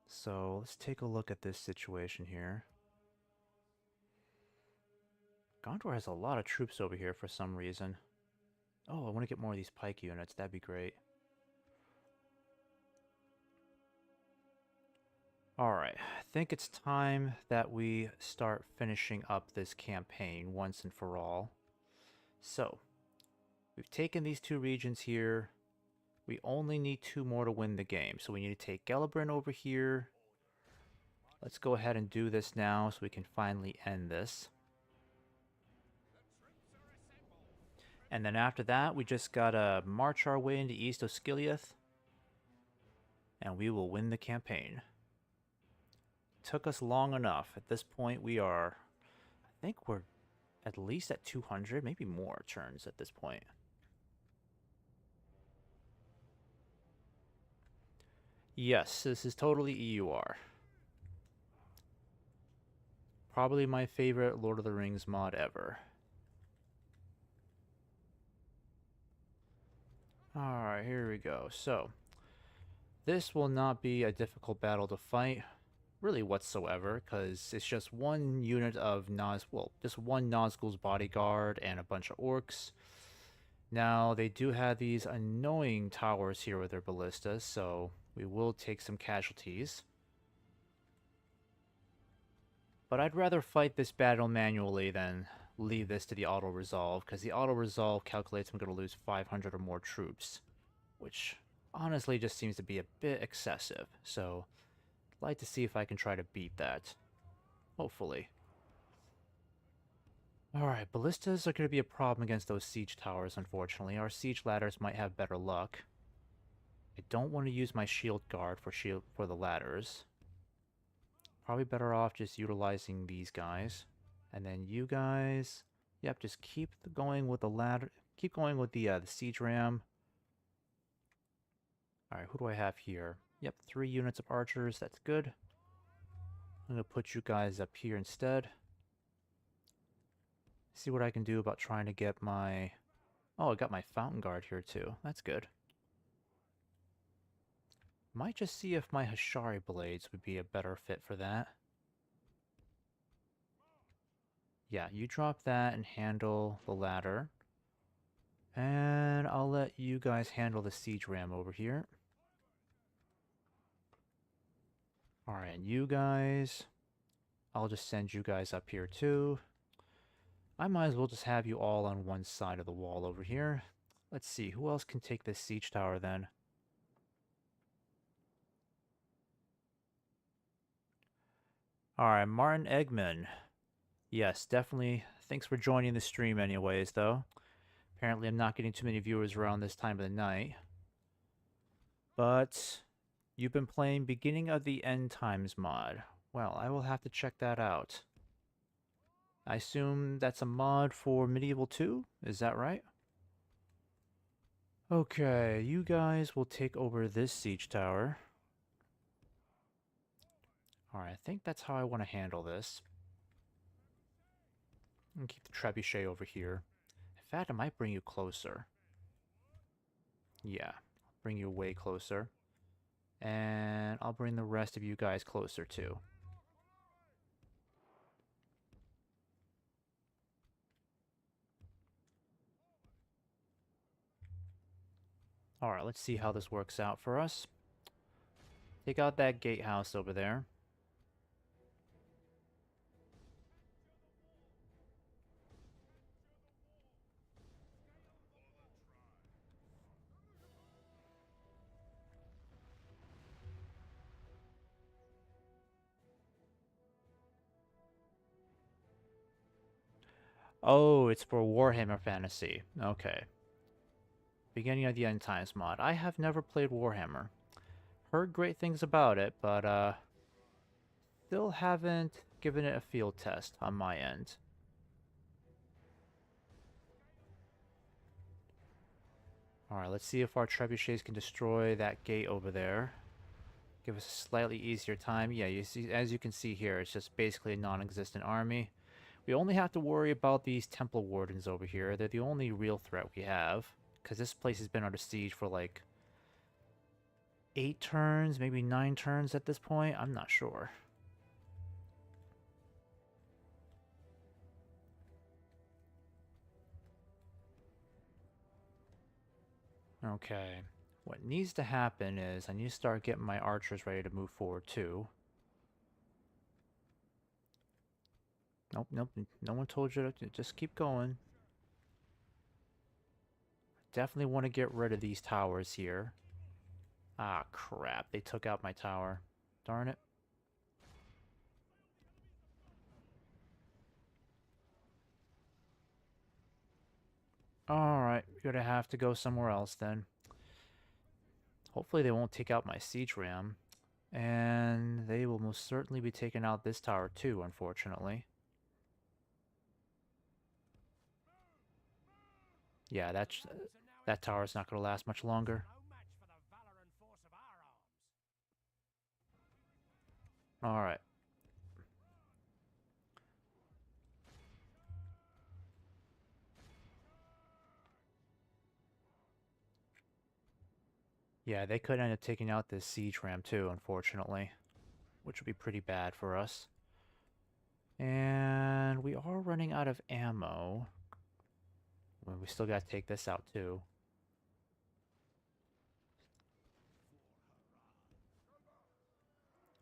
So let's take a look at this situation here. Gondor has a lot of troops over here for some reason. Oh, I want to get more of these pike units. That'd be great. Alright, I think it's time that we start finishing up this campaign once and for all. So, we've taken these two regions here. We only need 2 more to win the game. So we need to take Gelibrin over here. Let's go ahead and do this now so we can finally end this. And then after that, we just gotta march our way into East Osgiliath. And we will win the campaign. Took us long enough. At this point, we are... I think we're at least at 200, maybe more turns at this point. Yes, this is totally EUR. Probably my favorite Lord of the Rings mod ever. Alright, here we go. So, this will not be a difficult battle to fight, really whatsoever, because it's just one unit of just one Nazgul's bodyguard and a bunch of orcs. Now, they do have these annoying towers here with their ballistas, so we will take some casualties. But I'd rather fight this battle manually than leave this to the auto-resolve, because the auto-resolve calculates I'm going to lose 500 or more troops, which honestly just seems to be a bit excessive, so I'd like to see if I can try to beat that. Hopefully. Alright, ballistas are going to be a problem against those siege towers, unfortunately. Our siege ladders might have better luck. I don't want to use my shield guard for the ladders. Probably better off just utilizing these guys. And then you guys... Yep, just keep going with the ladder. Keep going with the siege ram. Alright, who do I have here? Yep, 3 units of archers. That's good. I'm going to put you guys up here instead. See what I can do about trying to get my... Oh, I got my fountain guard here too. That's good. Might just see if my Hashari blades would be a better fit for that. Yeah, you drop that and handle the ladder. And I'll let you guys handle the siege ram over here. Alright, and you guys... I'll just send you guys up here too. I might as well just have you all on one side of the wall over here. Let's see, who else can take this siege tower then? Alright, Martin Eggman. Yes, definitely. Thanks for joining the stream anyways, though. Apparently I'm not getting too many viewers around this time of the night. But you've been playing Beginning of the End Times mod. Well, I will have to check that out. I assume that's a mod for Medieval 2? Is that right? Okay, you guys will take over this siege tower. Alright, I think that's how I want to handle this. And keep the trebuchet over here. In fact, I might bring you closer. Yeah, bring you way closer. And I'll bring the rest of you guys closer too. Alright, let's see how this works out for us. Take out that gatehouse over there. Oh, it's for Warhammer Fantasy. Okay. Beginning of the End Times mod. I have never played Warhammer. Heard great things about it, but still haven't given it a field test on my end. Alright, let's see if our trebuchets can destroy that gate over there. Give us a slightly easier time. Yeah, you see, as you can see here, it's just basically a non-existent army. We only have to worry about these Temple Wardens over here. They're the only real threat we have. Because this place has been under siege for like 8 turns, maybe 9 turns at this point. I'm not sure. Okay. What needs to happen is I need to start getting my archers ready to move forward too. Nope, nope. No one told you to just keep going. Definitely want to get rid of these towers here. Ah, crap. They took out my tower. Darn it. Alright, we're gonna have to go somewhere else then. Hopefully they won't take out my siege ram. And they will most certainly be taking out this tower too, unfortunately. Yeah, that tower's not gonna last much longer. No match for the valor and force of our arms. Alright. Yeah, they could end up taking out this siege ram too, unfortunately. Which would be pretty bad for us. And we are running out of ammo. Well, we still gotta take this out too.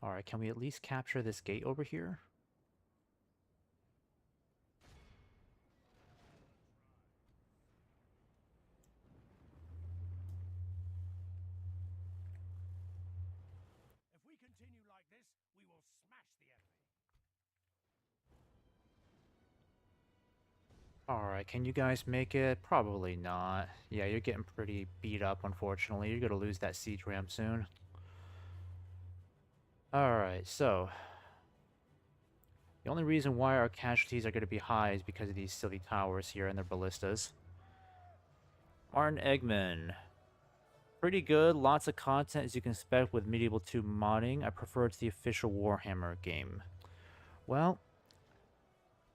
Alright, can we at least capture this gate over here? If we continue like this, we will smash the enemy. Alright, can you guys make it? Probably not. Yeah, you're getting pretty beat up, unfortunately. You're gonna lose that siege ram soon. Alright, so... the only reason why our casualties are going to be high is because of these silly towers here and their ballistas. Martin Eggman. Pretty good, lots of content as you can expect with Medieval 2 modding. I prefer it to the official Warhammer game. Well,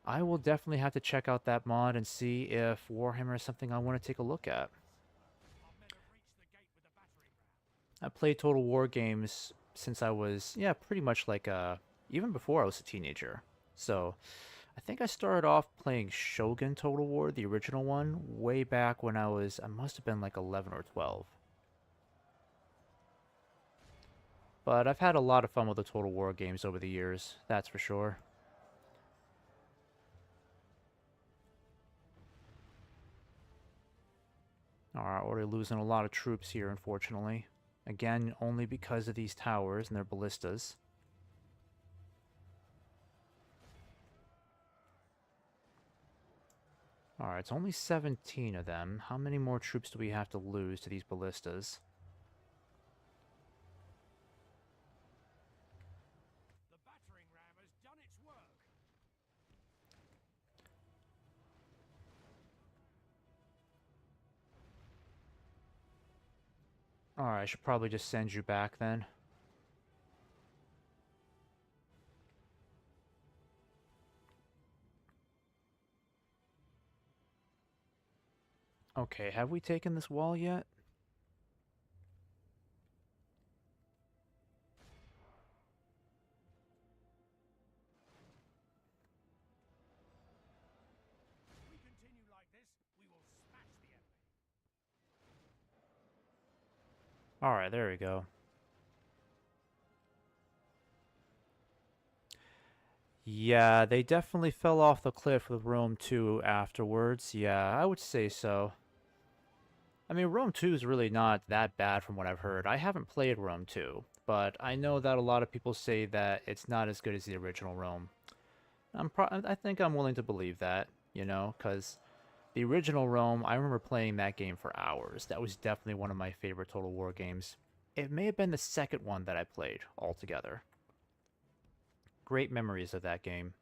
I will definitely have to check out that mod and see if Warhammer is something I want to take a look at. Our men have reached the gate with the battering ram. I played Total War games since I was, yeah, pretty much like, even before I was a teenager. So, I think I started off playing Shogun Total War, the original one, way back when I must have been like 11 or 12. But I've had a lot of fun with the Total War games over the years, that's for sure. Alright, already losing a lot of troops here, unfortunately. Again, only because of these towers and their ballistas. Alright, it's only 17 of them. How many more troops do we have to lose to these ballistas? The battering ram has done its work. Alright, I should probably just send you back then. Okay, have we taken this wall yet? If we continue like this, we will smash the enemy. Alright, there we go. Yeah, they definitely fell off the cliff with Rome 2 afterwards. Yeah, I would say so. I mean, Rome 2 is really not that bad from what I've heard. I haven't played Rome 2, but I know that a lot of people say that it's not as good as the original Rome. I think I'm willing to believe that. you know, because the original Rome, I remember playing that game for hours. That was definitely one of my favorite Total War games. It may have been the second one that I played altogether. Great memories of that game.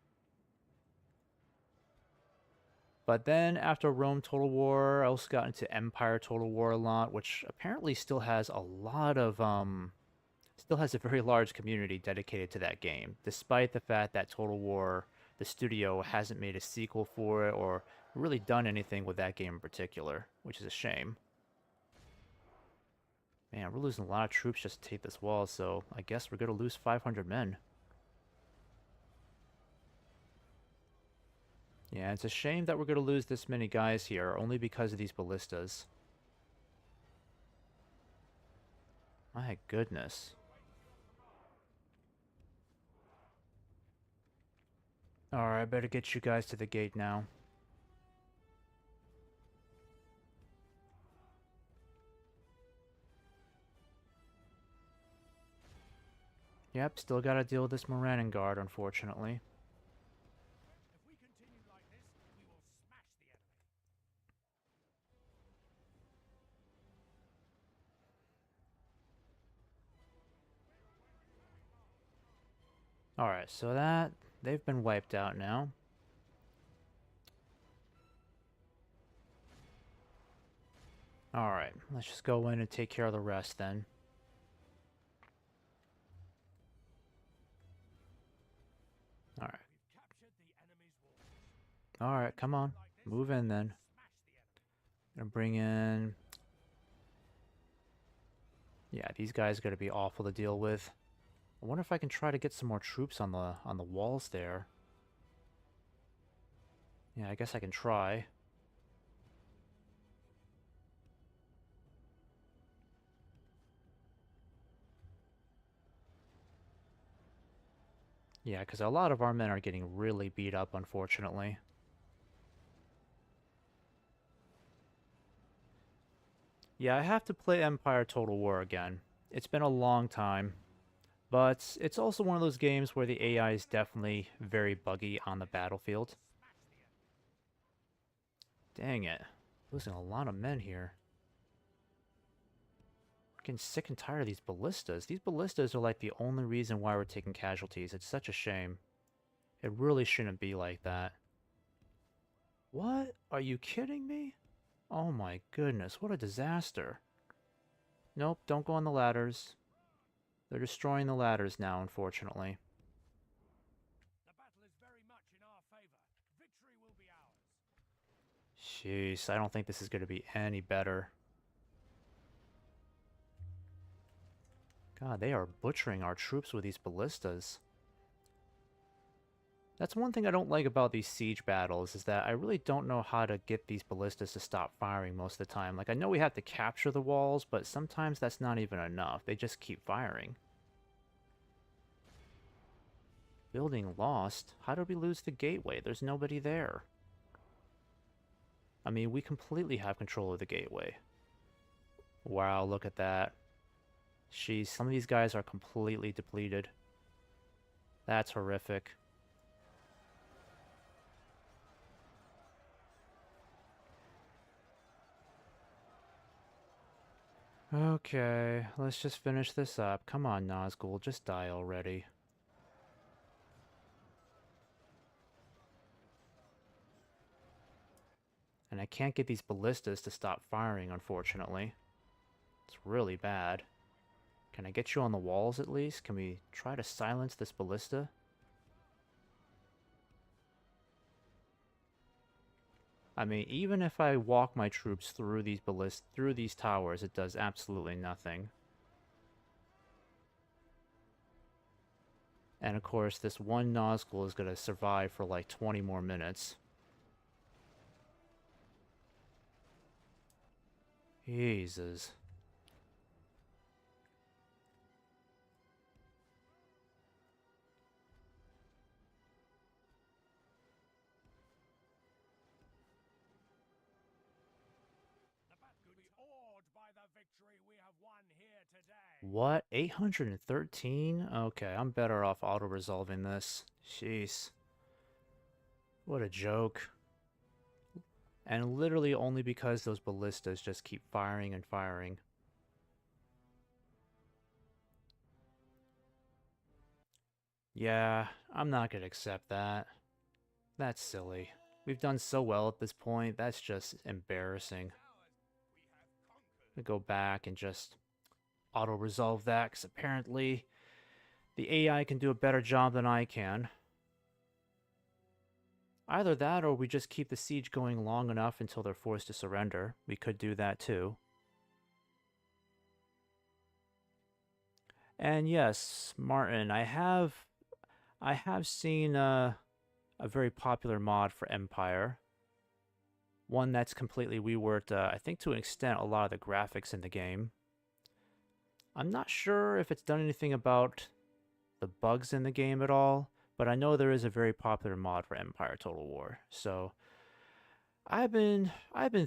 But then after Rome Total War, I also got into Empire Total War a lot, which apparently still has a lot of still has a very large community dedicated to that game, despite the fact that Total War, the studio, hasn't made a sequel for it or really done anything with that game in particular, which is a shame. Man, we're losing a lot of troops just to take this wall, so I guess we're gonna lose 500 men. Yeah, it's a shame that we're gonna lose this many guys here, only because of these ballistas. My goodness. Alright, I better get you guys to the gate now. Yep, still gotta deal with this Morannon guard, unfortunately. If we continue like this, we will smash the enemy. Alright, so they've been wiped out now. Alright, let's just go in and take care of the rest then. Alright. We've captured the enemy's walls. Alright, come on. Like this, Move in then. smash the enemy. Gonna bring in... Yeah, these guys are gonna be awful to deal with. I wonder if I can try to get some more troops on the walls there. Yeah, I guess I can try. Yeah, because a lot of our men are getting really beat up, unfortunately. Yeah, I have to play Empire Total War again. It's been a long time. But it's also one of those games where the AI is definitely very buggy on the battlefield. Dang it. Losing a lot of men here. Getting sick and tired of these ballistas. These ballistas are like the only reason why we're taking casualties. It's such a shame. It really shouldn't be like that. What? Are you kidding me? Oh my goodness, what a disaster. Nope, don't go on the ladders. They're destroying the ladders now, unfortunately. The battle is very much in our favor. Victory will be ours. Jeez, I don't think this is going to be any better. God, they are butchering our troops with these ballistas. That's one thing I don't like about these siege battles, is that I really don't know how to get these ballistas to stop firing most of the time. Like, I know we have to capture the walls, but sometimes that's not even enough. They just keep firing. Building lost? How did we lose the gateway? There's nobody there. I mean, we completely have control of the gateway. Wow, look at that. Jeez, some of these guys are completely depleted. That's horrific. Okay, let's just finish this up. Come on, Nazgul, just die already. And I can't get these ballistas to stop firing, unfortunately. It's really bad. Can I get you on the walls at least? Can we try to silence this ballista? I mean, even if I walk my troops through these towers, it does absolutely nothing. And of course, this one Nazgul is going to survive for like 20 more minutes. Jesus. The battle will be awed by the victory we have won here today. What? 813? Okay, I'm better off auto-resolving this. Jeez. What a joke. And literally only because those ballistas just keep firing and firing. Yeah, I'm not gonna accept that. That's silly. We've done so well at this point, that's just embarrassing. I'm gonna go back and just auto-resolve that, because apparently the AI can do a better job than I can. Either that, or we just keep the siege going long enough until they're forced to surrender. We could do that too. And yes, Martin, I have seen a very popular mod for Empire. One that's completely reworked, I think to an extent, a lot of the graphics in the game. I'm not sure if it's done anything about the bugs in the game at all, but I know there is a very popular mod for Empire Total War. So I've been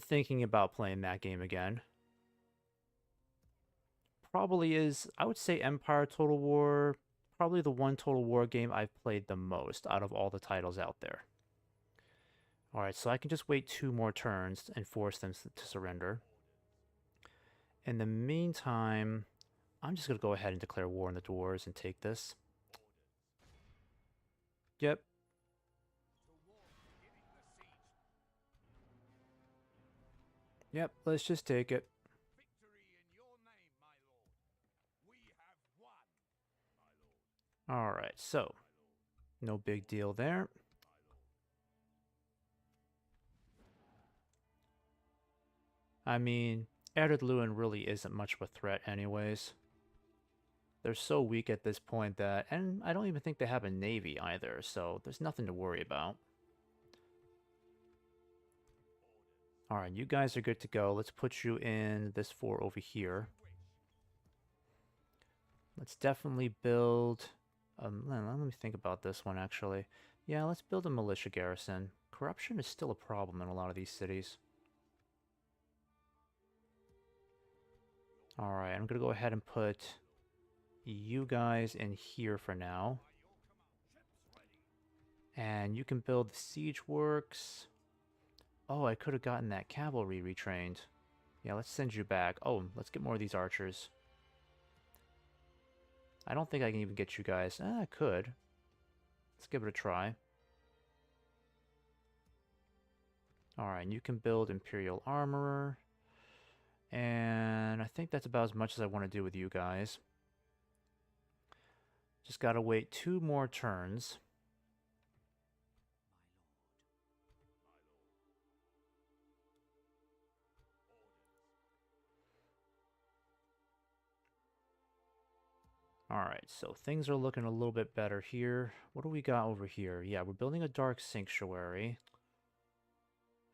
thinking about playing that game again. Probably is, I would say, Empire Total War, probably the one Total War game I've played the most out of all the titles out there. Alright, so I can just wait 2 more turns and force them to surrender. In the meantime, I'm just going to go ahead and declare war on the dwarves and take this. Yep. Yep, let's just take it. Victory in your name, my lord. We have won, my lord. Alright, so no big deal there. I mean, Ar-Adunaim really isn't much of a threat anyways. They're so weak at this point that, and I don't even think they have a navy either, so there's nothing to worry about. Alright, you guys are good to go. Let's put you in this fort over here. Let's definitely build... let me think about this one, actually. Yeah, let's build a militia garrison. Corruption is still a problem in a lot of these cities. Alright, I'm going to go ahead and put you guys in here for now. And you can build the siege works. Oh, I could have gotten that cavalry retrained. Yeah, let's send you back. Oh, let's get more of these archers. I don't think I can even get you guys. I could. Let's give it a try. Alright, and you can build Imperial Armorer. And I think that's about as much as I want to do with you guys. Just gotta wait 2 more turns. Alright, so things are looking a little bit better here. What do we got over here? Yeah, we're building a dark sanctuary.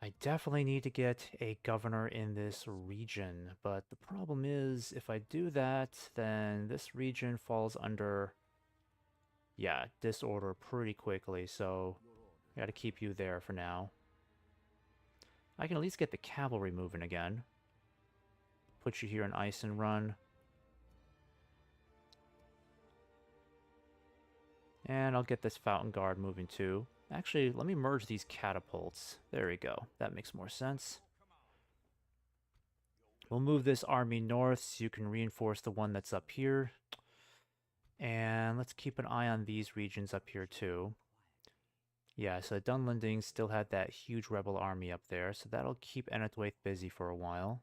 I definitely need to get a governor in this region, but the problem is, if I do that, then this region falls under, yeah, disorder pretty quickly, so I gotta keep you there for now. I can at least get the cavalry moving again. Put you here in Ice and Run. And I'll get this Fountain Guard moving too. Actually, let me merge these catapults. There we go. That makes more sense. We'll move this army north so you can reinforce the one that's up here. And let's keep an eye on these regions up here too. Yeah, so Dunlending still had that huge rebel army up there, so that'll keep Enethwaith busy for a while.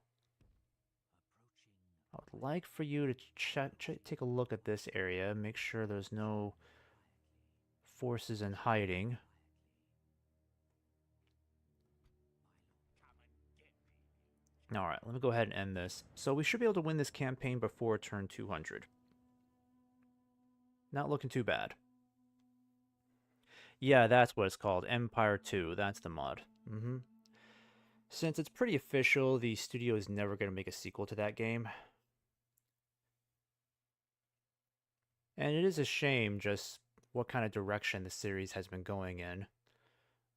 I would like for you to take a look at this area, make sure there's no forces in hiding. Alright, let me go ahead and end this. So we should be able to win this campaign before turn 200. Not looking too bad. Yeah, that's what it's called. Empire 2. That's the mod. Since it's pretty official, the studio is never going to make a sequel to that game. And it is a shame just what kind of direction the series has been going in.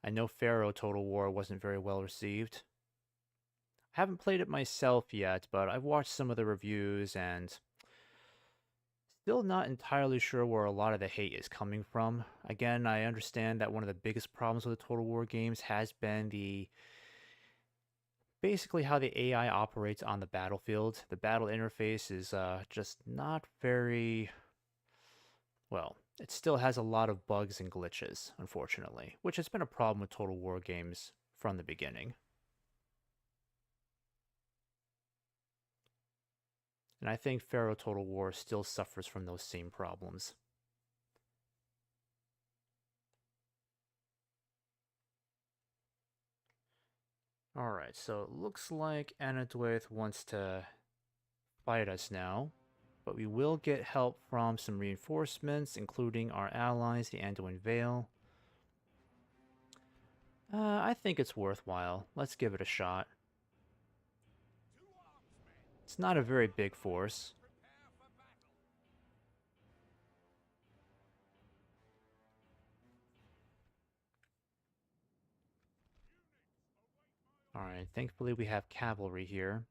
I know Pharaoh Total War wasn't very well received. I haven't played it myself yet, but I've watched some of the reviews and still not entirely sure where a lot of the hate is coming from. Again, I understand that one of the biggest problems with the Total War games has been the basically how the AI operates on the battlefield. The battle interface is just not very well. It still has a lot of bugs and glitches, unfortunately, which has been a problem with Total War games from the beginning. And I think Pharaoh Total War still suffers from those same problems. Alright, so it looks like Anadwaith wants to fight us now, but we will get help from some reinforcements, including our allies, the Anduin Vale. I think it's worthwhile. Let's give it a shot. It's not a very big force. Alright, thankfully we have cavalry here.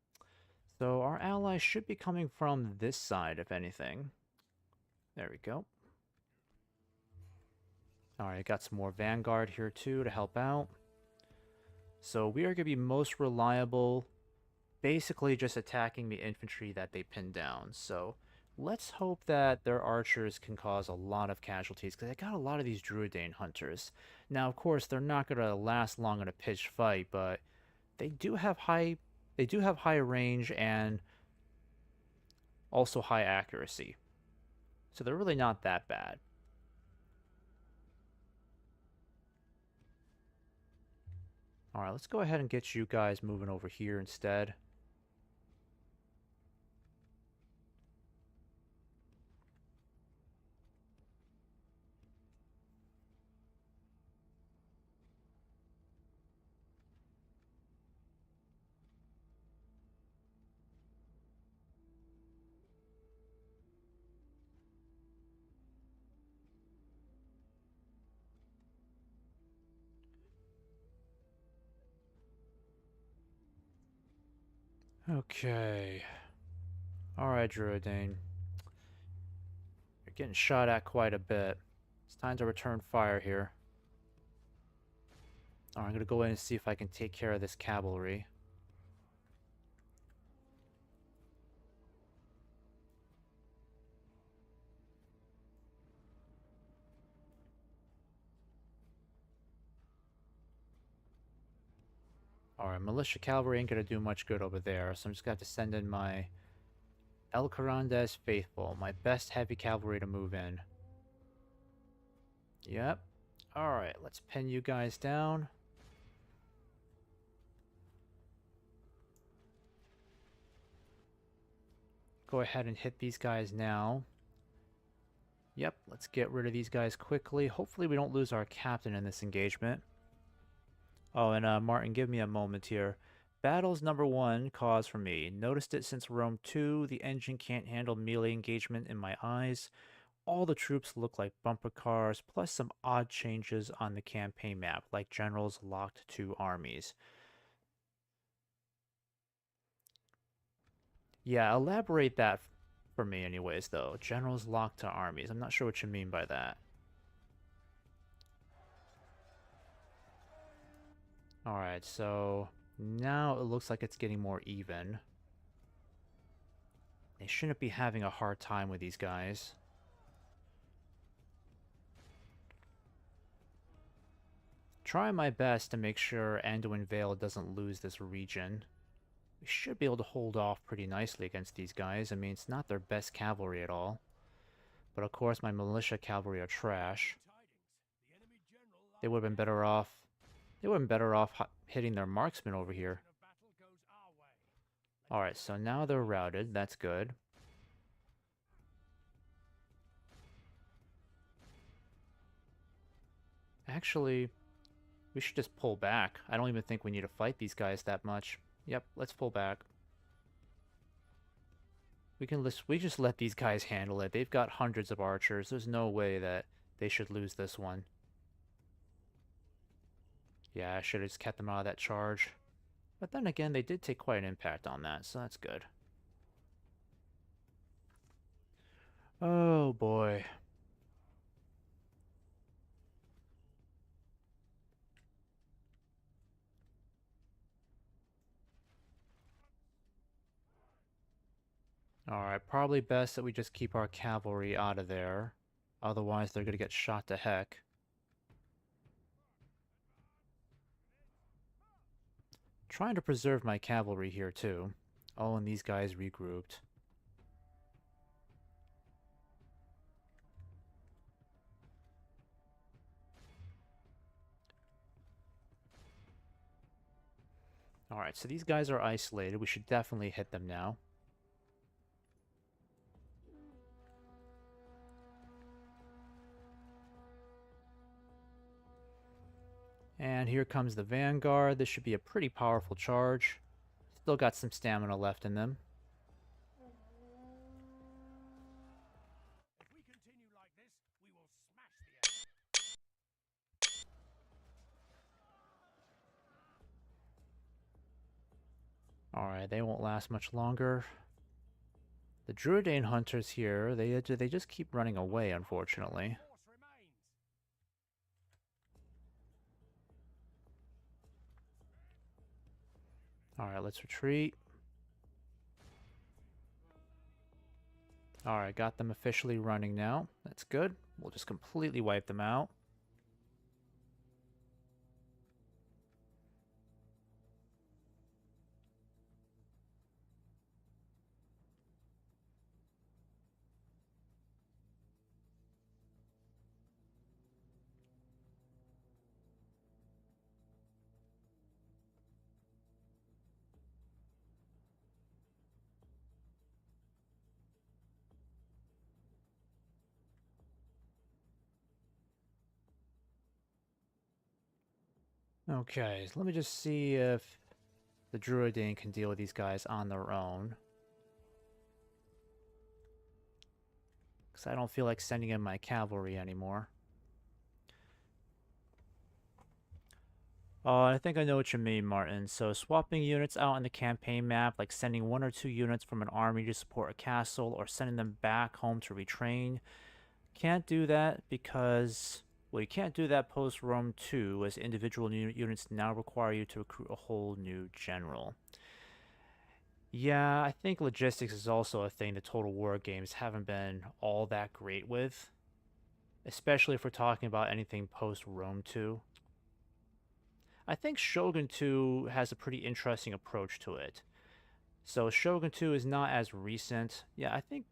So our allies should be coming from this side, if anything. There we go. Alright, got some more Vanguard here too to help out. So we are going to be most reliable, basically just attacking the infantry that they pin down. So let's hope that their archers can cause a lot of casualties, because they got a lot of these Druidane hunters. Now, of course, they're not going to last long in a pitched fight, but they do have high range and also high accuracy. So they're really not that bad. Alright, let's go ahead and get you guys moving over here instead. Okay. Alright, Druidane. You're getting shot at quite a bit. It's time to return fire here. Alright, I'm gonna go in and see if I can take care of this cavalry. Alright, militia cavalry ain't gonna do much good over there, so I'm just gonna have to send in my El Carandes Faithful, my best heavy cavalry to move in. Yep. Alright, let's pin you guys down. Go ahead and hit these guys now. Yep, let's get rid of these guys quickly. Hopefully we don't lose our captain in this engagement. Oh, and Martin, give me a moment here. Battles number 1, cause for me. Noticed it since Rome 2. The engine can't handle melee engagement in my eyes. All the troops look like bumper cars, plus some odd changes on the campaign map, like generals locked to armies. Yeah, elaborate that for me anyways, though. Generals locked to armies. I'm not sure what you mean by that. Alright, so now it looks like it's getting more even. They shouldn't be having a hard time with these guys. Try my best to make sure Anduin Vale doesn't lose this region. We should be able to hold off pretty nicely against these guys. I mean, it's not their best cavalry at all. But of course, my militia cavalry are trash. They would have been better off. They would have been better off hitting their marksmen over here. Alright, so now they're routed. That's good. Actually, we should just pull back. I don't even think we need to fight these guys that much. Yep, let's pull back. We just let these guys handle it. They've got hundreds of archers. There's no way that they should lose this one. Yeah, I should have just kept them out of that charge. But then again, they did take quite an impact on that, so that's good. Oh boy. Alright, probably best that we just keep our cavalry out of there. Otherwise, they're gonna get shot to heck. Trying to preserve my cavalry here, too. Oh, and these guys regrouped. Alright, so these guys are isolated. We should definitely hit them now. And here comes the Vanguard. This should be a pretty powerful charge. Still got some stamina left in them. If we continue like this, we will smash the enemy. Alright, they won't last much longer. The Druidane hunters here, they just keep running away, unfortunately. Force remains. Alright, let's retreat. Alright, got them officially running now. That's good. We'll just completely wipe them out. Okay, so let me just see if the Druidane can deal with these guys on their own. Because I don't feel like sending in my cavalry anymore. Oh, I think I know what you mean, Martin. So swapping units out on the campaign map, like sending 1 or 2 units from an army to support a castle, or sending them back home to retrain. Can't do that because, well, you can't do that post-Rome 2, as individual units now require you to recruit a whole new general. Yeah, I think logistics is also a thing the Total War games haven't been all that great with. Especially if we're talking about anything post-Rome 2. I think Shogun 2 has a pretty interesting approach to it. So Shogun 2 is not as recent. Yeah, I think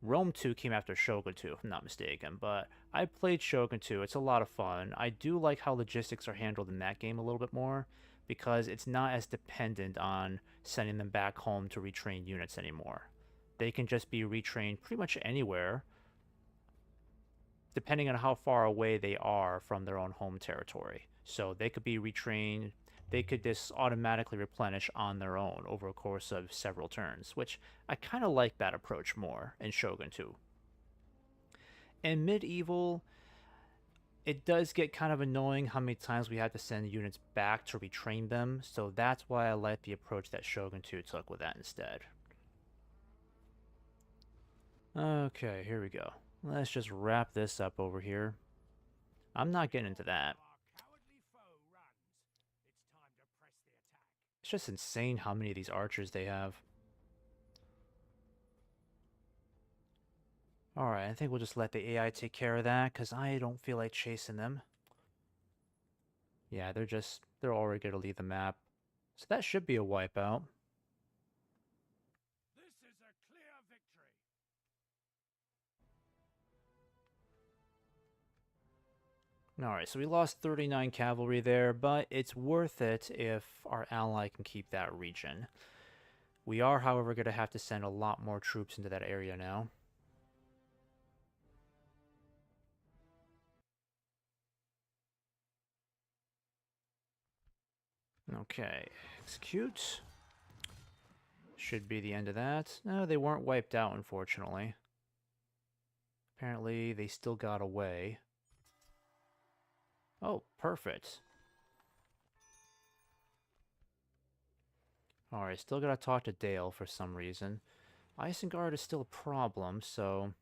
Rome 2 came after Shogun 2, if I'm not mistaken. But I played Shogun 2. It's a lot of fun. I do like how logistics are handled in that game a little bit more, because it's not as dependent on sending them back home to retrain units anymore. They can just be retrained pretty much anywhere, depending on how far away they are from their own home territory. So they could be retrained, they could just automatically replenish on their own over a course of several turns, which I kind of like that approach more in Shogun 2. In Medieval, it does get kind of annoying how many times we have to send units back to retrain them, so that's why I like the approach that Shogun 2 took with that instead. Okay, here we go. Let's just wrap this up over here. I'm not getting into that. Our cowardly foe runs. It's time to press the attack. It's just insane how many of these archers they have. Alright, I think we'll just let the AI take care of that, because I don't feel like chasing them. Yeah, they're already going to leave the map. So that should be a wipeout. This is a clear victory. Alright, so we lost 39 cavalry there, but it's worth it if our ally can keep that region. We are, however, going to have to send a lot more troops into that area now. Okay, execute. Should be the end of that. No, they weren't wiped out, unfortunately. Apparently, they still got away. Oh, perfect. Alright, still gotta talk to Dale for some reason. Isengard is still a problem, so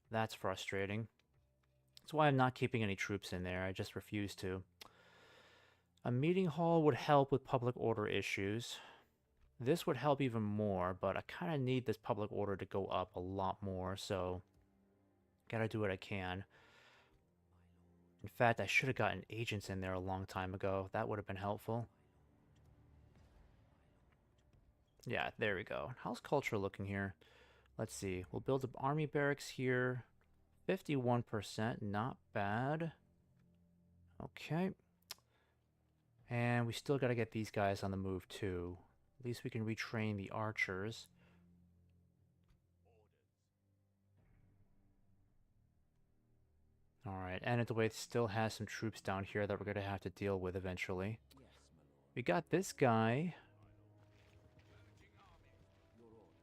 that's frustrating. That's why I'm not keeping any troops in there. I just refuse to. A meeting hall would help with public order issues. This would help even more, but I kind of need this public order to go up a lot more, so gotta do what I can. In fact, I should have gotten agents in there a long time ago. That would have been helpful. Yeah, there we go. How's culture looking here? Let's see. We'll build an army barracks here. 51%, not bad. Okay. And we still got to get these guys on the move too. At least we can retrain the archers. Alright, Anadway still has some troops down here that we're going to have to deal with eventually. We got this guy.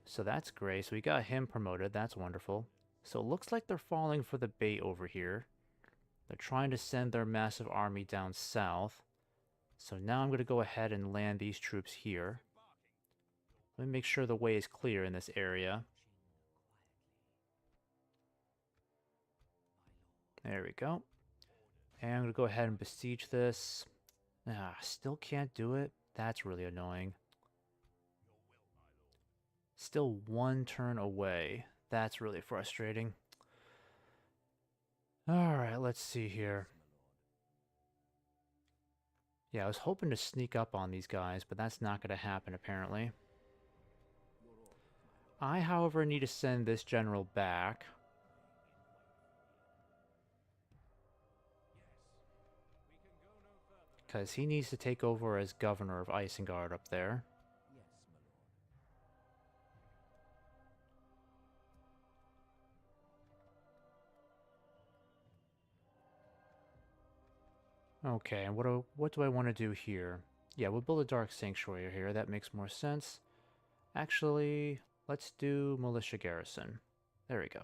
So that's great. So we got him promoted. That's wonderful. So it looks like they're falling for the bait over here. They're trying to send their massive army down south. So now I'm going to go ahead and land these troops here. Let me make sure the way is clear in this area. There we go. And I'm going to go ahead and besiege this. Ah, still can't do it. That's really annoying. Still one turn away. That's really frustrating. Alright, let's see here. Yeah, I was hoping to sneak up on these guys, but that's not going to happen apparently. I, however, need to send this general back. Because he needs to take over as governor of Isengard up there. Okay, and what do I want to do here? Yeah, we'll build a Dark Sanctuary here. That makes more sense. Actually, let's do Militia Garrison. There we go.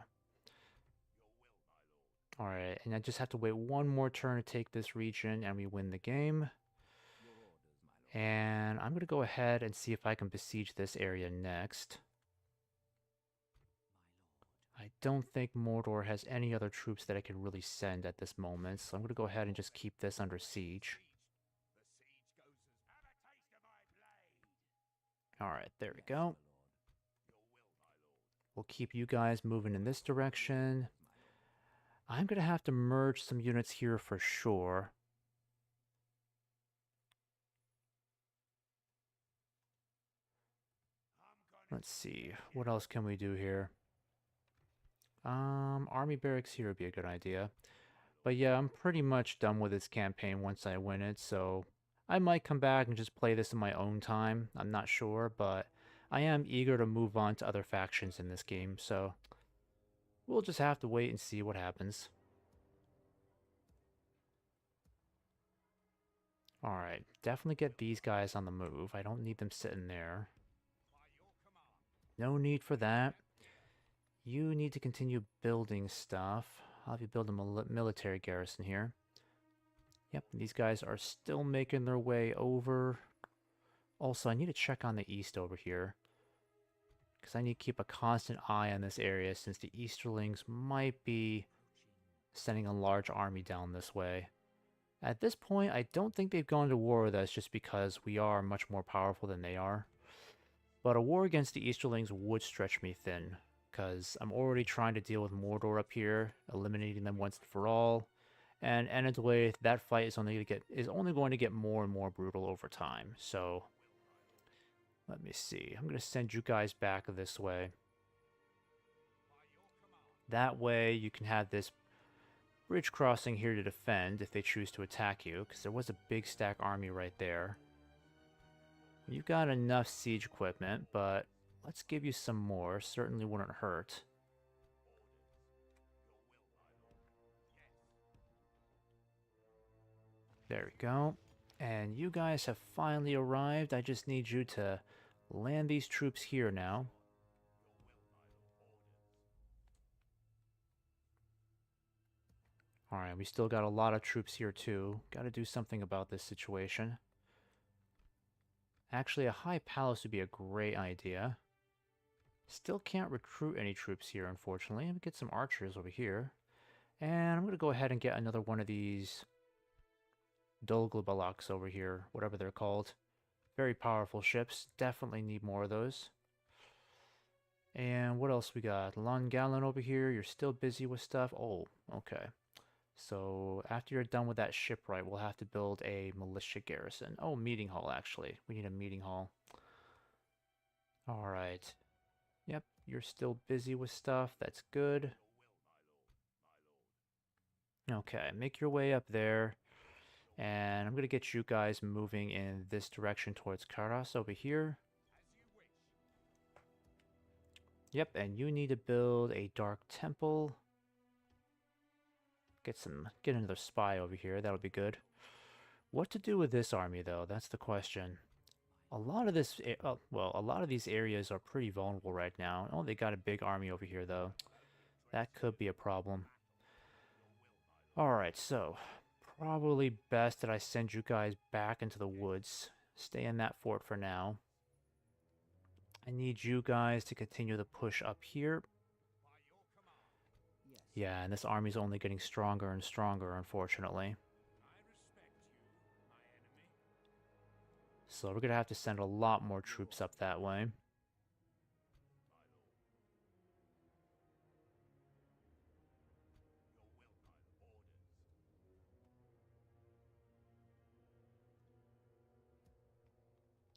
Alright, and I just have to wait one more turn to take this region, and we win the game. And I'm going to go ahead and see if I can besiege this area next. I don't think Mordor has any other troops that I can really send at this moment, so I'm going to go ahead and just keep this under siege. Alright, there we go. We'll keep you guys moving in this direction. I'm going to have to merge some units here for sure. Let's see, what else can we do here? Army barracks here would be a good idea. But yeah, I'm pretty much done with this campaign once I win it, so I might come back and just play this in my own time. I'm not sure, but I am eager to move on to other factions in this game, so we'll just have to wait and see what happens. Alright, definitely get these guys on the move. I don't need them sitting there. No need for that. You need to continue building stuff. I'll have you build a military garrison here. Yep, these guys are still making their way over. Also, I need to check on the east over here, because I need to keep a constant eye on this area since the Easterlings might be sending a large army down this way. At this point, I don't think they've gone to war with us just because we are much more powerful than they are. But a war against the Easterlings would stretch me thin, because I'm already trying to deal with Mordor up here, eliminating them once and for all. And Anadway, that fight is only going to get more and more brutal over time. So let me see. I'm going to send you guys back this way. That way you can have this bridge crossing here to defend if they choose to attack you, because there was a big stack army right there. You've got enough siege equipment, but let's give you some more. Certainly wouldn't hurt. There we go. And you guys have finally arrived. I just need you to land these troops here now. Alright, we still got a lot of troops here too. Gotta do something about this situation. Actually, a high palace would be a great idea. Still can't recruit any troops here, unfortunately. Let me get some archers over here. And I'm going to go ahead and get another one of these Dolglabalaks over here, whatever they're called. Very powerful ships. Definitely need more of those. And what else we got? Lon Gallon over here. You're still busy with stuff. Oh, okay. So after you're done with that shipwright, we'll have to build a militia garrison. Oh, meeting hall, actually. We need a meeting hall. All right. Yep, you're still busy with stuff. That's good. Okay, make your way up there. And I'm going to get you guys moving in this direction towards Karas over here. Yep, and you need to build a dark temple. Get another spy over here. That'll be good. What to do with this army, though? That's the question. A lot of this, well, a lot of these areas are pretty vulnerable right now. Oh, they got a big army over here, though. That could be a problem. Alright, so probably best that I send you guys back into the woods. Stay in that fort for now. I need you guys to continue the push up here. Yeah, and this army's only getting stronger and stronger, unfortunately. So we're going to have to send a lot more troops up that way.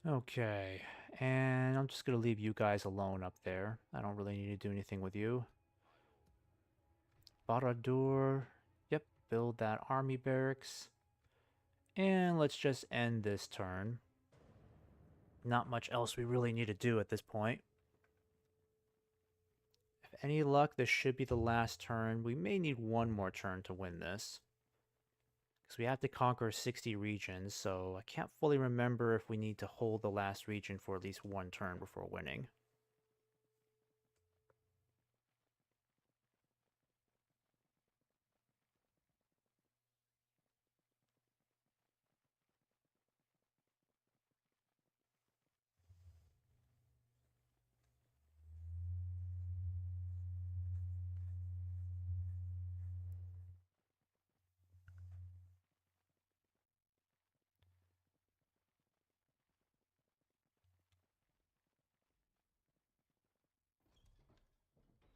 Okay, and I'm just going to leave you guys alone up there. I don't really need to do anything with you. Baradur, yep, build that army barracks. And let's just end this turn. Not much else we really need to do at this point. If any luck, this should be the last turn. We may need one more turn to win this. Because we have to conquer 60 regions, so I can't fully remember if we need to hold the last region for at least one turn before winning.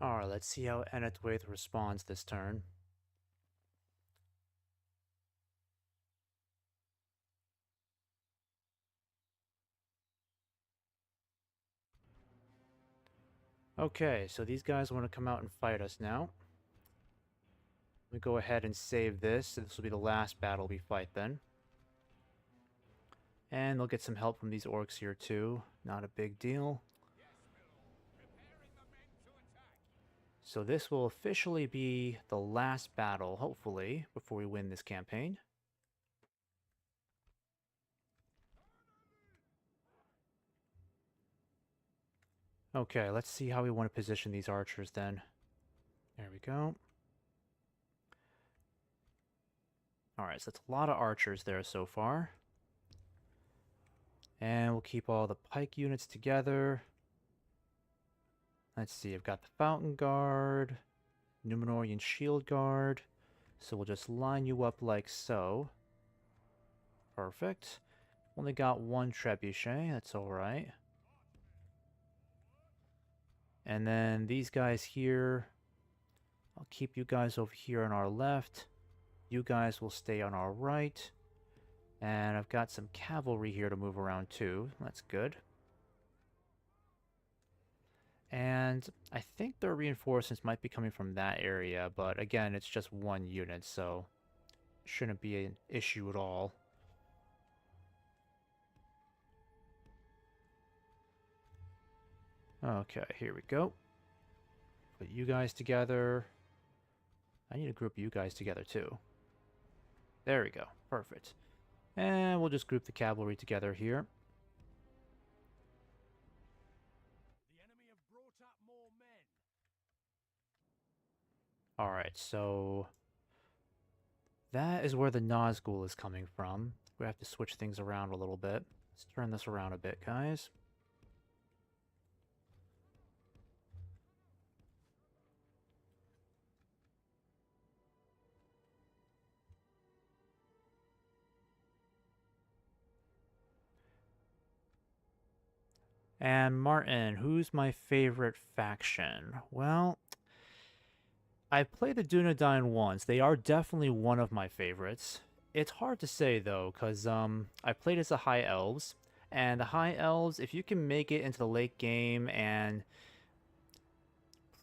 Alright, let's see how Enetwaith responds this turn. Okay, so these guys want to come out and fight us now. We go ahead and save this. This will be the last battle we fight then. And they'll get some help from these orcs here too. Not a big deal. So this will officially be the last battle, hopefully, before we win this campaign. Okay, let's see how we want to position these archers then. There we go. Alright, so that's a lot of archers there so far. And we'll keep all the pike units together. Let's see, I've got the Fountain Guard, Numenorian Shield Guard. So we'll just line you up like so. Perfect. Only got one trebuchet, that's alright. And then these guys here, I'll keep you guys over here on our left. You guys will stay on our right. And I've got some cavalry here to move around too. That's good. And I think their reinforcements might be coming from that area, but again, it's just one unit, so shouldn't be an issue at all. Okay, here we go. Put you guys together. I need to group you guys together too. There we go. Perfect. And we'll just group the cavalry together here. The enemy have brought up more men. Alright, so that is where the Nazgul is coming from. We have to switch things around a little bit. Let's turn this around a bit, guys. And Martin, who's my favorite faction? Well, I played the Dunedain once. They are definitely one of my favorites. It's hard to say though, cause I played as the High Elves, and the High Elves, if you can make it into the late game and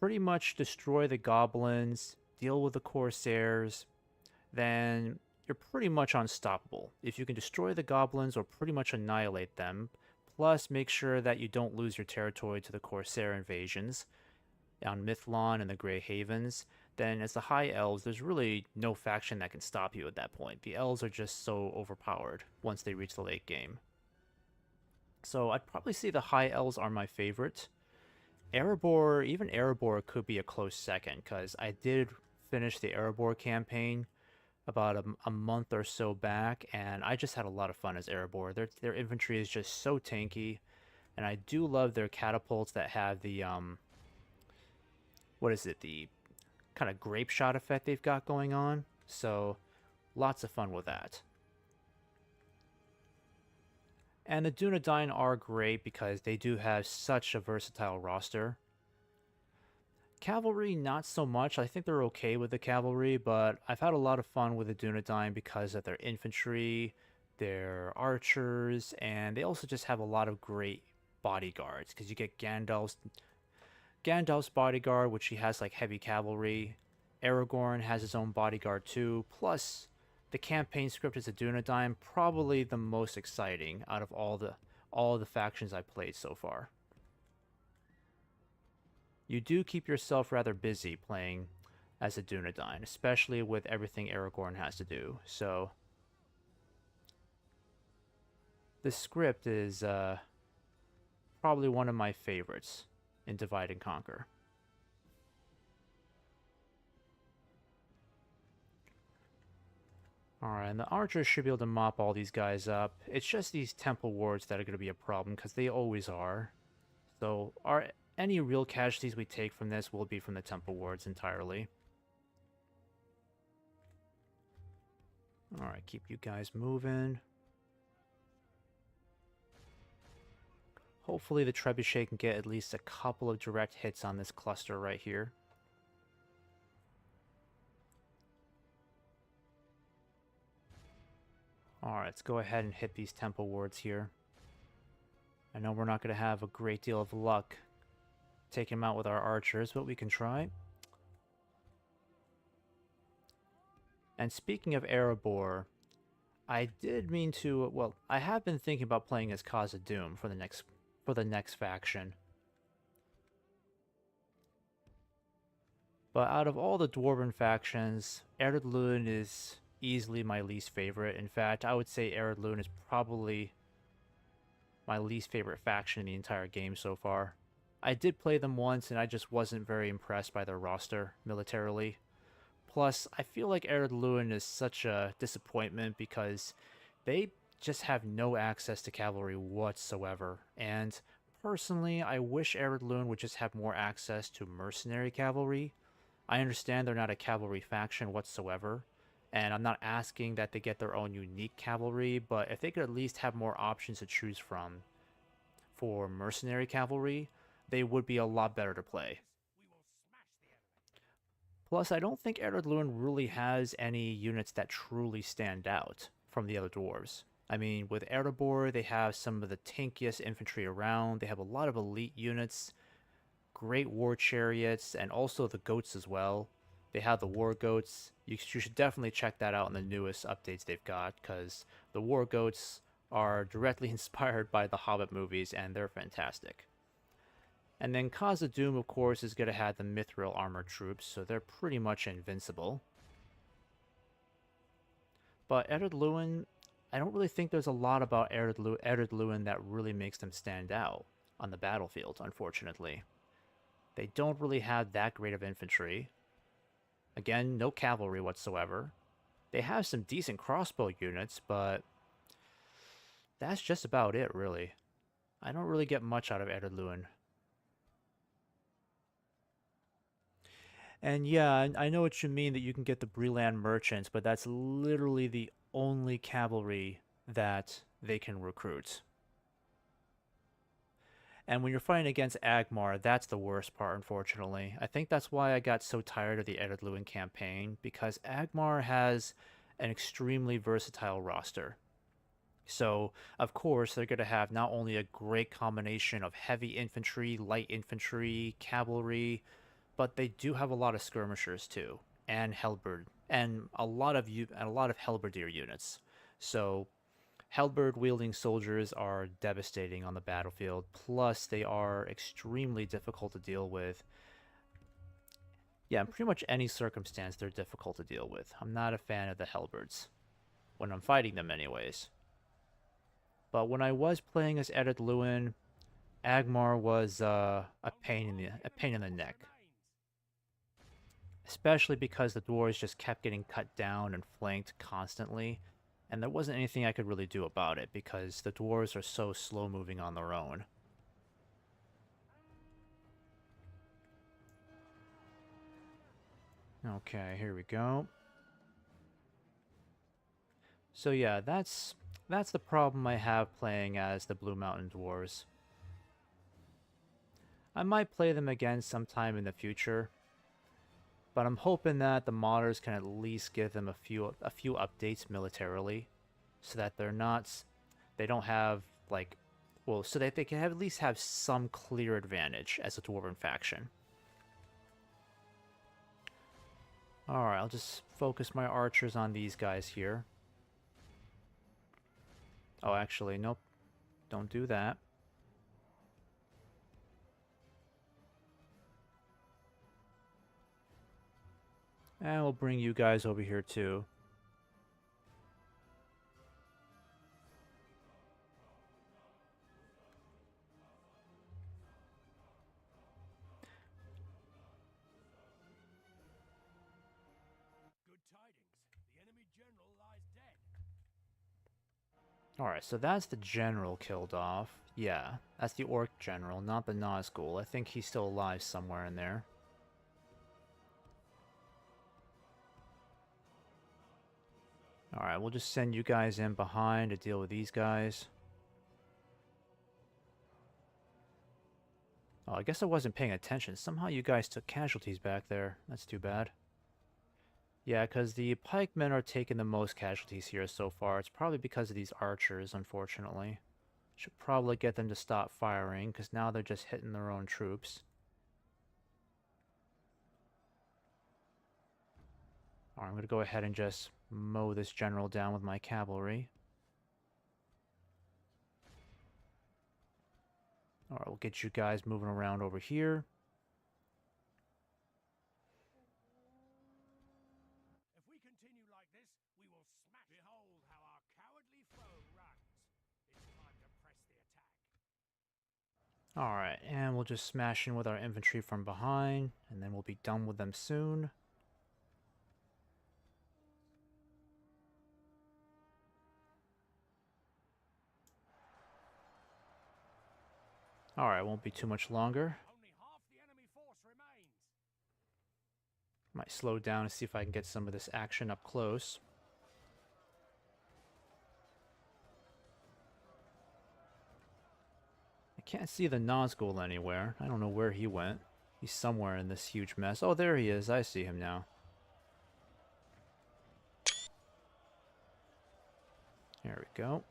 pretty much destroy the goblins, deal with the corsairs, then you're pretty much unstoppable. If you can destroy the goblins or pretty much annihilate them, plus make sure that you don't lose your territory to the corsair invasions on Mithlon and the Grey Havens, then as the High Elves, there's really no faction that can stop you at that point. The Elves are just so overpowered once they reach the late game. So I'd probably say the High Elves are my favorite. Erebor, even Erebor could be a close second, because I did finish the Erebor campaign about a month or so back, and I just had a lot of fun as Erebor. Their infantry is just so tanky, and I do love their catapults that have the what is it, the kind of grape shot effect they've got going on. So lots of fun with that. And the Dunedain are great because they do have such a versatile roster. Cavalry, not so much. I think they're okay with the cavalry, but I've had a lot of fun with the Dunedain because of their infantry, their archers, and they also just have a lot of great bodyguards because you get Gandalf's bodyguard, which he has like heavy cavalry. Aragorn has his own bodyguard too. Plus, the campaign script is a Dunedain, probably the most exciting out of all the factions I've played so far. You do keep yourself rather busy playing as a Dunedain, especially with everything Aragorn has to do. So the script is probably one of my favorites in Divide and Conquer. Alright, and the archers should be able to mop all these guys up. It's just these temple wards that are going to be a problem, because they always are. So any real casualties we take from this will be from the temple wards entirely. Alright, keep you guys moving. Hopefully the trebuchet can get at least a couple of direct hits on this cluster right here. Alright, let's go ahead and hit these temple wards here. I know we're not going to have a great deal of luck taking them out with our archers, but we can try. And speaking of Erebor, I did mean to, well, I have been thinking about playing as Khazad-dûm for the next faction. But out of all the Dwarven factions, Ar-Adunaim is easily my least favorite. In fact, I would say Ar-Adunaim is probably my least favorite faction in the entire game so far. I did play them once and I just wasn't very impressed by their roster militarily. Plus, I feel like Ar-Adunaim is such a disappointment because they just have no access to cavalry whatsoever. And personally, I wish Ar-Adunaim would just have more access to mercenary cavalry. I understand they're not a cavalry faction whatsoever, and I'm not asking that they get their own unique cavalry, but if they could at least have more options to choose from for mercenary cavalry, they would be a lot better to play. Plus, I don't think Ar-Adunaim really has any units that truly stand out from the other dwarves. I mean, with Erebor, they have some of the tankiest infantry around, they have a lot of elite units, great war chariots, and also the goats as well. They have the war goats. You should definitely check that out in the newest updates they've got, because the war goats are directly inspired by the Hobbit movies, and they're fantastic. And then Khazad-dûm, of course, is going to have the Mithril armor troops, so they're pretty much invincible. But Ar-Adunaim, I don't really think there's a lot about Ar-Adunaim that really makes them stand out on the battlefield, unfortunately. They don't really have that great of infantry. Again, no cavalry whatsoever. They have some decent crossbow units, but that's just about it, really. I don't really get much out of Ar-Adunaim. And yeah, I know what you mean that you can get the Breland merchants, but that's literally the only cavalry that they can recruit. And when you're fighting against Agmar, that's the worst part, unfortunately. I think that's why I got so tired of the Ar-Adunaim campaign, because Agmar has an extremely versatile roster. So, of course, they're going to have not only a great combination of heavy infantry, light infantry, cavalry, but they do have a lot of skirmishers too, and halberd, and a lot of halberdier units. So, halberd wielding soldiers are devastating on the battlefield. Plus, they are extremely difficult to deal with. Yeah, in pretty much any circumstance, they're difficult to deal with. I'm not a fan of the halberds when I'm fighting them, anyways. But when I was playing as Edith Lewin, Agmar was a pain in the neck, especially because the dwarves just kept getting cut down and flanked constantly, and there wasn't anything I could really do about it because the dwarves are so slow moving on their own. Okay, here we go. So yeah, that's the problem I have playing as the Blue Mountain Dwarves. I might play them again sometime in the future, but I'm hoping that the modders can at least give them a few updates militarily, so that they don't have like, well, so that they can at least have some clear advantage as a dwarven faction. All right, I'll just focus my archers on these guys here. Oh, actually, nope, don't do that. And we'll bring you guys over here too. Good tidings. The enemy general lies dead. Alright, so that's the general killed off. Yeah, that's the orc general, not the Nazgul. I think he's still alive somewhere in there. Alright, we'll just send you guys in behind to deal with these guys. Oh, I guess I wasn't paying attention. Somehow you guys took casualties back there. That's too bad. Yeah, because the pikemen are taking the most casualties here so far. It's probably because of these archers, unfortunately. Should probably get them to stop firing, because now they're just hitting their own troops. Alright, I'm going to go ahead and just mow this general down with my cavalry. Alright, we'll get you guys moving around over here. If we continue like this, we will smash. Behold how our cowardly foe runs. It's time to press the attack. Alright, and we'll just smash in with our infantry from behind, and then we'll be done with them soon. Alright, won't be too much longer. Only half the enemy force remains. Might slow down and see if I can get some of this action up close. I can't see the Nazgul anywhere. I don't know where he went. He's somewhere in this huge mess. Oh, there he is. I see him now. There we go.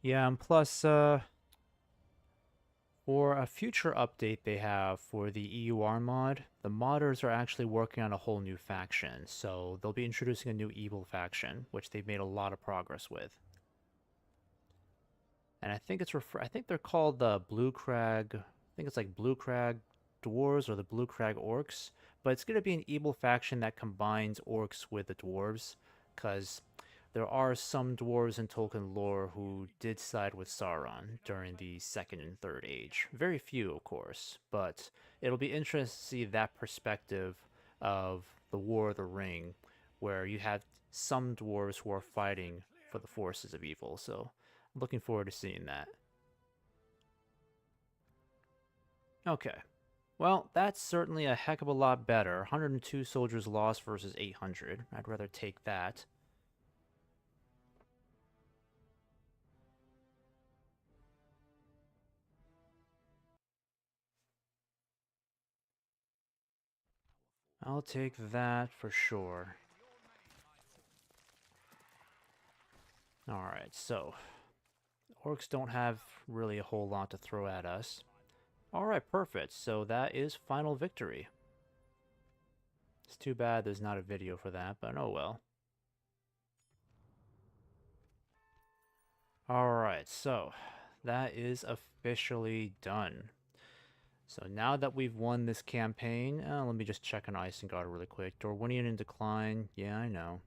Yeah, and plus, for a future update they have for the EUR mod, the modders are actually working on a whole new faction, so they'll be introducing a new evil faction, which they've made a lot of progress with. And I think I think they're called the Blue Crag. I think it's like Blue Crag Dwarves or the Blue Crag Orcs, but it's going to be an evil faction that combines orcs with the dwarves, because there are some dwarves in Tolkien lore who did side with Sauron during the Second and Third Age. Very few, of course, but it'll be interesting to see that perspective of the War of the Ring, where you have some dwarves who are fighting for the forces of evil, so I'm looking forward to seeing that. Okay. Well, that's certainly a heck of a lot better. 102 soldiers lost versus 800. I'd rather take that. I'll take that for sure. Alright, so orcs don't have really a whole lot to throw at us. Alright, perfect. So that is final victory. It's too bad there's not a video for that, but oh well. Alright, so that is officially done. So now that we've won this campaign, let me just check on Isengard really quick. Darwinian in decline. Yeah, I know.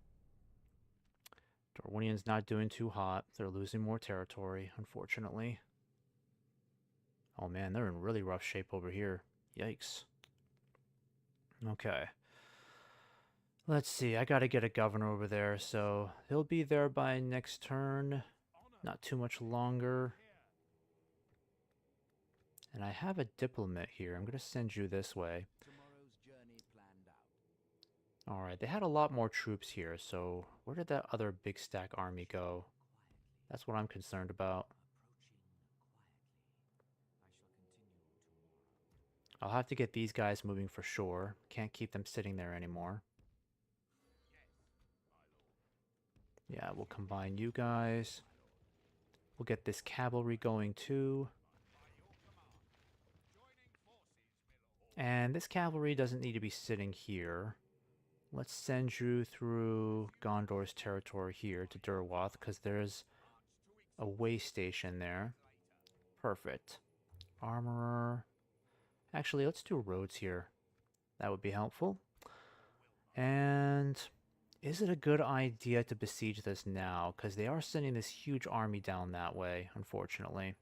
Darwinian's not doing too hot. They're losing more territory, unfortunately. Oh man, they're in really rough shape over here. Yikes. Okay. Let's see, I gotta get a governor over there, so he'll be there by next turn. Not too much longer. And I have a diplomat here. I'm gonna send you this way. Alright, they had a lot more troops here, so where did that other big stack army go? That's what I'm concerned about. I'll have to get these guys moving for sure. Can't keep them sitting there anymore. Yeah, we'll combine you guys. We'll get this cavalry going too. And this cavalry doesn't need to be sitting here. Let's send you through Gondor's territory here to Durwath, because there's a way station there. Perfect. Armorer. Actually, let's do roads here. That would be helpful. And is it a good idea to besiege this now? Because they are sending this huge army down that way, unfortunately.